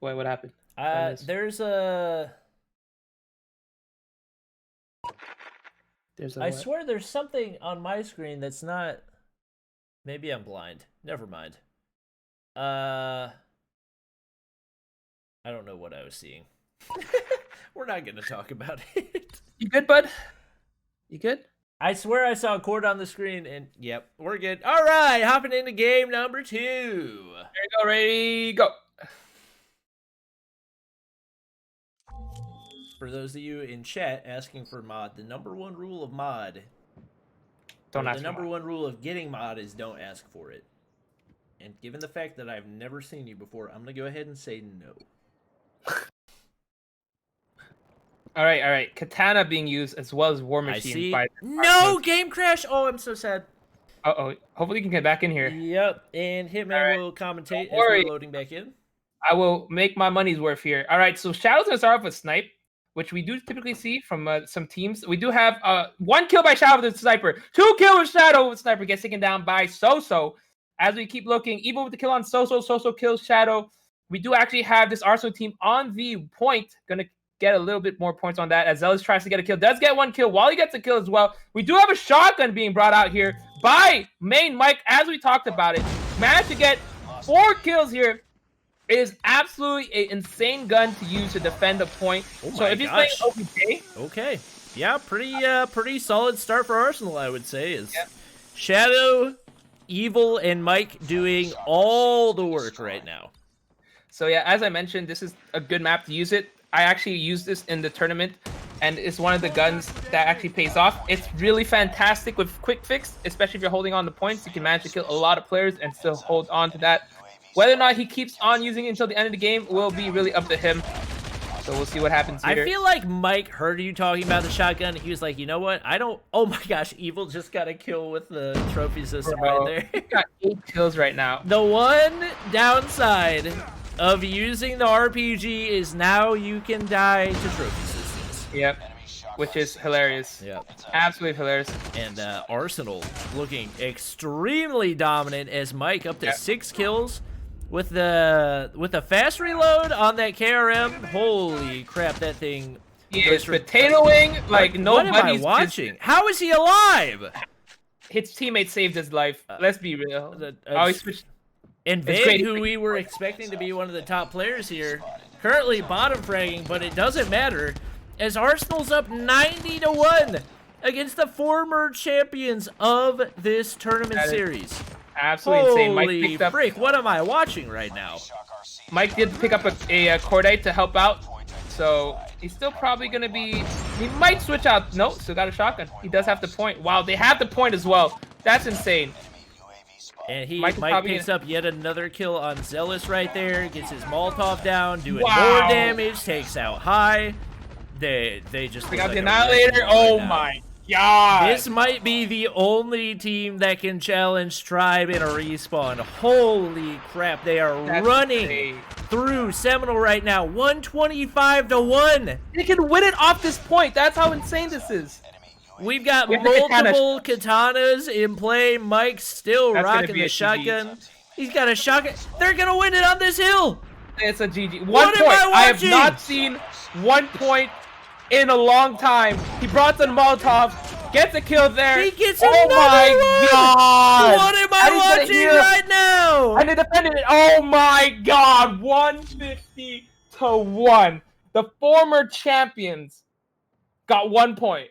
Wait, what happened? There's a I swear there's something on my screen that's not... Maybe I'm blind. Never mind. I don't know what I was seeing. We're not going to talk about it. You good, bud? You good? I swear I saw a cord on the screen, and yep, we're good. All right, hopping into game number 2. There you go, ready, go. For those of you in chat asking for mod, the number 1 rule of mod, the number 1 rule of getting mod is don't ask for it. And given the fact that I've never seen you before, I'm going to go ahead and say no. All right. Katana being used as well as War I Machine. see. By No game crash. Oh, I'm so sad. Hopefully you can get back in here. Yep, and Hitman will commentate as worry. we're loading back in. I will make my money's worth here. All right, so Shadow's gonna start off with Snipe, which we do typically see from some teams. We do have 1 kill by Shadow with the Sniper, 2 kills with Shadow with Sniper, gets taken down by Soso. As we keep looking, even with the kill on Soso kills Shadow. We do actually have this Arsenal team on the point, gonna get a little bit more points on that as Zealous tries to get a kill. Does get 1 kill while he gets a kill as well. We do have a shotgun being brought out here by Main Mike, as we talked about it. Managed to get 4 kills here. It is absolutely an insane gun to use to defend a point. Oh so if he's playing OBJ, okay, yeah, pretty solid start for Arsenal, I would say. Is Shadow, Evil, and Mike doing all the work right now. So yeah, as I mentioned, this is a good map to use it. I actually used this in the tournament, and it's one of the guns that actually pays off. It's really fantastic with quick fix, especially if you're holding on to points. You can manage to kill a lot of players and still hold on to that. Whether or not he keeps on using it until the end of the game will be really up to him. So we'll see what happens here. I feel like Mike heard you talking about the shotgun. He was like, you know what? I don't... Oh my gosh, Evil just got a kill with the trophy system right there. He's got 8 kills right now. The one downside of using the RPG is now you can die to trophy systems. Yep. Which is hilarious. Yep. Absolutely hilarious. And Arsenal looking extremely dominant as Mike up to 6 kills. With the fast reload on that KRM, holy crap, that thing is potatoing like nobody's. What am I watching? How is he alive? His teammate saved his life. Let's be real. He switched. And Vig, who we were expecting to be one of the top players here, currently bottom fragging, but it doesn't matter as Arsenal's up 90-1 against the former champions of this tournament series. Absolutely insane. Mike picked up. Freak, what am I watching right now? Mike did pick up a Cordite to help out, so he's still probably going to be... He might switch out. No, still got a shotgun. He does have the point. Wow, they have the point as well. That's insane. And Mike picks up yet another kill on Zealous right there. Gets his Molotov down, doing more damage. Takes out High. They just... They got the Annihilator. Oh my God. This might be the only team that can challenge Tribe in a respawn. Holy crap, they are running through Seminole right now. 125-1. They can win it off this point. That's how insane this is. We've got multiple katanas in play. Mike's still rocking the shotgun. He's got a shotgun. They're going to win it on this hill. It's a GG. 1 point. I have not seen 1 point in a long time. He brought the Molotov, gets a kill there. He gets another one. God! What am I watching right now? And they defended it. Oh my God! 150-1. The former champions got 1 point.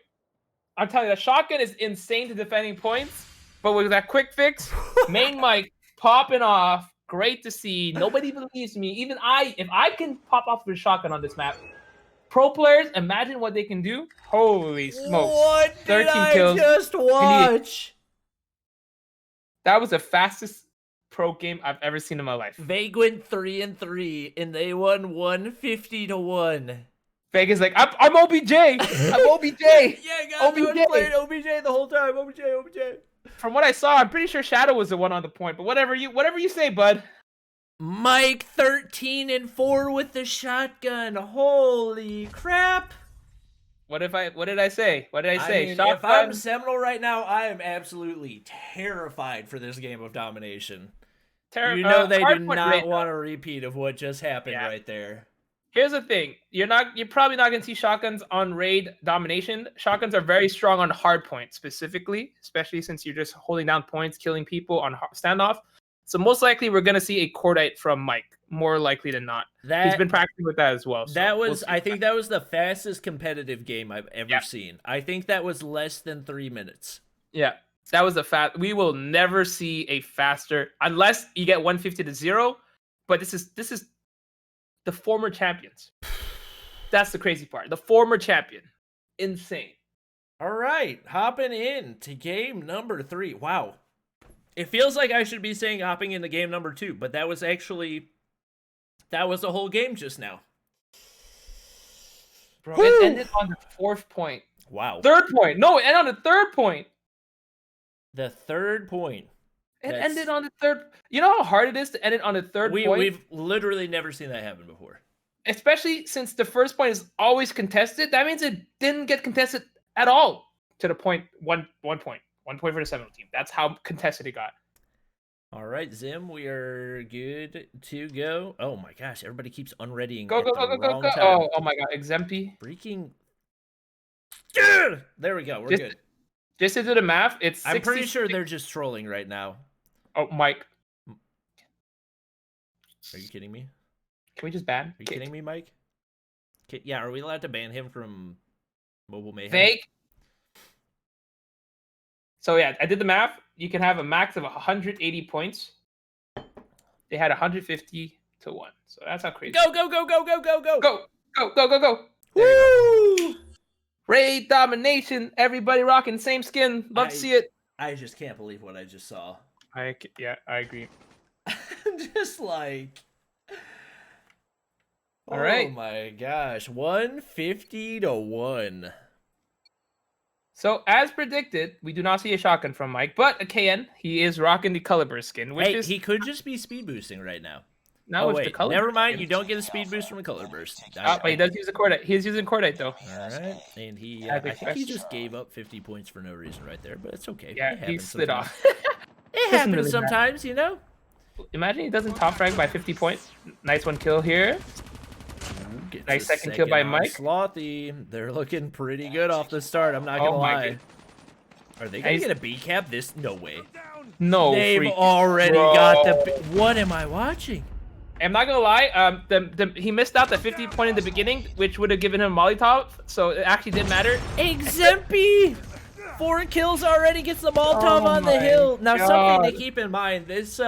I'm telling you, the shotgun is insane to defending points, but with that quick fix, Main Mike popping off. Great to see. Nobody believes me. Even if I can pop off with a shotgun on this map. Pro players, imagine what they can do. Holy smokes. What did 13 kills. I just watch? That was the fastest pro game I've ever seen in my life. Vague went 3-3, and they won 150-1. Vegas like, I'm OBJ. I'm OBJ. Yeah, guys, OBJ. Playing OBJ the whole time. OBJ. From what I saw, I'm pretty sure Shadow was the one on the point, but whatever you say, bud. Mike 13-4 with the shotgun. Holy crap! What did I say? What did I say? Mean, if I'm Seminole right now, I am absolutely terrified for this game of domination. You know they do not want a repeat of what just happened right there. Here's the thing: you're probably not gonna see shotguns on raid domination. Shotguns are very strong on hard point specifically, especially since you're just holding down points, killing people on standoff. So most likely we're gonna see a Cordite from Mike, more likely than not. He's been practicing with that as well. So I think that was the fastest competitive game I've ever seen. I think that was less than 3 minutes. Yeah, that was we will never see a faster, unless you get 150-0. But this is the former champions. That's the crazy part. The former champion, insane. All right, hopping in to game number 3. Wow. It feels like I should be saying hopping into game number 2, but that was the whole game just now. Bro, it ended on the 4th point. Wow. 3rd point. No, it ended on the 3rd point. The 3rd point. It ended on the 3rd. You know how hard it is to end it on the 3rd point? We've literally never seen that happen before. Especially since the 1st point is always contested. That means it didn't get contested at all to the point. One point. 1 point for the Seminole team. That's how contested it got. All right, Zim, we are good to go. Oh my gosh, everybody keeps unreadying. Go. Oh my god, Exempy. Freaking. Dude! There we go. We're good. Just to do the math, it's. I'm pretty sure they're just trolling right now. Oh, Mike. Are you kidding me? Can we just ban? Are you kidding me, Mike? Yeah, are we allowed to ban him from Mobile Mayhem? Fake. So yeah, I did the math. You can have a max of 180 points. They had 150 to 1. So that's how crazy. Go. Go. Woo! Raid domination. Everybody rocking same skin. Love to see it. I just can't believe what I just saw. I agree. Just like. All right. Oh my gosh. 150 to 1. So, as predicted, we do not see a shotgun from Mike, but a KN, he is rocking the color burst skin, which is... he could just be speed boosting right now. No, it's the color never mind. skin. You don't get a speed boost from a color burst. But he does use a cordite. He is using cordite, though. All right. And I think he just gave up 50 points for no reason right there, but it's okay. Yeah, he slid off. It happens really sometimes, you know? Imagine he doesn't top frag by 50 points. Nice one kill here. Nice second kill by Mike. Slothy. They're looking pretty good off the start. I'm not going to lie. Are they going to get a B cap? No way. No. They've already got the... What am I watching? I'm not going to lie. He missed out the 50 point in the beginning, which would have given him Molotov. So it actually did matter. Exempy! 4 kills already, gets the Molotov on the hill. Now, something to keep in mind. This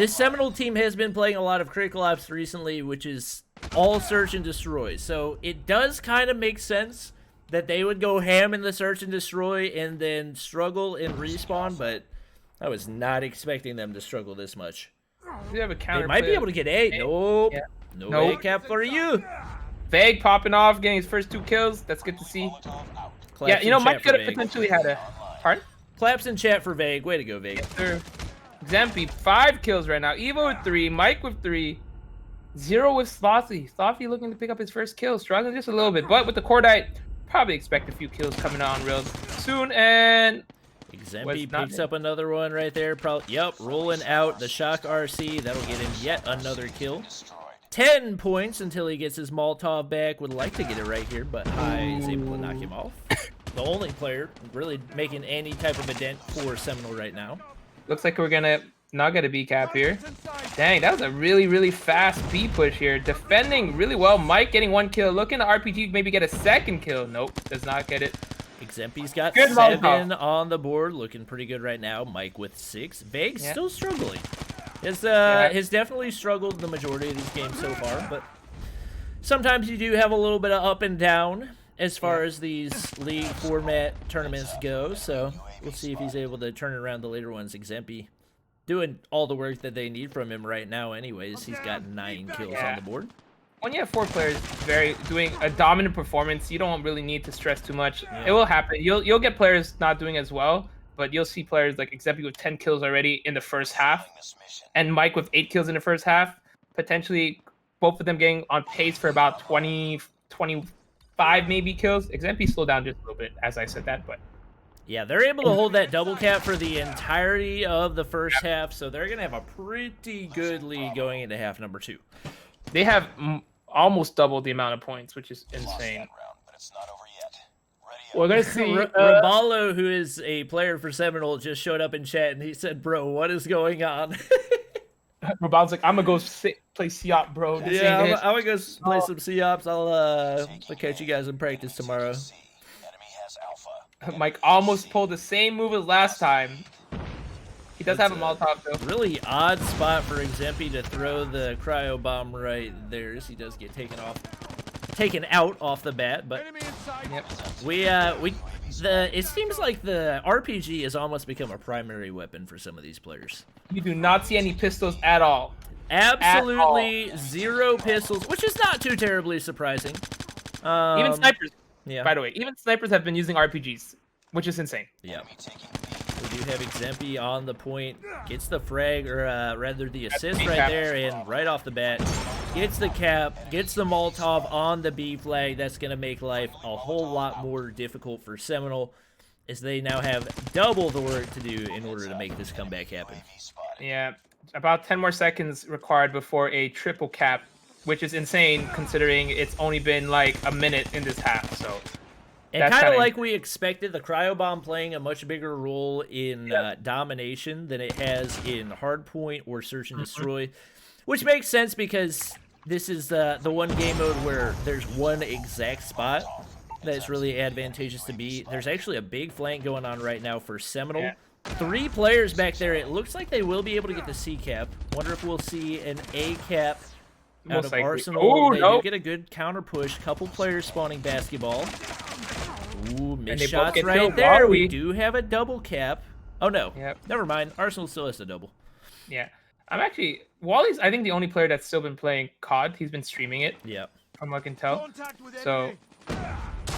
Seminole team has been playing a lot of critical ops recently, which is all search and destroy. So it does kind of make sense that they would go ham in the search and destroy and then struggle in respawn, but I was not expecting them to struggle this much. We have a counter. They might be able to get A. Nope. Yeah. No A cap for you. Vague popping off, getting his first 2 kills. That's good to see. Claps yeah, Mike could have potentially had a... Pardon? Claps in chat for Vague. Way to go, Vague. Yes, sir. Exempy, 5 kills right now. Evo with 3. Mike with 3. 0 with Slothy. Slothy looking to pick up his first kill. Struggling just a little bit. But with the Cordite, probably expect a few kills coming on real soon. And... Exempy picks up another one right there. Yep, rolling out the Shock RC. That'll get him yet another kill. 10 points until he gets his Molotov back. Would like to get it right here, but High is able to knock him off. The only player really making any type of a dent for Seminole right now. Looks like we're gonna not get a B cap here. Dang, that was a really, really fast B push here. Defending really well. Mike getting 1 kill. Looking to RPG maybe get a 2nd kill. Nope, does not get it. Exempy's got 7 on the board. Looking pretty good right now. Mike with 6. Vague still struggling. Has definitely struggled the majority of these games so far, but sometimes you do have a little bit of up and down as far as these league format tournaments go, so we'll see if he's able to turn around the later ones. Exempy doing all the work that they need from him right now anyways. He's got 9 kills on the board. When you have 4 players doing a dominant performance, you don't really need to stress too much. Yeah. It will happen. You'll get players not doing as well, but you'll see players like Exempy with 10 kills already in the first half, and Mike with 8 kills in the first half. Potentially, both of them getting on pace for about 20, 25 maybe kills. Exempy slowed down just a little bit as I said that, but yeah, they're able to hold that double cap for the entirety of the first half, so they're gonna have a pretty good lead going into half number 2. They have almost double the amount of points, which is insane. We're going to see... Raballo, who is a player for Seminole, just showed up in chat, and he said, bro, what is going on? Raballo's like, I'm going to go play C-Op, bro. Yeah, I'm going to go play some C-Ops. I'll catch you guys in practice tomorrow. Mike almost pulled the same move as last time. He does have a Molotov, though. Really odd spot for Exempy to throw the cryo bomb right there. He does get taken out off the bat, but it seems like the RPG has almost become a primary weapon for some of these players. You do not see any pistols at all. Absolutely 0 pistols, which is not too terribly surprising. Even snipers. Yeah. By the way, even snipers have been using RPGs, which is insane. Yeah. We do have Exempy on the point. Gets the frag, or rather the assist right there, and right off the bat, gets the cap, gets the Molotov on the B flag. That's going to make life a whole lot more difficult for Seminole, as they now have double the work to do in order to make this comeback happen. Yeah, about 10 more seconds required before a triple cap, which is insane considering it's only been like a minute in this half. So, and kind of like we expected, the cryo bomb playing a much bigger role in domination than it has in hardpoint or search and destroy, which makes sense because this is the one game mode where there's one exact spot that's really advantageous to be. There's actually a big flank going on right now for Seminole. Yeah. 3 players back there. It looks like they will be able to get the C cap. Wonder if we'll see an A cap out of Arsenal. Oh, they no. do get a good counter push. Couple players spawning basketball. Ooh, missed shots right there. We do have a double cap. Oh, no. Yep. Never mind. Arsenal still has a double. Yeah. Wally's, I think, the only player that's still been playing COD. He's been streaming it. Yeah. From what I can tell. So,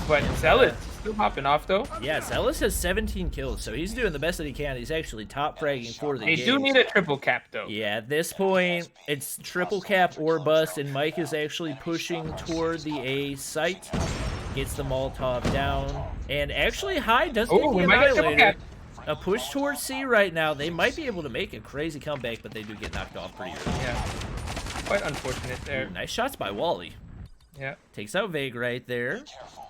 but Zealous still hopping off, though. Yeah, Zealous has 17 kills, so he's doing the best that he can. He's actually top fragging for the game. They do need a triple cap, though. Yeah, at this point, it's triple cap or bust, and Mike is actually pushing toward the A site. Gets the Molotov down, and actually High does get the Annihilator. A push towards C right now. They might be able to make a crazy comeback, but they do get knocked off pretty early. Yeah, quite unfortunate there. Ooh, nice shots by Wally. Yeah. Takes out Vague right there.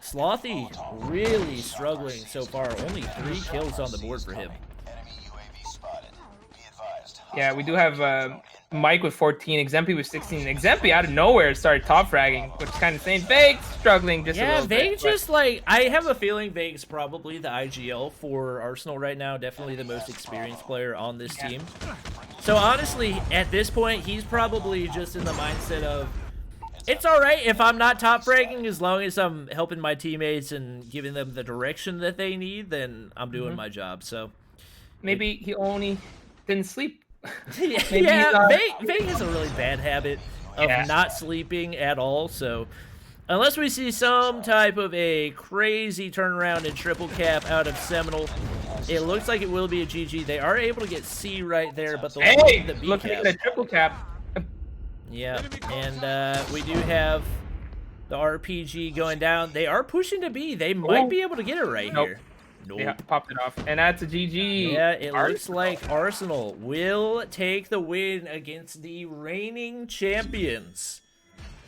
Slothy really struggling so far. Only 3 kills on the board for him. Yeah, we do have Mike with 14, Exempy with 16. Exempy out of nowhere started top fragging, which is kind of insane. Vague struggling just a little bit. Yeah, Vague just like, I have a feeling Vague's probably the IGL for Arsenal right now. Definitely the most experienced player on this team. So honestly, at this point, he's probably just in the mindset of, it's all right if I'm not top fragging, as long as I'm helping my teammates and giving them the direction that they need, then I'm doing my job. So maybe he only didn't sleep. Yeah, Vague has a really bad habit of not sleeping at all. So unless we see some type of a crazy turnaround and triple cap out of Seminole, it looks like it will be a GG. They are able to get C right there, but they'll need the B looking cap. at the triple cap. Yeah, and we do have the RPG going down. They are pushing to B. They might be able to get it right here. Nope. Yeah, popped it off. And that's a GG. Yeah, it looks like Arsenal will take the win against the reigning champions.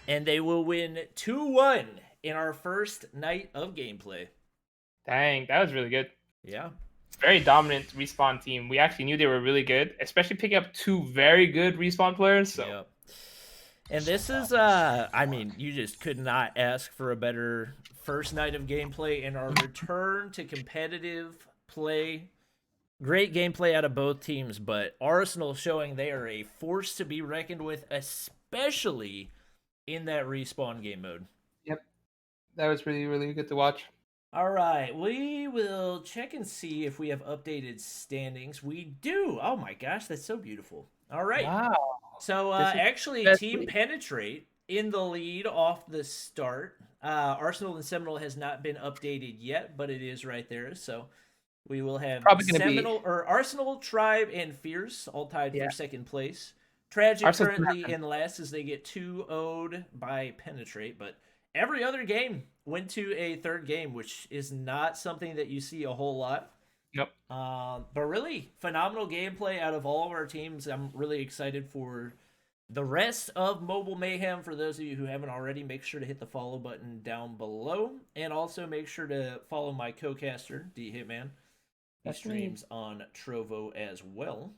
And they will win 2-1 in our first night of gameplay. Dang, that was really good. Yeah. Very dominant Respawn team. We actually knew they were really good, especially picking up 2 very good Respawn players. So. Yep. And this is, I mean, you just could not ask for a better first night of gameplay in our return to competitive play. Great gameplay out of both teams, but Arsenal showing they are a force to be reckoned with, especially in that Respawn game mode. Yep. That was really, really good to watch. All right, we will check and see if we have updated standings. We do. Oh my gosh, that's so beautiful. All right. Wow. So actually, Team Penetrate in the lead off the start. Arsenal and Seminole has not been updated yet, but it is right there. So we will have Arsenal, Tribe, and Fierce all tied for second place. Tragic currently in last as they get 2-0'd by Penetrate, but every other game went to a third game, which is not something that you see a whole lot. Yep. But really phenomenal gameplay out of all of our teams. I'm really excited for the rest of Mobile Mayhem. For those of you who haven't already, make sure to hit the follow button down below, and also make sure to follow my co-caster D Hitman. He streams on Trovo as well.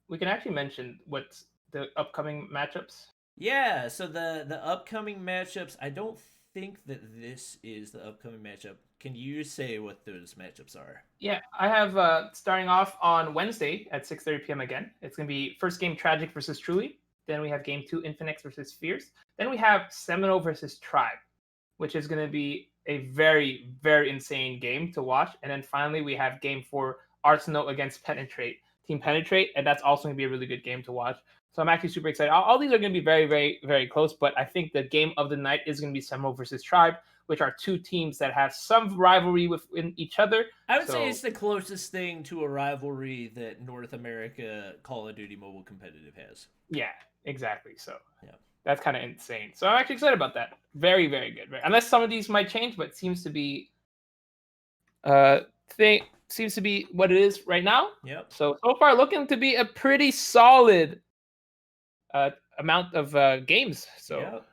We can actually mention what's the upcoming matchups. Yeah, so the upcoming matchups, I don't think that this is the upcoming matchup. Can you say what those matchups are? Yeah, I have starting off on Wednesday at 6:30 p.m. again. It's going to be first game Tragic versus Truly. Then we have game 2 Infinix versus Fierce. Then we have Seminole versus Tribe, which is going to be a very, very insane game to watch. And then finally we have game 4 Arsenal against Penetrate. team penetrate, and that's also going to be a really good game to watch. So I'm actually super excited. All these are going to be very, very, very close, but I think the game of the night is going to be Seminole versus Tribe, which are two teams that have some rivalry within each other. I would say it's the closest thing to a rivalry that North America Call of Duty Mobile Competitive has. Yeah, exactly. So yeah, that's kind of insane. So I'm actually excited about that. Very, very good. Unless some of these might change, but it seems to be seems to be what it is right now. Yep. So far looking to be a pretty solid amount of games. So yep.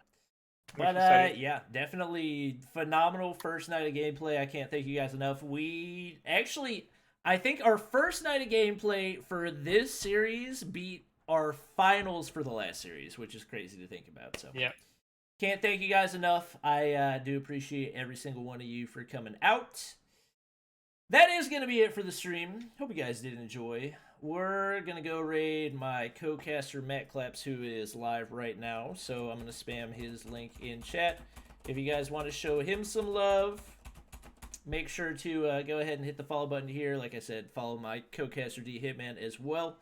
But yeah, definitely phenomenal first night of gameplay. I can't thank you guys enough. We actually, I think our first night of gameplay for this series beat our finals for the last series, which is crazy to think about. So yeah, can't thank you guys enough. I do appreciate every single one of you for coming out. That is going to be it for the stream. Hope you guys did enjoy. We're going to go raid my co-caster Matt Claps, who is live right now. So I'm going to spam his link in chat. If you guys want to show him some love, make sure to go ahead and hit the follow button here. Like I said, follow my co-caster D Hitman as well.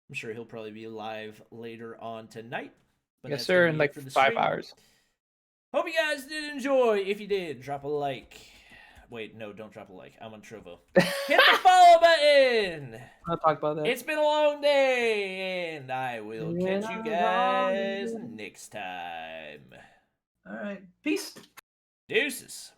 I'm sure he'll probably be live later on tonight. But yes, sir, in like 5 hours. Hope you guys did enjoy. If you did, drop a like. Wait, no, don't drop a like. I'm on Trovo. Hit the follow button! I'll talk about that. It's been a long day, and I will catch you guys next time. All right. Peace. Deuces.